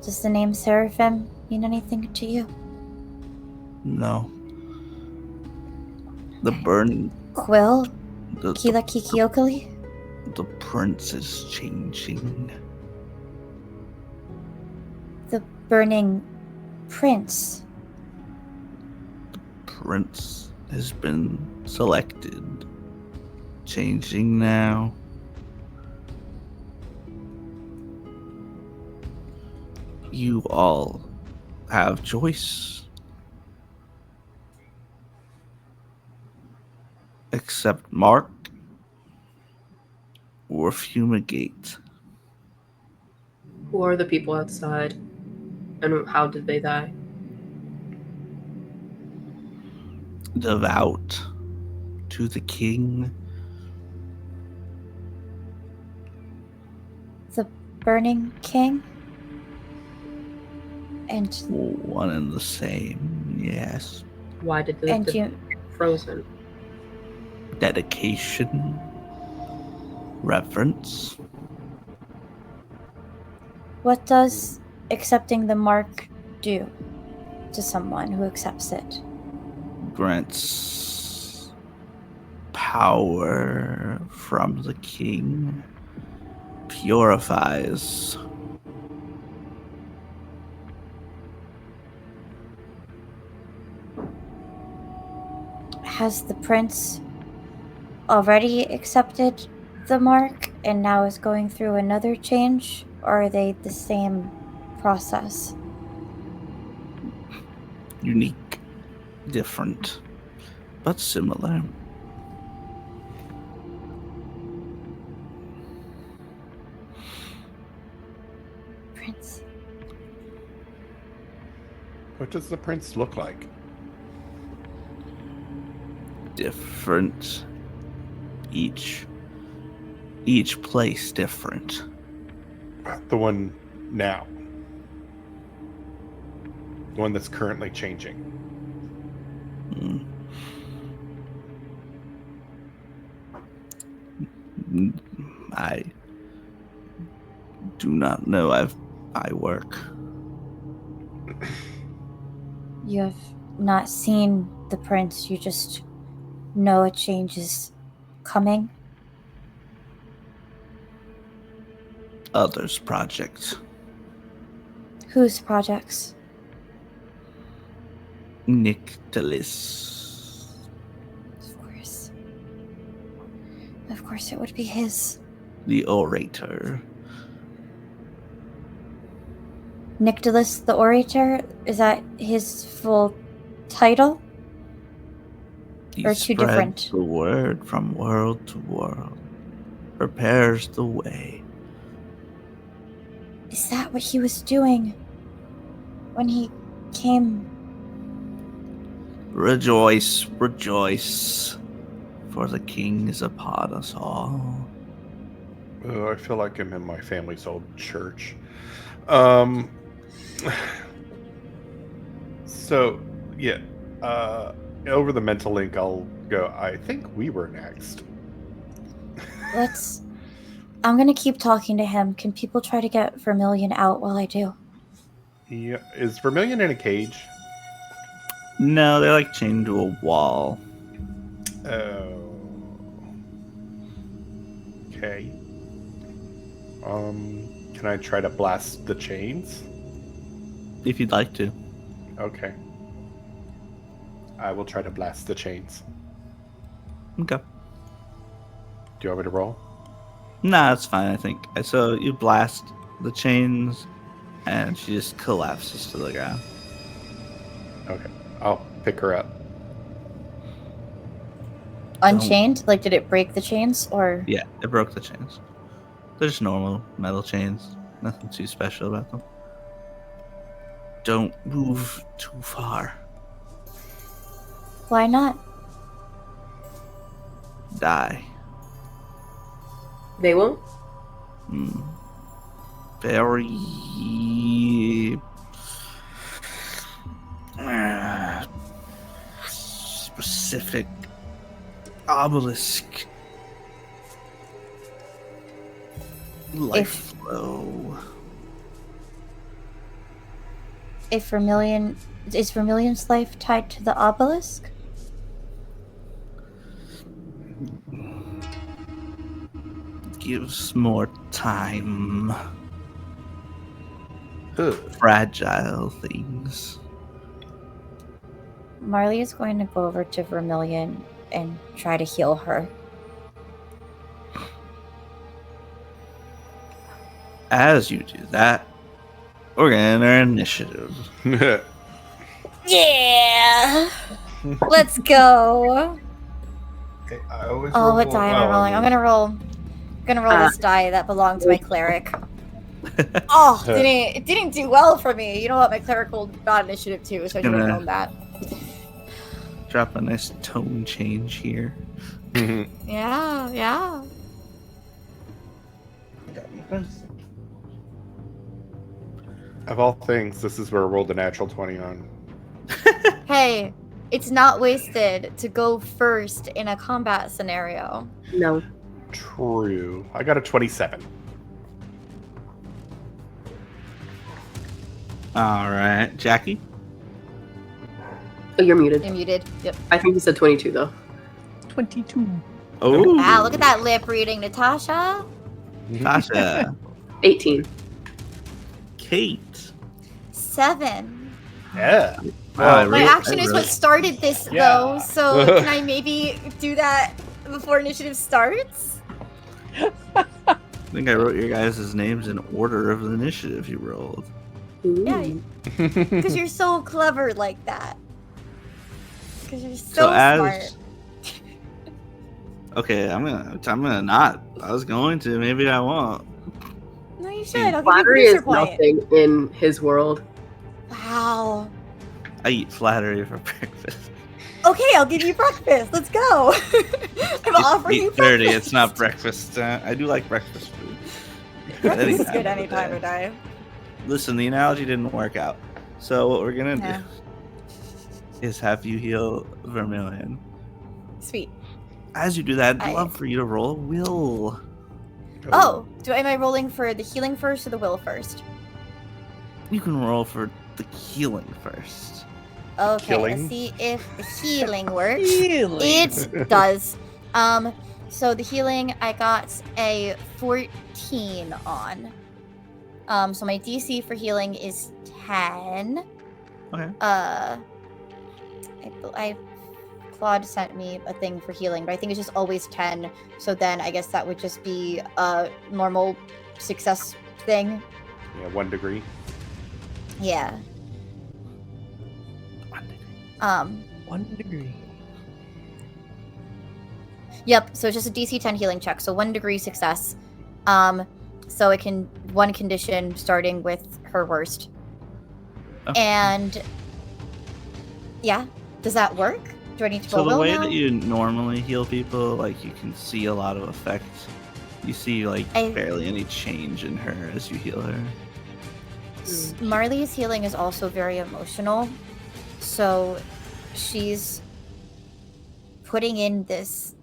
Does the name Seraphim mean anything to you? No. The burning. Quill? The Kila Kikiokali? prince is changing. The burning prince. Prince has been selected. Changing now. You all have choice. Accept Mark or fumigate. Who are the people outside? And how did they die? Devout to the king. The burning king? And One and the same, yes. Why did they get frozen? Dedication. Reverence. what does accepting the mark do to someone who accepts it? Grants power from the king. Purifies. Has the prince already accepted the mark and now is going through another change, or are they the same process? Unique. Different. But similar. Prince. What does the prince look like? Different. Each place different. The one now. The one that's currently changing. I do not know. I work. You have not seen the prince, you just know a change is coming? Others' project. Whose projects? Nyctelis. Of course. Of course it would be his. The orator. Nyctelis the Orator? Is that his full title? He Or two spreads different? the word from world to world. Prepares the way. Is that what he was doing when he came? Rejoice, rejoice, for the king is upon us all. Oh, I feel like I'm in my family's old church. So, yeah. Over the mental link, I'll go. I think we were next. I'm gonna keep talking to him. Can people try to get Vermilion out while I do? Yeah. Is Vermilion in a cage? No, they're like chained to a wall. Oh. Okay. Can I try to blast the chains? If you'd like to. Okay. I will try to blast the chains. Okay. Do you want me to roll? Nah, it's fine, I think. So you blast the chains, and she just collapses to the ground. Okay. I'll pick her up. Unchained? Like, did it break the chains, or? Yeah, it broke the chains. They're just normal metal chains. Nothing too special about them. Don't move too far. Why not? Die. They won't? Very specific obelisk life flow. Is Vermilion's life tied to the obelisk? Gives more time. Ugh. Fragile things. Marley is going to go over to Vermilion and try to heal her. As you do that, we're gonna enter initiative. Yeah! Let's go! I always Oh, what die am I rolling? I'm gonna roll this die that belonged to my cleric. Oh, it didn't do well for me. You know what? My cleric got initiative too, so I should have known that. Drop a nice tone change here. Yeah. Of all things, this is where I rolled a natural 20 on. Hey, it's not wasted to go first in a combat scenario. No. True. I got a 27. All right, Jackie. Oh, you're muted. You're muted. Yep. I think you said 22 though. 22. Oh, Wow, look at that lip reading, Natasha. Natasha. 18. Kate. 7. Yeah. Wow, My action is what started this, Yeah. though, so can I maybe do that before initiative starts? I think I wrote your guys' names in order of the initiative you rolled. Ooh. Yeah, because you're so clever like that. Because you're so smart. Okay, I'm gonna not. I was going to. Maybe I won't. No, you should. I'll Flattery give you is producer point. nothing in his world. Wow. I eat flattery for breakfast. Okay, I'll give you breakfast. Let's go. I'm offering you 8:30. breakfast. It's not breakfast. I do like breakfast food. Breakfast is Anytime good of the any time day. of day. Listen, the analogy didn't work out. So what we're gonna Yeah. do is have you heal Vermilion. Sweet. As you do that, I'd love for you to roll a will. Oh, am I rolling for the healing first or the will first? You can roll for the healing first. Okay, Killing? let's see if the healing works. Healing. It does. So the healing, I got a 14 on. So my DC for healing is 10. Okay. Claude sent me a thing for healing, but I think it's just always 10. So then I guess that would just be a normal success thing. Yeah, 1 degree. Yeah. 1 degree. Yep, so it's just a DC 10 healing check, so 1 degree success. So it can 1 condition starting with her worst. Okay. And yeah, does that work? Do I need to So roll the way now? that you normally heal people, like you can see a lot of effects. You see like barely any change in her as you heal her. Marley's healing is also very emotional. So she's putting in this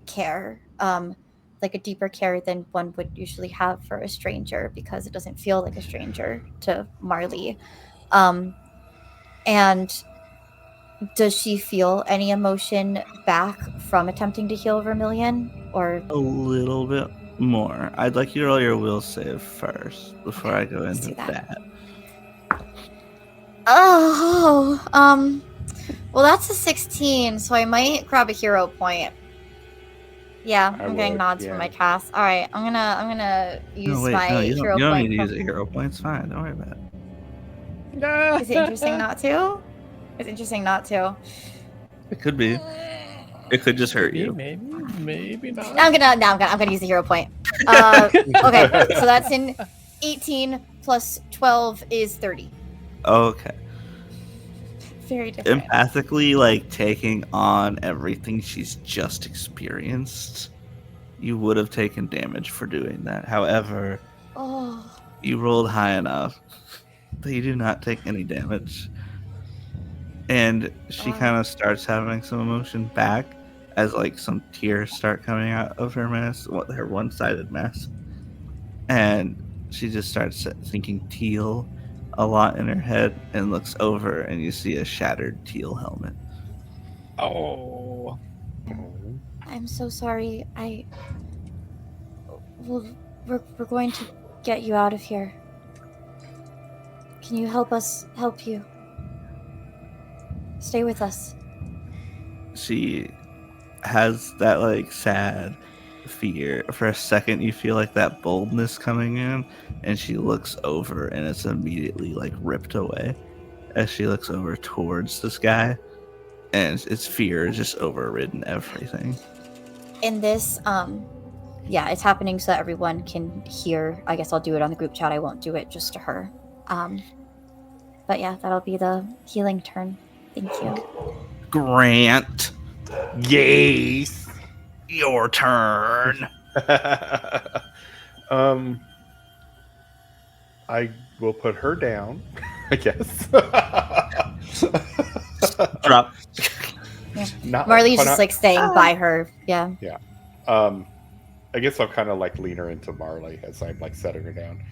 care, like a deeper care than one would usually have for a stranger, because it doesn't feel like a stranger to Marley. And does she feel any emotion back from attempting to heal Vermilion? Or A little bit more. I'd like you to roll your will save first before I go let's into do that. that. Oh, well, that's a 16, so I might grab a hero point. Yeah, I'm getting nods from my cast. All right, I'm gonna use my you hero don't point. need to use a hero point. It's fine. Don't worry about it. Is it interesting not to? It's interesting not to. It could be. It could just hurt you. Maybe not. I'm gonna use the hero point. Okay, so that's in 18 plus 12 is 30. Okay. Very different. Empathically, like taking on everything she's just experienced, you would have taken damage for doing that. However, you rolled high enough that you do not take any damage. And she kind of starts having some emotion back as like some tears start coming out of her mask, her one-sided mask. And she just starts thinking teal a lot in her head and looks over and you see a shattered teal helmet. Oh. I'm so sorry. We're going to get you out of here. Can you help us help you? Stay with us. She has that like sad fear. For a second you feel like that boldness coming in, and she looks over and it's immediately like ripped away as she looks over towards the sky, and its fear has just overridden everything. In this, yeah, it's happening so that everyone can hear. I guess I'll do it on the group chat. I won't do it just to her. But yeah, that'll be the healing turn. Thank you. Grant. Yes. Your turn. I will put her down, I guess. Drop. Yeah. Marley's just like staying by her. Yeah. Yeah. I guess I'll kind of like lean her into Marley as I'm like setting her down,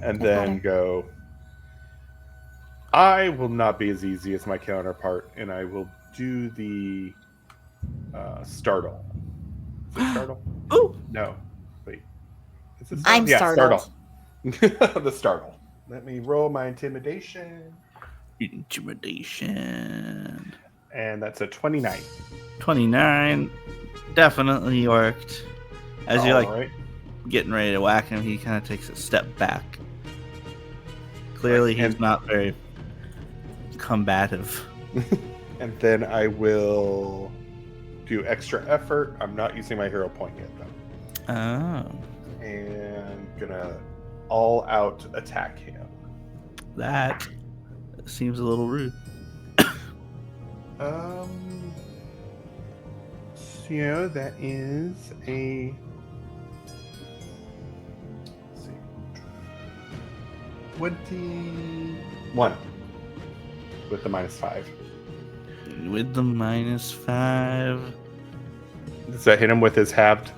and then go. I will not be as easy as my counterpart, and I will do the startle. Is it startle? Oh no! Wait, is it startle? I'm startled. Startle. The startle. Let me roll my intimidation. Intimidation. And that's a 29. 29 definitely worked. As you're like getting ready to whack him, he kind of takes a step back. Clearly, he's not very combative. And then I will do extra effort. I'm not using my hero point yet, though. Oh. And gonna all out attack him. That seems a little rude. So that is a. Let's see. 21 with the -5. With the -5. Does that hit him with his halved?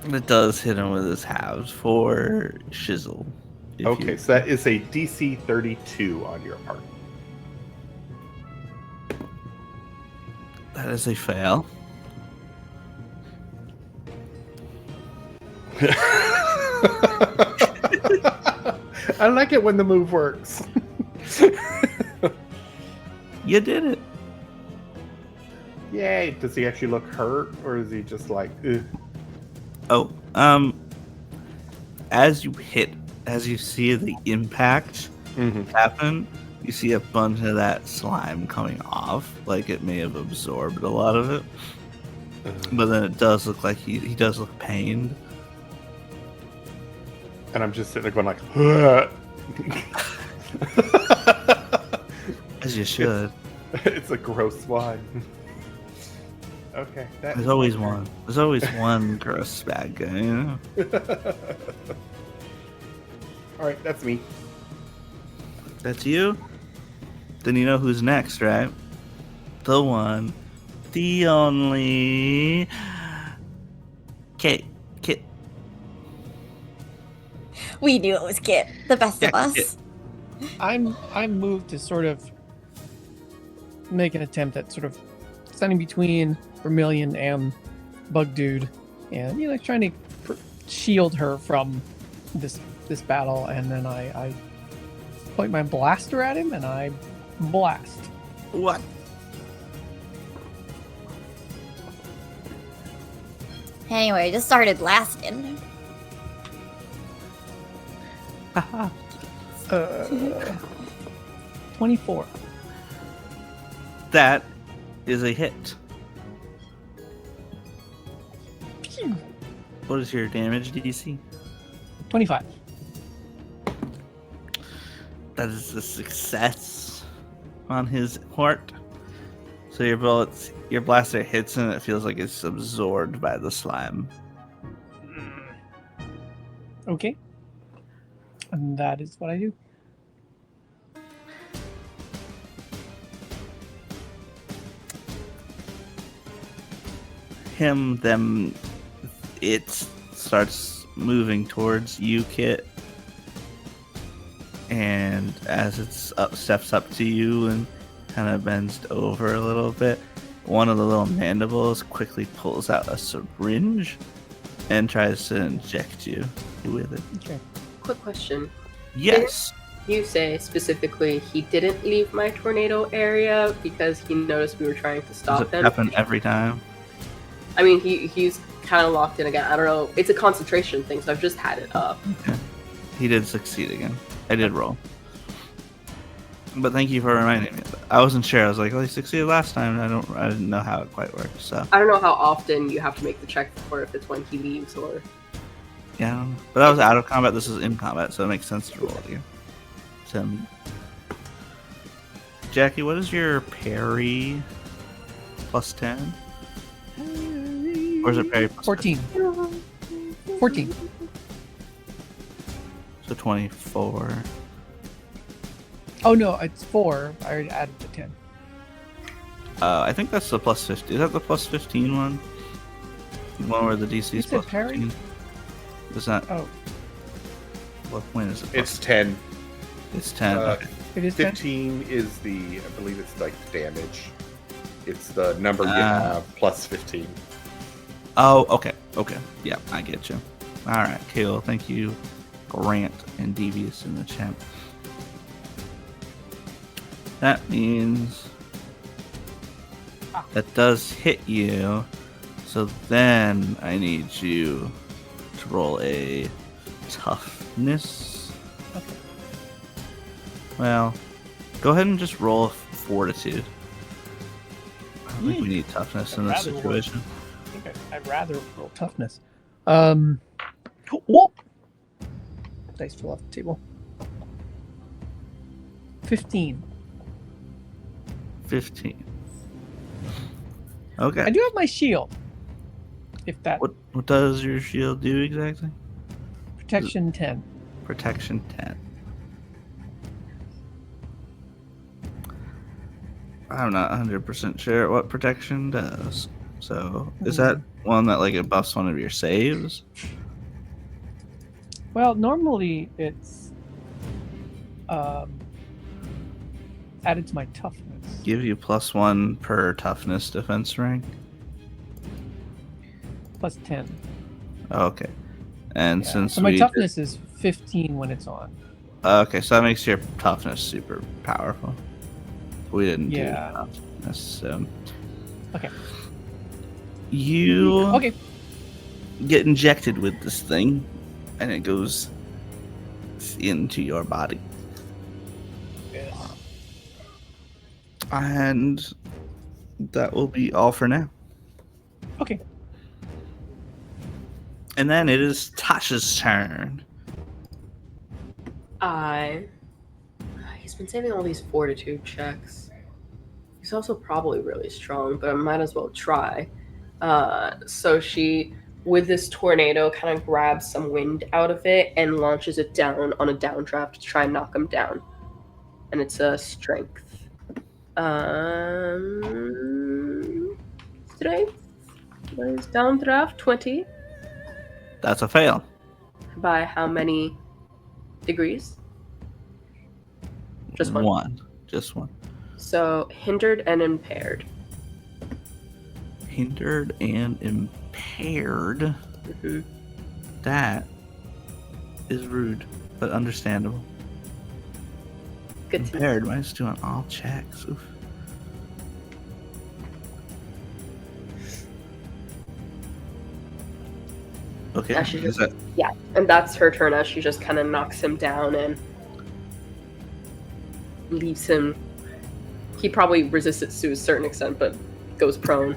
It does hit him with his halves for shizzle. Okay, so that is a DC 32 on your part. That is a fail. I like it when the move works. You did it. Yay! Does he actually look hurt, or is he just like, ugh? Oh, as you see the impact happen, you see a bunch of that slime coming off, like it may have absorbed a lot of it. But then it does look like he does look pained. And I'm just sitting there going like, ugh. As you should. It's a gross one. Okay. There's always one. There's always one gross bad guy, you know? Alright, that's me. That's you? Then you know who's next, right? The one, the only... Kit. We knew it was Kit, the best of us. Kit. I'm moved to sort of make an attempt at sort of standing between Vermilion and Bug Dude, and trying to shield her from this battle. And then I point my blaster at him and I blast. What? Anyway, just started blasting. 24. That is a hit. Phew. What is your damage DC? 25. That is a success on his part. So your blaster hits and it feels like it's absorbed by the slime. Okay. And that is what I do. Then it starts moving towards you, Kit. And as steps up to you and kind of bends over a little bit, one of the little mandibles quickly pulls out a syringe and tries to inject you with it. Okay. Quick question. Yes. You say specifically he didn't leave my tornado area because he noticed we were trying to Does stop it him. happen every time? I mean, he's kind of locked in again. I don't know. It's a concentration thing, so I've just had it up. Okay. He did succeed again. I did roll. But thank you for reminding me. I wasn't sure. I was like, well, he succeeded last time. And I didn't know how it quite worked. So I don't know how often you have to make the check for if it's when he leaves or. yeah, I don't know. But that was out of combat. This is in combat, so it makes sense to roll it again. So, Jackie, what is your parry plus 10? Or is it parry plus 14. 14. So 24. Oh no, it's 4. I already added the 10. I think that's the plus 50. Is that the plus 15 one? The one where the DC You is said plus parry? 15? Is that... Oh, What point is it? It's 10. It's 10. Okay. it is 10? 15 is I believe it's like damage. It's the number you have plus 15. Oh, okay. Okay. Yeah, I get you. Alright, cool. Thank you, Grant and Devious in the chat. That means that does hit you. So then I need you to roll a toughness. Okay. Well, go ahead and just roll fortitude. I don't think we need toughness in this I'd rather situation. I think I'd rather roll toughness. Whoop! Dice fell off the table. 15. 15. Okay. I do have my shield. If that What does your shield do exactly? protection 10. Protection 10. I'm not 100% sure what protection does. So, is that one that like it buffs one of your saves? Well, normally it's added to my toughness. Give you +1 per toughness defense rank. Plus 10. Oh, okay. And since so my toughness is 15 when it's on. Okay, so that makes your toughness super powerful. We didn't do toughness, so... Okay. You get injected with this thing, and it goes into your body. And that will be all for now. Okay. And then it is Tasha's turn. He's been saving all these fortitude checks. He's also probably really strong, but I might as well try. So she, with this tornado, kind of grabs some wind out of it and launches it down on a downdraft to try and knock him down. And it's a strength. Strength. What is downdraft? 20. That's a fail. By how many degrees? Just one. Just one. So, hindered and impaired. Hindered and impaired? Mm-hmm. That is rude, but understandable. Good to Impaired, mine's doing all checks. Oof. Okay, yeah, and that's her turn as she just kind of knocks him down and leaves him. He probably resists it to a certain extent, but goes prone.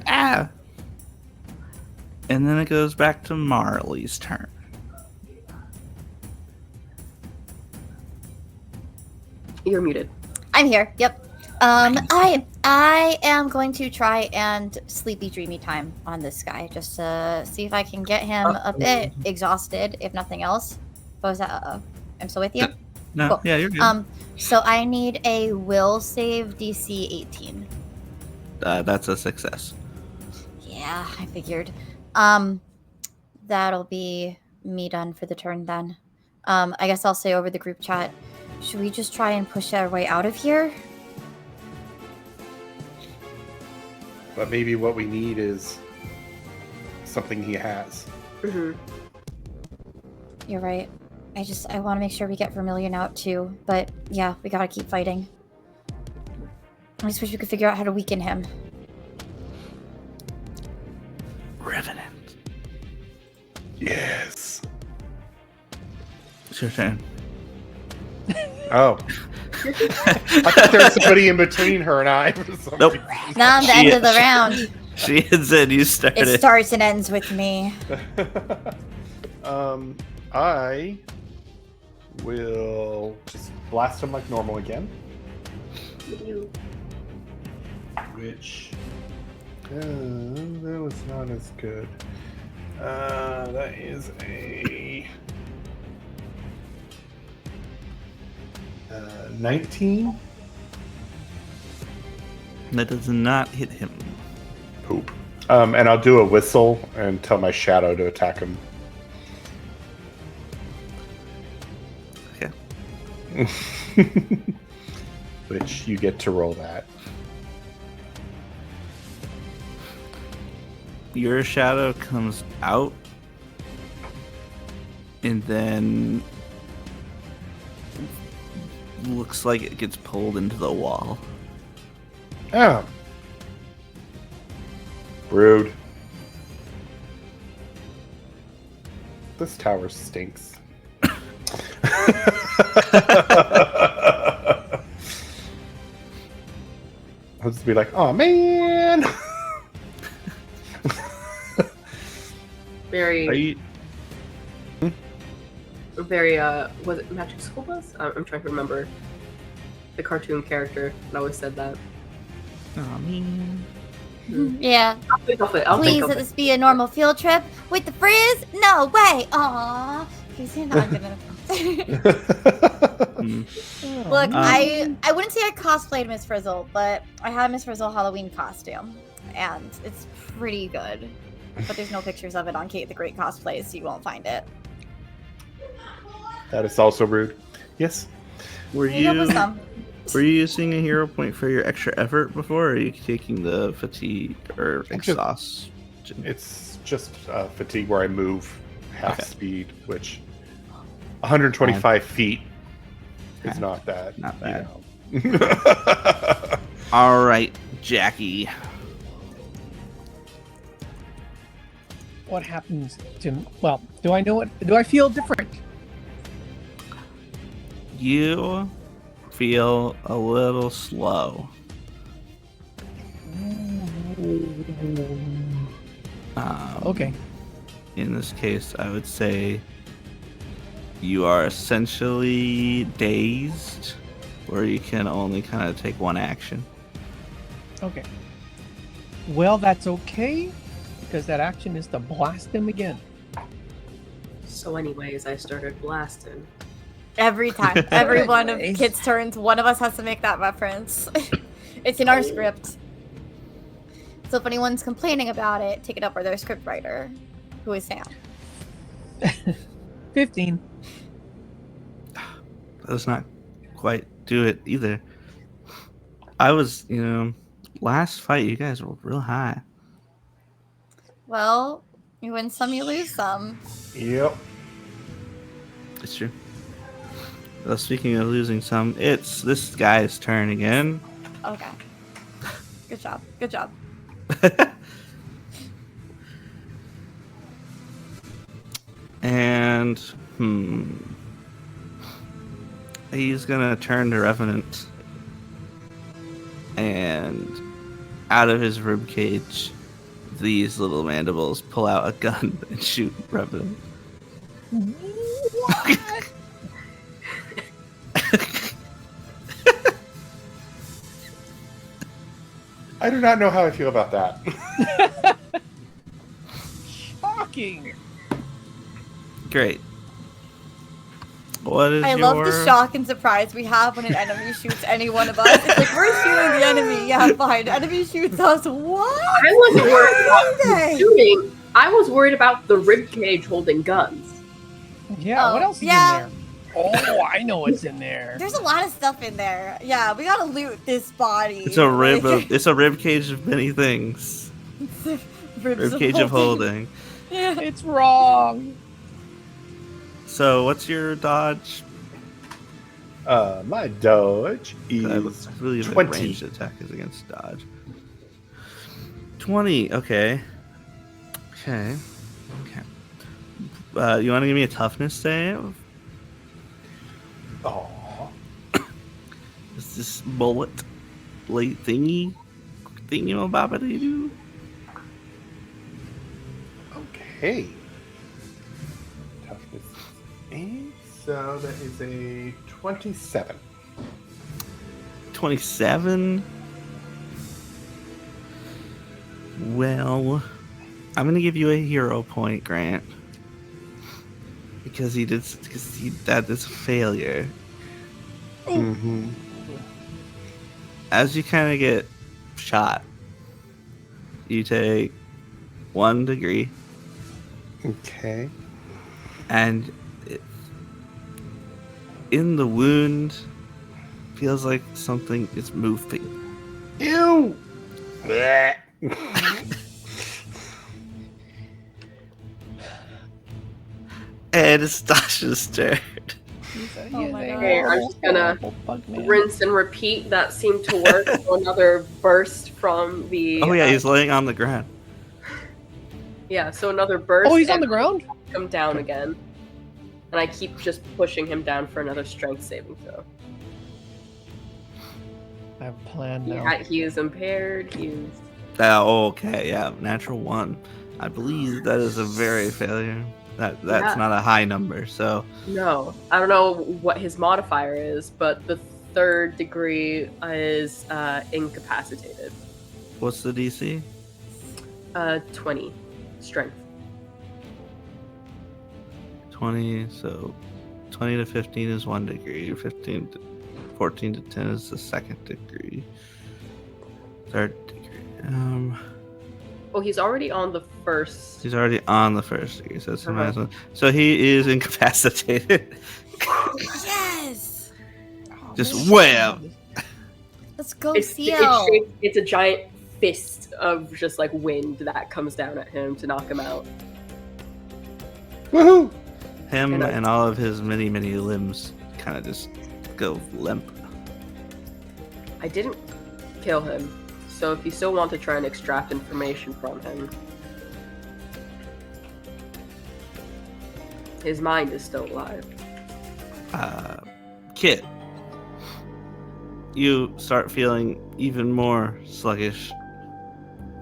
Ah! And then it goes back to Marley's turn. You're muted. I'm here. Yep. I am going to try and sleepy dreamy time on this guy just to see if I can get him a bit exhausted, if nothing else. What was that? I'm still with you? No, cool. Yeah, you're good. So I need a will save DC 18. That's a success. Yeah, I figured. That'll be me done for the turn then. I guess I'll say over the group chat, should we just try and push our way out of here? But maybe what we need is something he has. Mm-hmm. You're right. I want to make sure we get Vermilion out too. But yeah, we gotta keep fighting. I just wish we could figure out how to weaken him. Revenant. Yes. It's your turn. Oh. I thought there was somebody in between her and I. Nope. Now I'm the end of the round. She had said you started. It starts and ends with me. I will just blast him like normal again. Which that was not as good. That is a 19. That does not hit him. Poop. And I'll do a whistle and tell my shadow to attack him. Okay. Which you get to roll that. Your shadow comes out and then looks like it gets pulled into the wall. Oh. Rude. This tower stinks. I'll just be like, oh man. Very. Very, was it Magic School Bus? I'm trying to remember the cartoon character that always said that. Oh, man. Yeah. I'll think of it. Please let this be a normal field trip with the frizz? No way. Aww. Look, I wouldn't say I cosplayed Miss Frizzle, but I had Miss Frizzle Halloween costume, and it's pretty good. But there's no pictures of it on Kate the Great Cosplays, so you won't find it. That is also rude. Yes. Were you Were you using a hero point for your extra effort before, or are you taking the fatigue or exhaust? It's just fatigue where I move half Okay. speed, which 125 feet is not that. Not bad. You know. All right, Jackie. What happens to? Well, do I know what? Do I feel different? You feel a little slow. Okay. In this case, I would say you are essentially dazed, where you can only kind of take one action. Okay. Well, that's okay, because that action is to blast him again. So, anyways, I started blasting. Every time. Every one of Nice. Kit's turns, one of us has to make that reference. It's in our script. So if anyone's complaining about it, take it up with their script writer, who is Sam. 15. Does not quite do it either. I was, last fight you guys were real high. Well, you win some, you lose some. Yep. It's true. Well, speaking of losing some, it's this guy's turn again. Okay. Good job. Good job. And he's gonna turn to Revenant, and out of his ribcage, these little mandibles pull out a gun and shoot Revenant. What? I do not know how I feel about that. Shocking. Great. What is I your... love the shock and surprise we have when an enemy shoots any one of us. It's like, we're shooting the enemy. Yeah, fine. Enemy shoots us. What? I wasn't worried about Why? shooting. I was worried about the ribcage holding guns. Yeah, Oh, what else is yeah. in there? Oh, I know what's in there. There's a lot of stuff in there. Yeah, we gotta loot this body. It's a rib. Like, It's a rib cage of many things. ribs Rib cage of holding. Yeah. It's wrong. So, what's your dodge? My dodge I is believe that 20. ranged attack is against dodge. 20. Okay. Okay. You want to give me a toughness save? Aw. Is this bullet late thingy bobbity-doo? Okay. Toughness is 8, so that is a 27. 27. Well, I'm gonna give you a hero point, Grant, because that is a failure. Mm-hmm. As you kind of get shot, you take 1 degree, Okay. and in the wound feels like something is moving. Ew! Blech. And it's Tasha's turn. Oh my God. Okay, I'm just gonna rinse and repeat. That seemed to work. So another burst from the. Oh yeah, he's laying on the ground. Yeah, so another burst. Oh, he's on and the ground? Come down again. And I keep just pushing him down for another strength saving throw. I have a plan now. Yeah, he is impaired. He's. Oh, okay, yeah, natural 1. I believe that is a very failure. That's Yeah. not a high number, so No, I don't know what his modifier is, but the 3rd degree is incapacitated. what's the DC? 20 strength. 20, so 20 to 15 is 1 degree, 14 to 10 is the 2nd degree, 3rd degree. Oh, he's already on the 1st. He's already on the 1st degree, so it's Uh-huh. might as well. So he is incapacitated. Yes! Oh, Just man. wham! Let's go, It's Ciel. it's a giant fist of just like wind that comes down at him to knock him out. Woohoo! Him and all of his many, many limbs kind of just go limp. I didn't kill him, so if you still want to try and extract information from him, his mind is still alive. Kit, you start feeling even more sluggish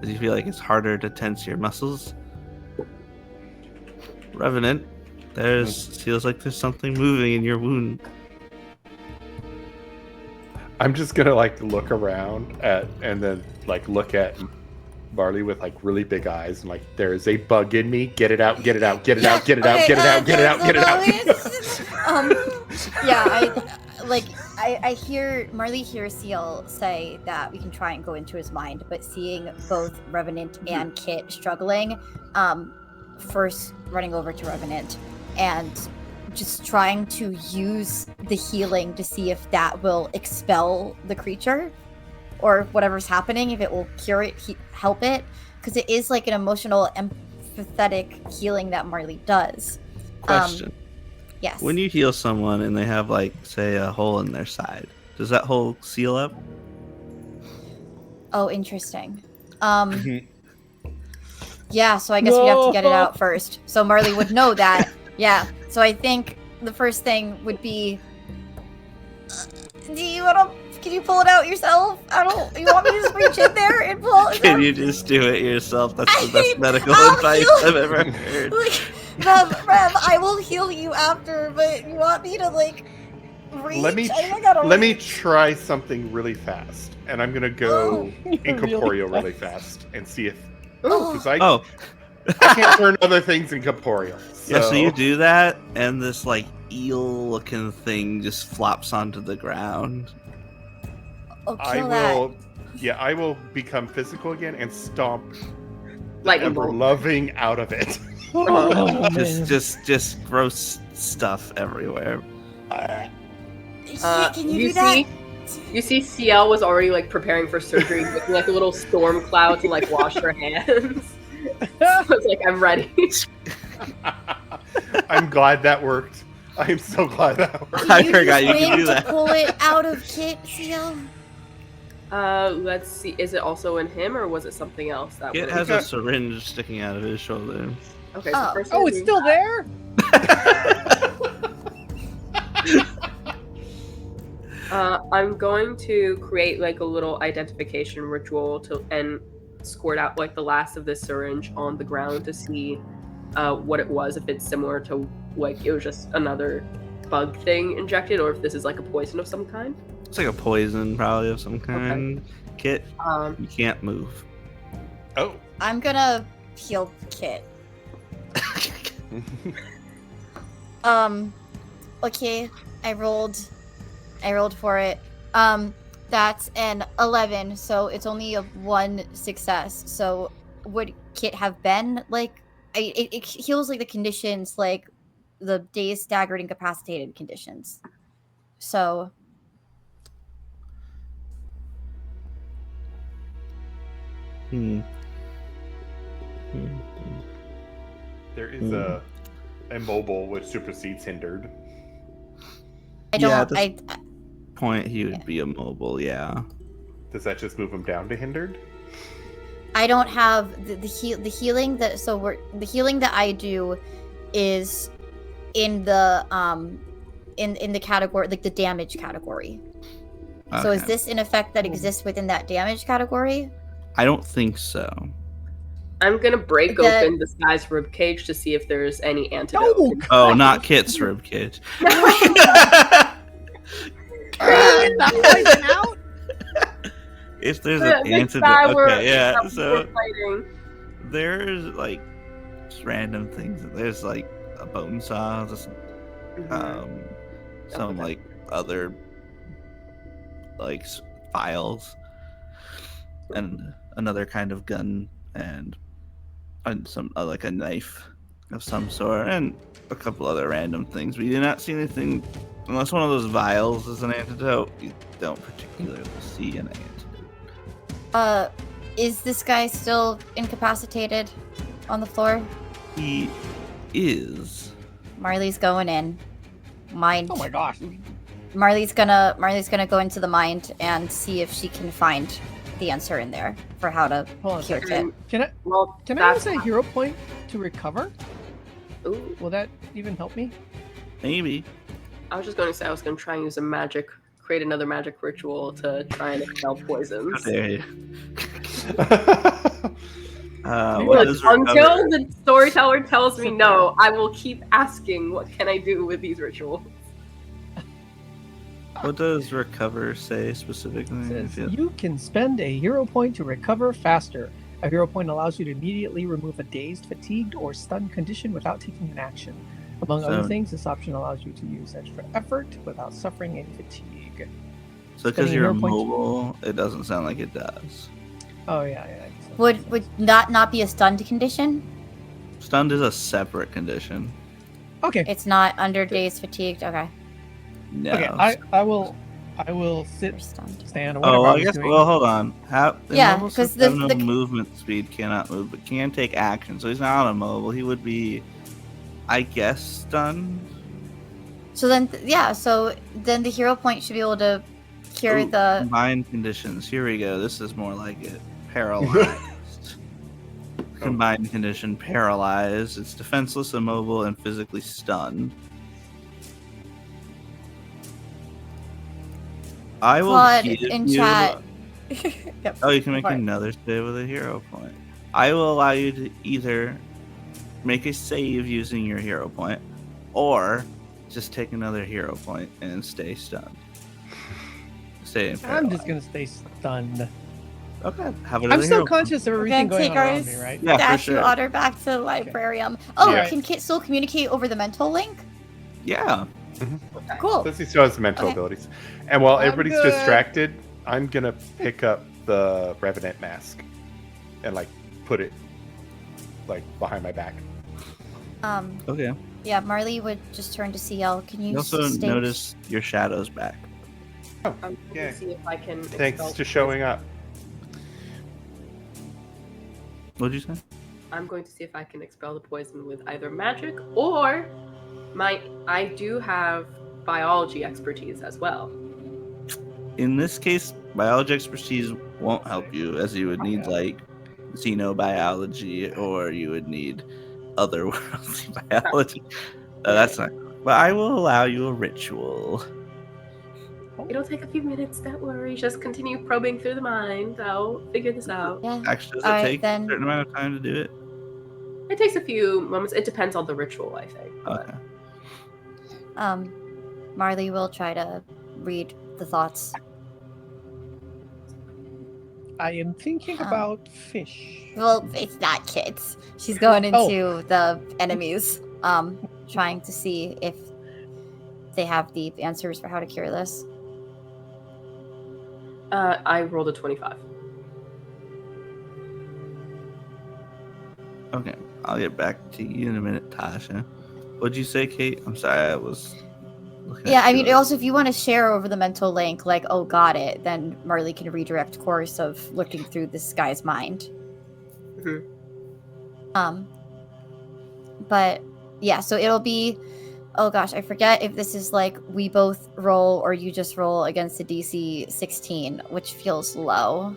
as you feel like it's harder to tense your muscles. Revenant, feels like there's something moving in your wound. I'm just gonna like look around and then like look at Marley with like really big eyes and like there is a bug in me. Get it out, get it out, get it out, get it out, get it out, get it out, get it out. I hear Marley hears Ciel say that we can try and go into his mind, but seeing both Revenant and Kit struggling, first running over to Revenant and just trying to use the healing to see if that will expel the creature or whatever's happening, if it will cure it, help it, because it is like an emotional, empathetic healing that Marley does. Question. Yes. When you heal someone and they have, like, say, a hole in their side, does that hole seal up? Oh, interesting. Yeah, so I guess we have to get it out first. So Marley would know that. Yeah. So I think the first thing would be, can you pull it out yourself? You want me to just reach in there and pull it out? Can you just do it yourself? That's the best medical advice I've ever heard. Rev, I will heal you after, but you want me to, like, reach? Let me try something really fast. And I'm gonna go incorporeal really fast and see if... because I can't turn other things incorporeal. So. Yeah, so you do that, and this, like, eel-looking thing just flops onto the ground. Oh, kill that. I will become physical again and stomp like ever-loving out of it. just gross stuff everywhere. Can you do that? You see Ciel was already like preparing for surgery, making like a little storm cloud to like wash her hands. So it's like, I'm ready. I'm glad that worked. I am so glad that worked. I forgot you could do that. Pull it out of Kit, Ciel? Let's see. Is it also in him, or was it something else? That Kit has a syringe sticking out of his shoulder. Okay. So first it's still there? I'm going to create like a little identification ritual and squirt out like the last of this syringe on the ground to see what it was, if it's similar to like it was just another bug thing injected, or if this is like a poison of some kind. It's like a poison, probably, of some kind. Okay. Kit, you can't move. Oh. I'm gonna heal Kit. Okay, I rolled for it. That's an 11, so it's only a 1 success. So would Kit have been like it heals like the conditions, like the dazed, staggered, incapacitated conditions. So There is a immobile which supersedes hindered. At this point he would be immobile, yeah. Does that just move him down to hindered? I don't have the healing that the healing that I do is in the in the category, like the damage category. Okay. So is this an effect that exists within that damage category? I don't think so. I'm gonna break open this guy's ribcage to see if there's any antidote. Oh, not Kit's ribcage. If there's an antidote, okay, yeah. So there's like just random things. There's like a bone saw, some like other like files, and another kind of gun, and some like a knife of some sort, and a couple other random things. We did not see anything unless one of those vials is an antidote, you don't particularly see an antidote. Is this guy still incapacitated on the floor? He is. Marley's going in. Mind. Oh my gosh. Marley's gonna go into the mind and see if she can find the answer in there for how to Hold on a cure second. it. Can I use a hero point to recover? Ooh. Will that even help me? Maybe. I was just going to say I was going to try and use create another magic ritual to try and expel How poisons. dare you? Maybe What I'll does Until recover? the storyteller tells me no, I will keep asking what can I do with these rituals. What does recover say specifically? It says you can spend a hero point to recover faster. A hero point allows you to immediately remove a dazed, fatigued, or stunned condition without taking an action. Among other things, this option allows you to use extra effort without suffering any fatigue. So because Spending a you're hero point- mobile, it doesn't sound like it does. Oh yeah. Would that not be a stunned condition? Stunned is a separate condition. Okay. It's not under dazed, fatigued. Okay, No. Okay. I will sit, we're stunned. stand, or whatever. Oh, I I was guess. doing. Well, hold on. Yeah, immobile 'cause since the- have no movement speed cannot move, but can take action. So he's not immobile. He would be, I guess, stunned. So then, so then the hero point should be able to cure Ooh, the. combined conditions. Here we go. This is more like it. Paralyzed. Combined condition paralyzed. It's defenseless, immobile, and physically stunned. I will Claude give in you. chat. Yep. Oh, you can make Right. another save with a hero point. I will allow you to either make a save using your hero point, or just take another hero point and stay stunned. Stay in I'm paralyzed. just gonna stay stunned. Okay. Have I'm another still hero conscious of We're everything gonna going take on our around me, right? Yeah, for statue sure. otter back to the librarium. Oh, Yeah. can Kit still communicate over the mental link? Point. Yeah. Cool. Since he still has mental Okay. abilities. And while I'm everybody's good. distracted, I'm gonna pick up the Revenant mask and like put it like behind my back. Okay. Yeah, Marley would just turn to Ciel. Can you You also stage- notice your shadows back. Oh, I'm going yeah. to see if I can. Thanks expel to showing up. What'd you say? I'm going to see if I can expel the poison with either magic or I do have biology expertise as well. In this case, biology expertise won't help you, as you would need like xenobiology, or you would need otherworldly biology. That's not. But I will allow you a ritual. It'll take a few minutes, don't worry. Just continue probing through the mind. I'll figure this out. Yeah. Actually, does it Alright, take then- a certain amount of time to do it? It takes a few moments. It depends on the ritual, I think. But Okay. Marley will try to read the thoughts. I am thinking about fish. Well, it's not kids. She's going into the enemies, trying to see if they have the answers for how to cure this. I rolled a 25. Okay. I'll get back to you in a minute, Tasha. What'd you say, Kate? I'm sorry, I was looking Yeah, at I you. mean, also, if you want to share over the mental link, like, oh, got it, then Marley can redirect course of looking through this guy's mind. Mhm. But yeah, so it'll be, oh gosh, I forget if this is like we both roll or you just roll against a DC 16, which feels low.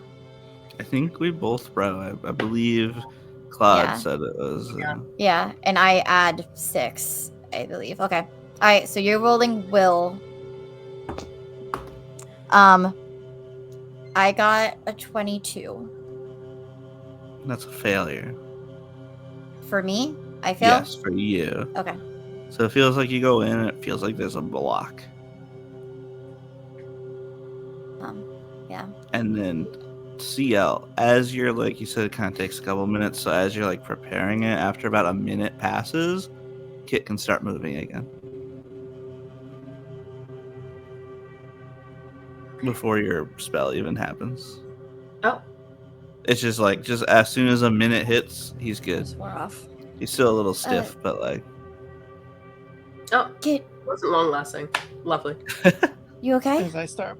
I think we both wrote. I believe Claude Yeah. said it was. Yeah, and I add 6, I believe. Okay. All right, so you're rolling will. I got a 22. That's a failure. For me, I failed. Yes, for you. Okay. So it feels like you go in and it feels like there's a block. Yeah. And then Ciel, as you're like you said, it kind of takes a couple minutes. So as you're like preparing it, after about a minute passes, Kit can start moving again. Before your spell even happens. Oh. It's just like, just as soon as a minute hits, he's good. Just wore off. He's still a little stiff, but like, Oh, Kit, Wasn't long lasting. Lovely. You okay? As I start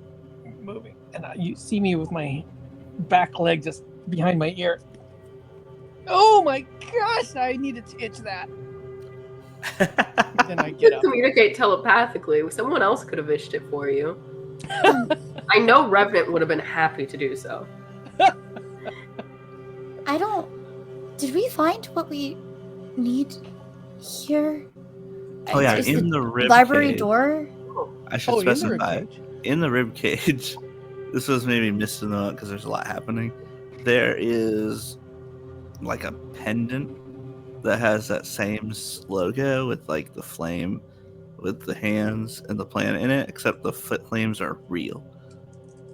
moving, and you see me with my back leg just behind my ear. Oh my gosh! I needed to itch that. Then I You get could up. communicate telepathically. Someone else could have itched it for you. I know Revenant would have been happy to do so. I don't. Did we find what we need here? Oh yeah, Is in the rib library cage. door. I should Oh, in the specify ribcage. in the rib cage. This was maybe missed in the note because there's a lot happening. There is like a pendant that has that same logo with like the flame, with the hands and the planet in it, except the flames are real.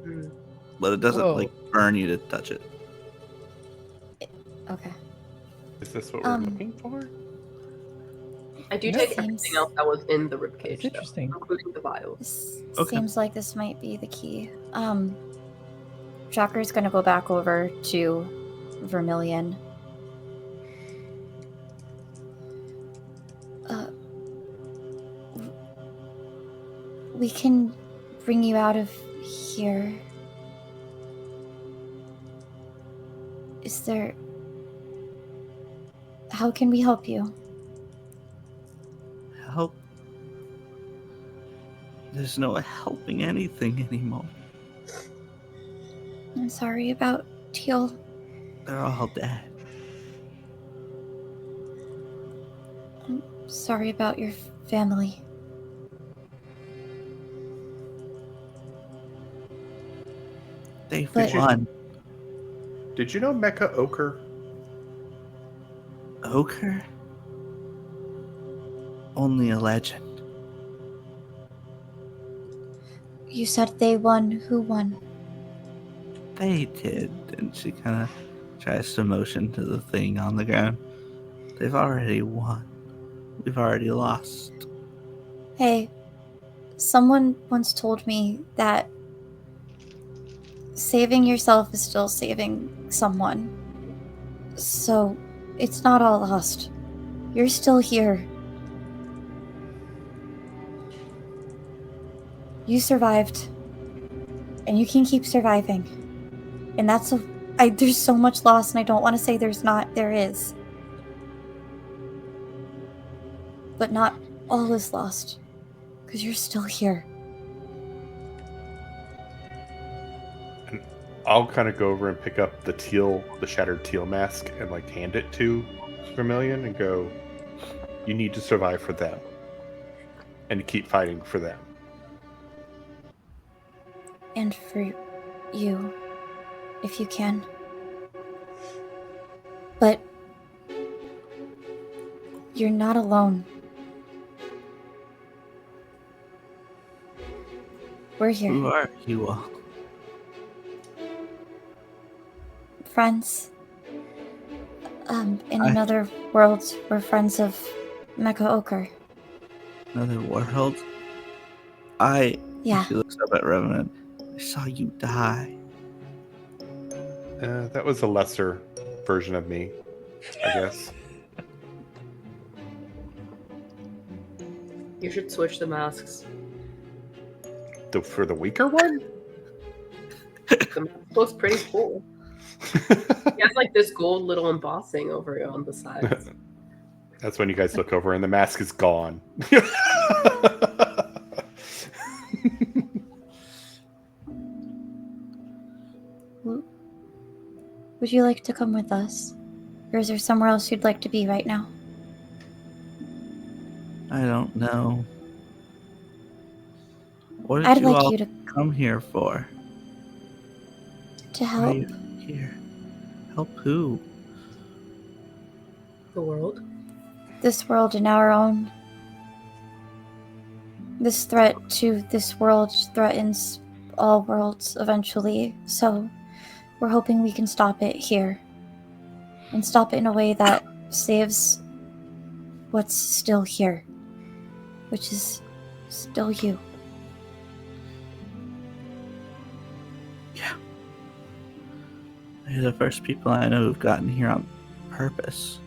Mm. But it doesn't Whoa. like burn you to touch it. Okay. Is this what we're looking for? I do Yeah. take Seems- everything else that was in the It's ribcage, though, interesting. including the vials. This Okay. seems like this might be the key. Shocker's gonna go back over to Vermilion. We can bring you out of here. Is there... How can we help you? Help. There's no helping anything anymore. I'm sorry about Teal. They're all dead. I'm sorry about your family. They But- won. Did you know Mecha Ochre? Ochre? Only a legend. You said they won. Who won? They did. And she kind of tries to motion to the thing on the ground. They've already won. We've already lost. Hey, someone once told me that saving yourself is still saving someone. So, it's not all lost. You're still here. You survived. And you can keep surviving. And that's there's so much loss, and I don't want to say there's not. There is. But not all is lost. Because you're still here. I'll kind of go over and pick up the shattered teal mask, and like hand it to Vermilion and go, "You need to survive for them, and keep fighting for them." And for you, if you can. But you're not alone. We're here. Who are you all? Friends. In another world, we're friends of Mecha Ochre. Another world? Yeah. She looks up at Revenant. I saw you die. That was a lesser version of me, I guess. You should switch the masks. For the weaker one? The mask looks pretty cool. He has like this gold little embossing over on the sides. That's when you guys look over and the mask is gone. Would you like to come with us? Or is there somewhere else you'd like to be right now? I don't know. What did I'd you like all you to come here for? to Why are help. you here? Help who? The world. This world and our own. This threat to this world threatens all worlds eventually, so we're hoping we can stop it here. And stop it in a way that saves what's still here. Which is still you. Yeah. You're the first people I know who've gotten here on purpose.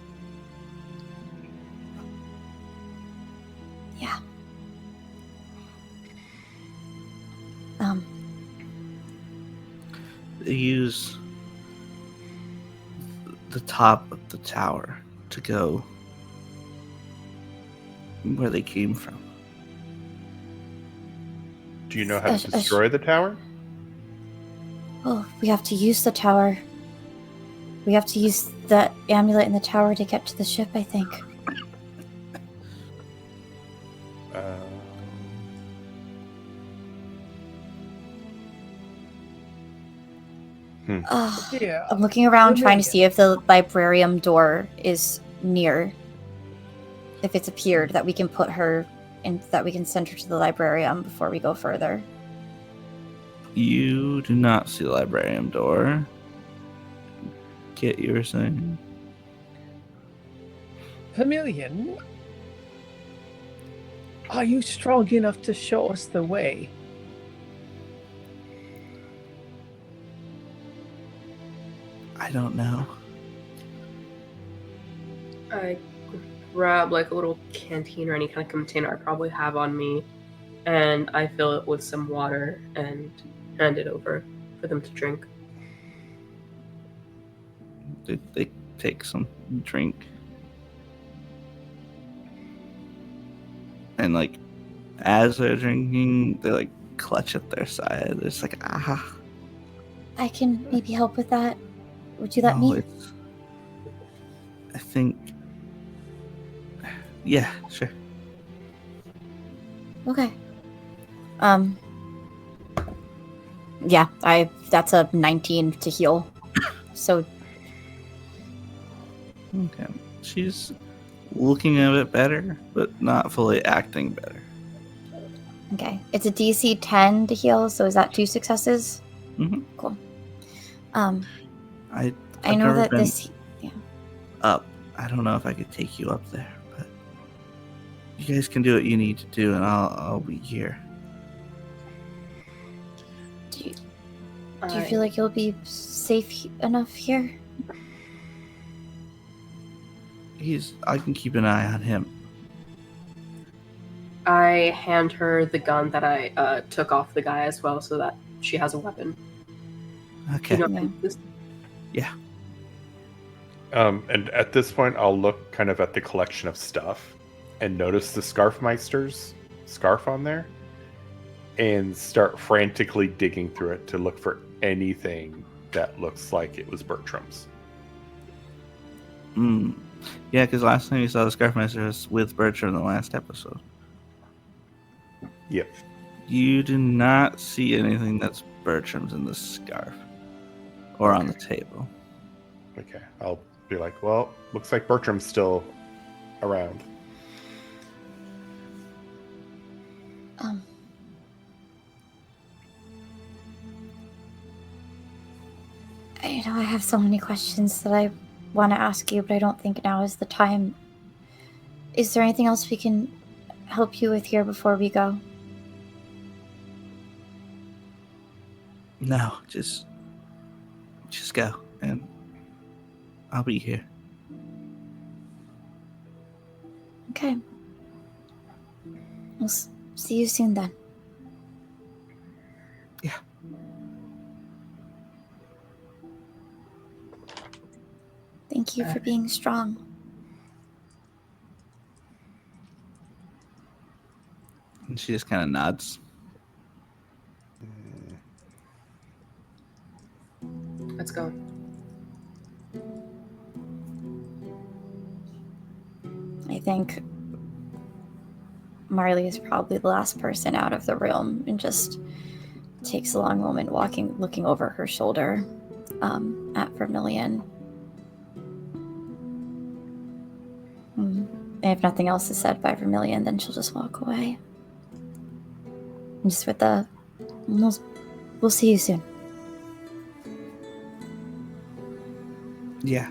Yeah. use the top of the tower to go where they came from. Do you know how to destroy the tower? Oh, we have to use the tower. We have to use the amulet in the tower to get to the ship, I think. Yeah. I'm looking around trying to see if the librarium door is near. If it's appeared that we can put her in, that we can send her to the librarium before we go further. You do not see the librarium door. Kit, you were saying? Vermilion, are you strong enough to show us the way? I don't know. I grab like a little canteen or any kind of container I probably have on me, and I fill it with some water and hand it over for them to drink. They take some drink. And like, as they're drinking, they like clutch at their side. It's like, ah. I can maybe help with that. Would you let No, me? I think. Yeah, sure. Okay. Yeah, that's a 19 to heal. So Okay. She's looking a bit better, but not fully acting better. okay. It's a DC 10 to heal, so is that 2 successes? Mm-hmm. Cool. I've I know never that been this up. I don't know if I could take you up there, but you guys can do what you need to do, and I'll be here. Do you feel like you'll be safe enough here? I can keep an eye on him. I hand her the gun that I took off the guy as well, so that she has a weapon. Okay. You know, Yeah. And at this point, I'll look kind of at the collection of stuff and notice the Scarfmeister's scarf on there and start frantically digging through it to look for anything that looks like it was Bertram's. Yeah, because last time you saw the Scarfmeister was with Bertram in the last episode. Yep. You do not see anything that's Bertram's in the scarf or on the table. Okay, I'll be like, well, looks like Bertram's still around. I have so many questions that I want to ask you, but I don't think now is the time. Is there anything else we can help you with here before we go? No, just go, and I'll be here. Okay. We'll see you soon then. Yeah. Thank you for being strong. And she just kind of nods. Let's go. I think Marley is probably the last person out of the room and just takes a long moment looking over her shoulder at Vermilion. And if nothing else is said by Vermilion, then she'll just walk away. And just with we'll see you soon. Yeah.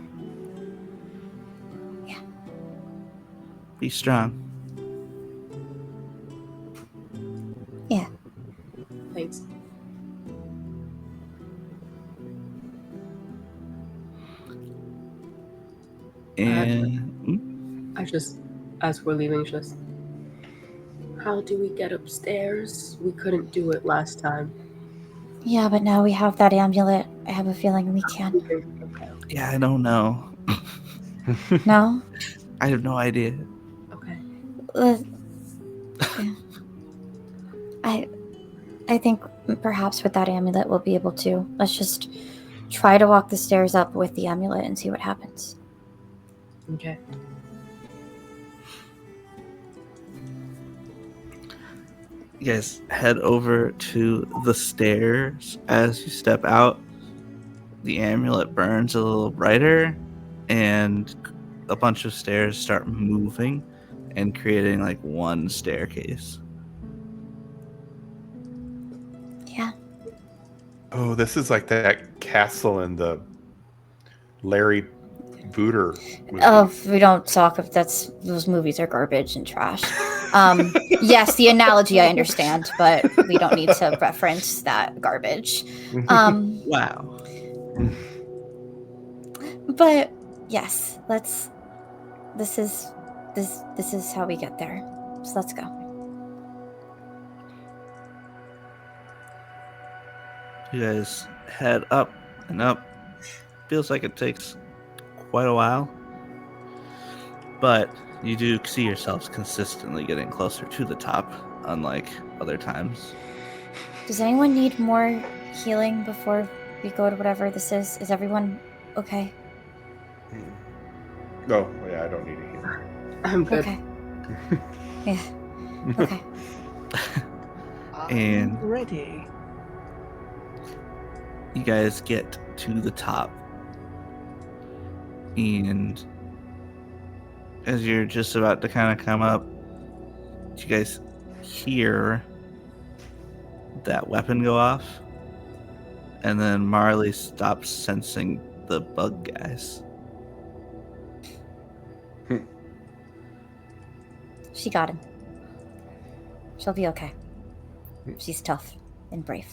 Yeah. Be strong. Yeah. Thanks. And I just, as we're leaving, just, how do we get upstairs? We couldn't do it last time. Yeah, but now we have that amulet. I have a feeling we can. Yeah, I don't know. No? I have no idea. Okay. Yeah. I think perhaps with that amulet we'll be able to. Let's just try to walk the stairs up with the amulet and see what happens. Okay. You guys head over to the stairs. As you step out, the amulet burns a little brighter, and a bunch of stairs start moving and creating like one staircase. Yeah. Oh, this is like that castle in the Larry Booter movie. Oh, we don't talk of those movies are garbage and trash. Yes, the analogy I understand, but we don't need to reference that garbage. Wow. But yes, this is how we get there. So let's go. You guys head up and up. Feels like it takes quite a while, but you do see yourselves consistently getting closer to the top, unlike other times. Does anyone need more healing before we go to whatever this is? Is everyone okay? Oh, yeah, I don't need it here. I'm good. Okay. Yeah. Okay. And I'm ready. you guys get to the top, and as you're just about to kind of come up, you guys hear that weapon go off, and then Marley stops sensing the bug guys. She got him. She'll be okay. She's tough and brave.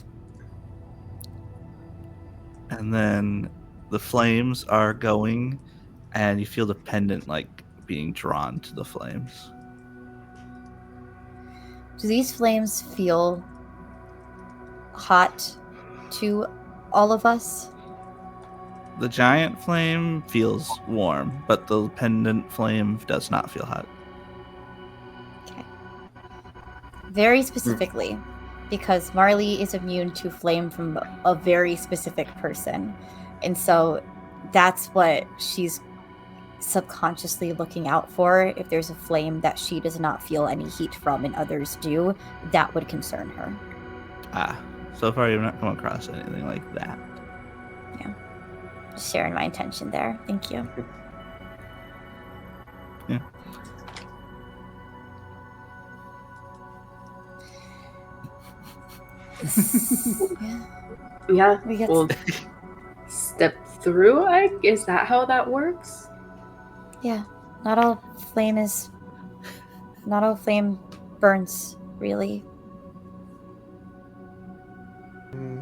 And then the flames are going, and you feel the pendant like being drawn to the flames. Do these flames feel hot to all of us? The giant flame feels warm, but the pendant flame does not feel hot. Okay. Very specifically, because Marley is immune to flame from a very specific person. And so that's what she's subconsciously looking out for. If there's a flame that she does not feel any heat from and others do, that would concern her. So far you've not come across anything like that. Just sharing my intention there. Thank you. Yeah. Yeah. We get We'll step through. Is that how that works? Yeah, not all flame burns, really.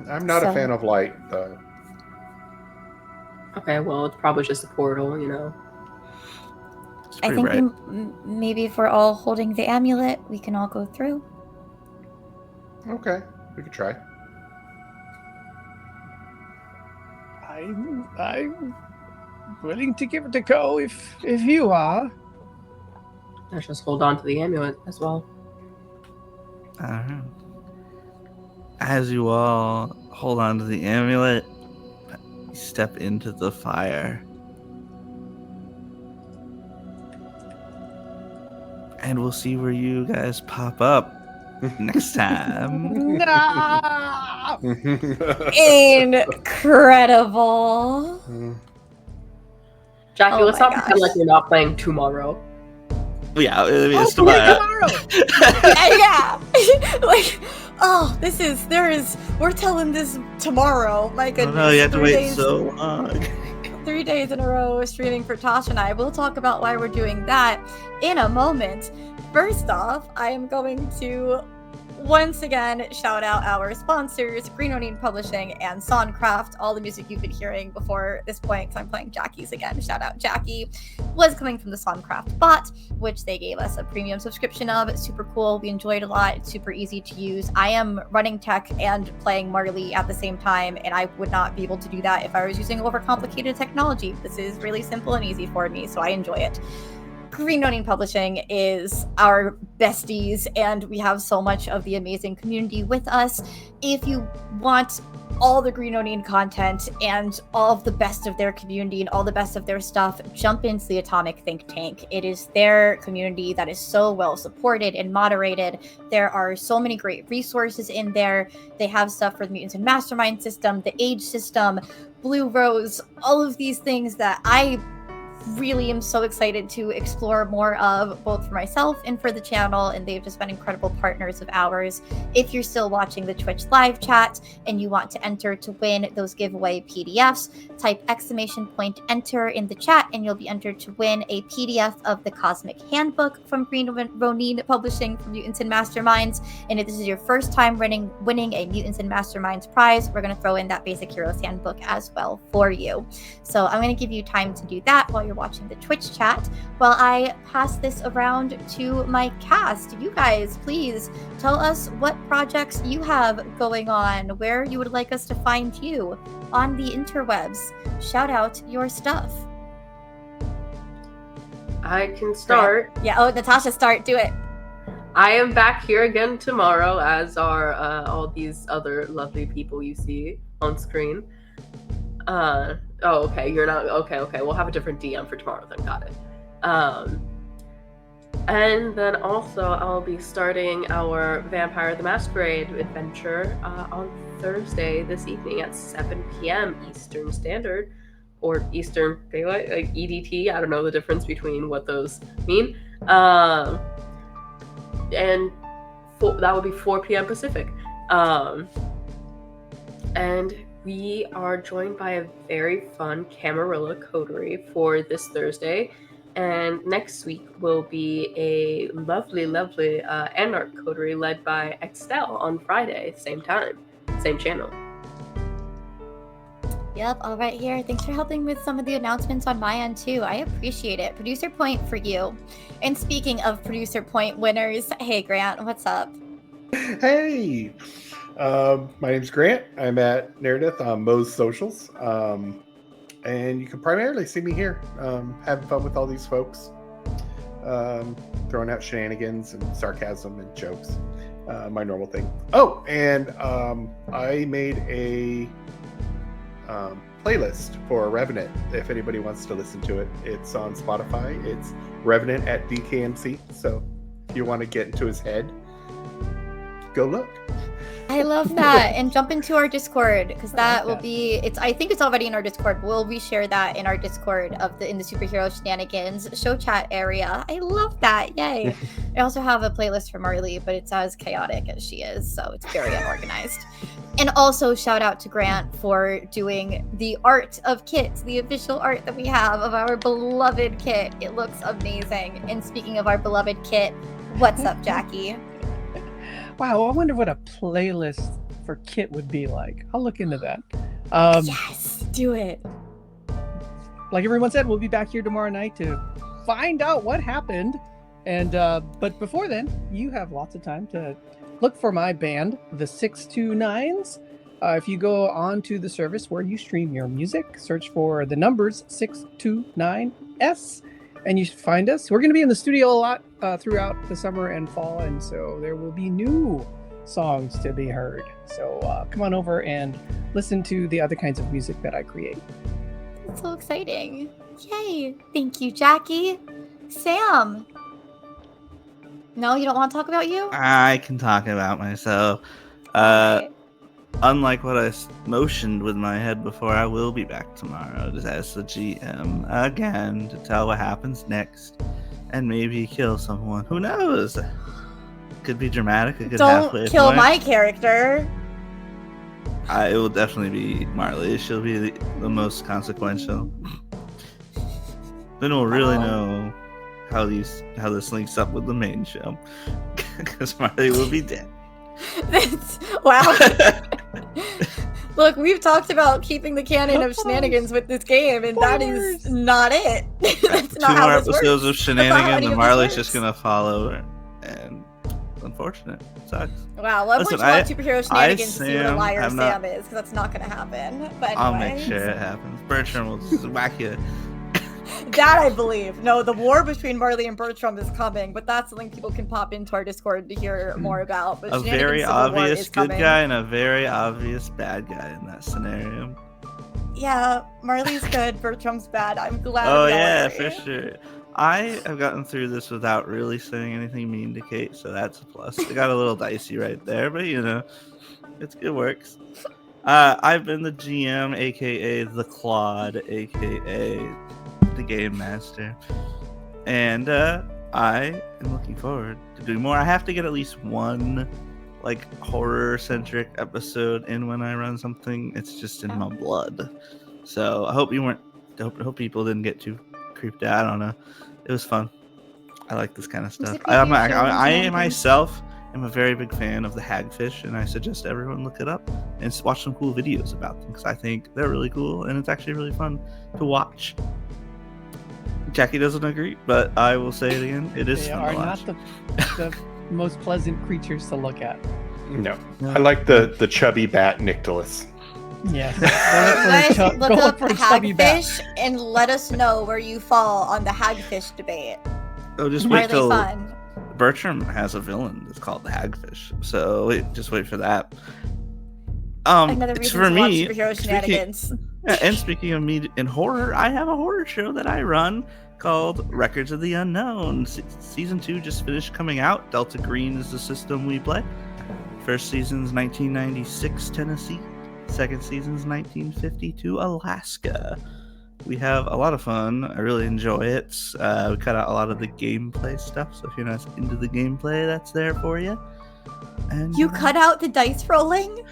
I'm not a So- fan of light, though. Okay, well, it's probably just a portal, you know. It's I pretty think bright. maybe if we're all holding the amulet, we can all go through. Okay, we could try. I'm willing to give it a go if you are. Let's just hold on to the amulet as well. Alright. As you all hold on to the amulet, you step into the fire. And we'll see where you guys pop up next time. Nah! Incredible. Jackie, Oh let's my not pretend like gosh. we're not playing tomorrow. Yeah, I mean, it's Tomorrow. Yeah. Like, we're telling this tomorrow. My Oh goodness. no, you have to 3 wait days, so long. 3 days in a row streaming for Tasha and I. We'll talk about why we're doing that in a moment. First off, I am going to once again, shout out our sponsors, Green Onion Publishing and Songcraft. All the music you've been hearing before this point, because I'm playing Jackie's again, shout out Jackie, was coming from the Songcraft bot, which they gave us a premium subscription of. It's super cool. We enjoyed it a lot. It's super easy to use. I am running tech and playing Marley at the same time, and I would not be able to do that if I was using overcomplicated technology. This is really simple and easy for me, so I enjoy it. Green Onion Publishing is our besties, and we have so much of the amazing community with us. If you want all the Green Onion content and all of the best of their community and all the best of their stuff, jump into the Atomic Think Tank. It is their community that is so well supported and moderated. There are so many great resources in there. They have stuff for the Mutants and Mastermind system, the Age system, Blue Rose, all of these things that I really am so excited to explore more of, both for myself and for the channel, and they've just been incredible partners of ours. If you're still watching the Twitch live chat and you want to enter to win those giveaway PDFs, type !enter in the chat and you'll be entered to win a PDF of the Cosmic Handbook from Green Onion Publishing for Mutants and Masterminds. And if this is your first time winning a Mutants and Masterminds prize, we're going to throw in that Basic Heroes Handbook as well for you. So I'm going to give you time to do that while you're watching the Twitch chat, while I pass this around to my cast. You guys, please tell us what projects you have going on, where you would like us to find you on the interwebs. Shout out your stuff. I can start. Yeah, oh, Natasha, start. Do it. I am back here again tomorrow, as are all these other lovely people you see on screen. Oh, okay, you're not... Okay, we'll have a different DM for tomorrow then, got it. And then also, I'll be starting our Vampire the Masquerade adventure on Thursday this evening at 7 p.m. Eastern Standard, or Eastern Daylight, like EDT, I don't know the difference between what those mean. And that will be 4 p.m. Pacific. And we are joined by a very fun Camarilla coterie for this Thursday. And next week will be a lovely Anarch coterie led by Excel on Friday, same time, same channel. Yep, all right here. Thanks for helping with some of the announcements on my end too. I appreciate it. Producer point for you. And speaking of producer point winners, hey Grant, what's up? Hey! My name's Grant. I'm at Meredith on Moe's socials. And you can primarily see me here, having fun with all these folks, throwing out shenanigans and sarcasm and jokes, my normal thing. Oh, and I made a playlist for Revenant, if anybody wants to listen to it. It's on Spotify. It's Revenant at DKMC. So if you want to get into his head, go look. I love that. And jump into our Discord, because that will be, I think it's already in our Discord. We'll reshare that in our Discord in the Superhero Shenanigans show chat area. I love that. Yay. I also have a playlist for Marley, but it's as chaotic as she is, so it's very unorganized. And also shout out to Grant for doing the art of Kit, the official art that we have of our beloved Kit. It looks amazing. And speaking of our beloved Kit, what's up, Jackie? Wow, I wonder what a playlist for Kit would be like. I'll look into that. Yes, do it. Like everyone said, we'll be back here tomorrow night to find out what happened. And but before then, you have lots of time to look for my band, the 629s. If you go on to the service where you stream your music, search for the numbers 629S. And you should find us. We're going to be in the studio a lot throughout the summer and fall, and so there will be new songs to be heard. So come on over and listen to the other kinds of music that I create. That's so exciting. Yay. Thank you, Jackie. Sam. No, you don't want to talk about you? I can talk about myself. Okay. Unlike what I motioned with my head before, I will be back tomorrow as the GM again to tell what happens next and maybe kill someone. Who knows? Could be dramatic. It could Don't kill my character. It will definitely be Marley. She'll be the most consequential. Then we'll really know how this links up with the main show, because Marley will be dead. Wow. Look, we've talked about keeping the canon of shenanigans with this game, and that is not it. That's Two not how more this episodes works. of Shenanigans, any and of this Marley's works. just gonna follow, and unfortunate. It sucks. Wow, well, Listen, I want superhero shenanigans to see what a Sam, liar I'm not- Sam is, because that's not going to happen. But anyway, I'll make sure it happens. Bertram will just whack you. that I believe. No, the war between Marley and Bertram is coming, but that's something people can pop into our Discord to hear more about. But A Shenanigans very Civil War obvious is good coming. guy and a very obvious bad guy in that scenario. Yeah, Marley's good, Bertram's bad. I'm glad. Oh we all yeah, agree. for sure. I have gotten through this without really saying anything mean to Kate, so that's a plus. It got a little dicey right there, but it works. I've been the GM, aka the Claude, aka the Game Master, and I am looking forward to doing more. I have to get at least one horror-centric episode in when I run something. It's just in my blood. So I hope hope people didn't get too creeped out. I don't know. It was fun. I like this kind of stuff. I myself am a very big fan of the hagfish, and I suggest everyone look it up and watch some cool videos about them, because I think they're really cool and it's actually really fun to watch. Jackie doesn't agree, but I will say it again. It is They fun are to watch. not the most pleasant creatures to look at. No. I like the chubby bat Nyctalus. Yes. You guys look up chubby bat. hagfish and let us know where you fall on the hagfish debate. Oh, just Are wait they till fun? Bertram has a villain that's called the Hagfish. So just wait for that. Another It's reason for to watch me. superhero shenanigans. And speaking of me in horror, I have a horror show that I run called Records of the Unknown. Season 2 just finished coming out. Delta Green is the system we play. First season's 1996 Tennessee. Second season's 1952 Alaska. We have a lot of fun. I really enjoy it. We cut out a lot of the gameplay stuff, so if you're not into the gameplay, that's there for you. And You cut out the dice rolling?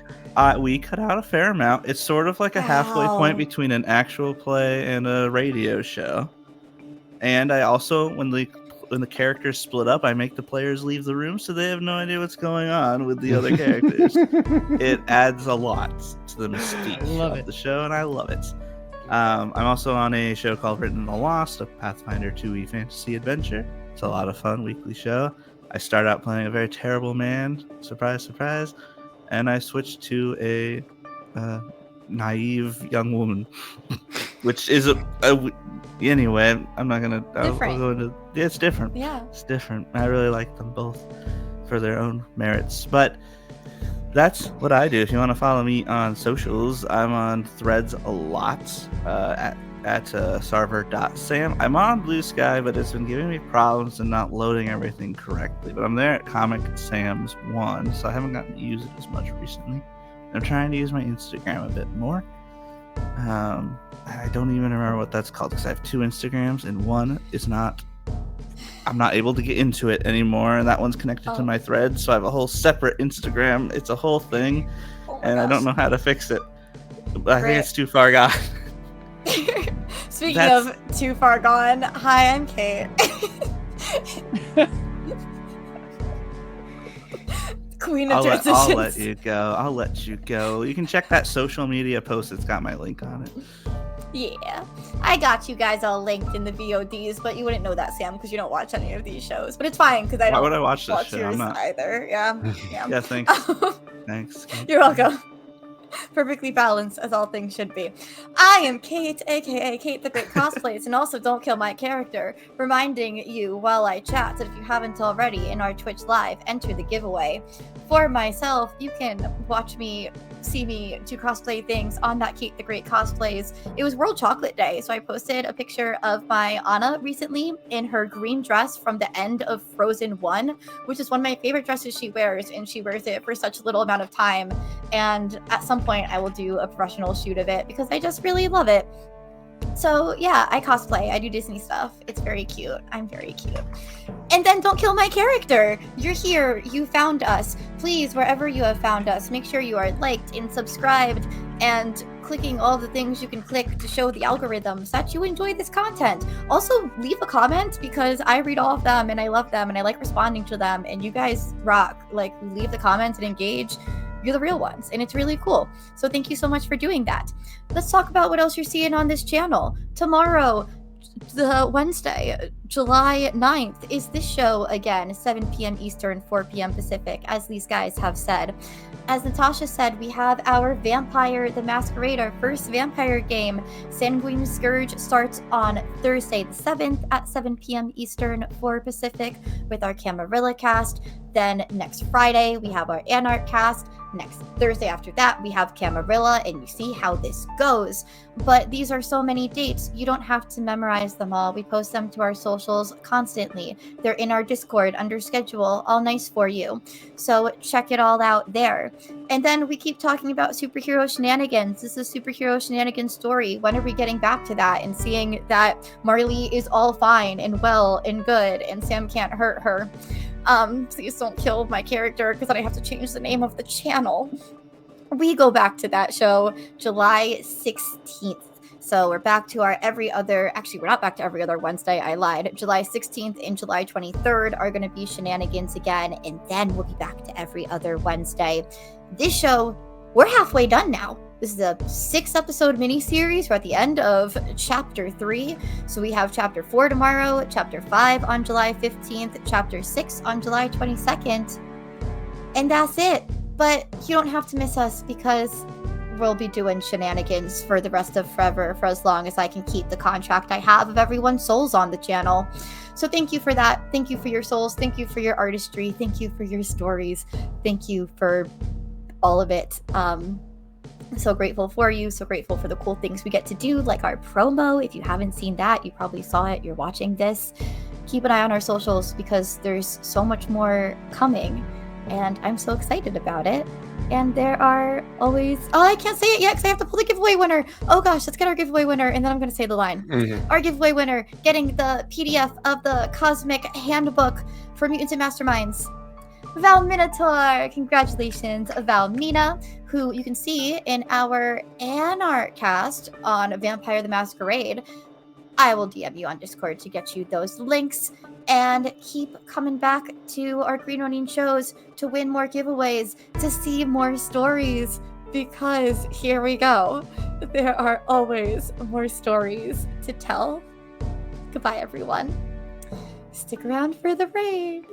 we cut out a fair amount. It's sort of like a halfway point Wow. between an actual play and a radio show. And I also, when the characters split up, I make the players leave the room so they have no idea what's going on with the other characters. It adds a lot to the mystique of the show, and I love it. I'm also on a show called Written in the Lost, a Pathfinder 2e fantasy adventure. It's a lot of fun, weekly show. I start out playing a very terrible man, surprise, surprise, and I switch to a naive young woman, which is anyway. I'm not gonna. I'll go into. Yeah, it's different. Yeah, it's different. I really like them both for their own merits, but. That's what I do. If you want to follow me on socials, I'm on Threads a lot at sarver.sam. I'm on Blue Sky, but it's been giving me problems and not loading everything correctly. But I'm there at Comic Sam's 1, so I haven't gotten to use it as much recently. I'm trying to use my Instagram a bit more. I don't even remember what that's called because I have 2 Instagrams, and one is not. I'm not able to get into it anymore, and that one's connected to my Threads, so I have a whole separate Instagram. It's a whole thing, and I don't know how to fix it. But I think it's too far gone. Speaking of too far gone, hi, I'm Kate. Queen of transitions. I'll let you go. I'll let you go. You can check that social media post. It's got my link on it. Yeah, I got you guys all linked in the VODs, but you wouldn't know that, Sam, because you don't watch any of these shows. But it's fine because I don't. Why would I watch this show? yours I'm not either. Yeah. Yeah. Thanks. Thanks. You're welcome. Perfectly balanced, as all things should be. I am Kate, aka Kate the Great Cosplays, and also Don't Kill My Character, reminding you while I chat that if you haven't already in our Twitch Live, enter the giveaway. For myself, you can watch me, see me do cosplay things on that Kate the Great Cosplays. It was World Chocolate Day, so I posted a picture of my Anna recently in her green dress from the end of Frozen 1, which is one of my favorite dresses she wears, and she wears it for such a little amount of time. And at some point, I will do a professional shoot of it because I just really love it. So yeah, I cosplay. I do Disney stuff. It's very cute. I'm very cute. And then Don't Kill My Character. You're here. You found us. Please, wherever you have found us, make sure you are liked and subscribed and clicking all the things you can click to show the algorithms that you enjoy this content. Also, leave a comment because I read all of them and I love them and I like responding to them, and you guys rock. Like, leave the comments and engage. You're the real ones, and it's really cool. So thank you so much for doing that. Let's talk about what else you're seeing on this channel. Tomorrow, the Wednesday, July 9th, is this show again, 7 p.m. Eastern, 4 p.m. Pacific, as these guys have said. As Natasha said, we have our Vampire the Masquerade, our first vampire game. Sanguine Scourge starts on Thursday the 7th at 7 p.m. Eastern, 4 Pacific, with our Camarilla cast. Then next Friday, we have our Anarch cast. Next Thursday after that, we have Camarilla, and you see how this goes. But these are so many dates, you don't have to memorize them all. We post them to our socials constantly. They're in our Discord under schedule, all nice for you. So check it all out there. And then we keep talking about superhero shenanigans. This is a superhero shenanigans story. When are we getting back to that and seeing that Marley is all fine and well and good and Sam can't hurt her? Please don't kill my character because then I have to change the name of the channel. We go back to that show July 16th. So we're back to our actually, we're not back to every other Wednesday. I lied. July 16th and July 23rd are going to be shenanigans again. And then we'll be back to every other Wednesday. This show, we're halfway done now. This is a 6-episode miniseries. We're at the end of chapter 3. So we have chapter 4 tomorrow, chapter 5 on July 15th, chapter 6 on July 22nd. And that's it. But you don't have to miss us because we'll be doing shenanigans for the rest of forever, for as long as I can keep the contract I have of everyone's souls on the channel. So thank you for that. Thank you for your souls. Thank you for your artistry. Thank you for your stories. Thank you for all of it. So grateful for you. So grateful for the cool things we get to do, like our promo. If you haven't seen that, you probably saw it. You're watching this. Keep an eye on our socials because there's so much more coming. And I'm so excited about it. And there are always... Oh, I can't say it yet because I have to pull the giveaway winner. Oh gosh, let's get our giveaway winner and then I'm going to say the line. Mm-hmm. Our giveaway winner getting the PDF of the Cosmic Handbook for Mutants Masterminds. Val Minotaur. Congratulations, Valmina, who you can see in our Anarch cast on Vampire the Masquerade. I will DM you on Discord to get you those links. And keep coming back to our Green Ronin shows to win more giveaways, to see more stories, because here we go. There are always more stories to tell. Goodbye, everyone. Stick around for the raid.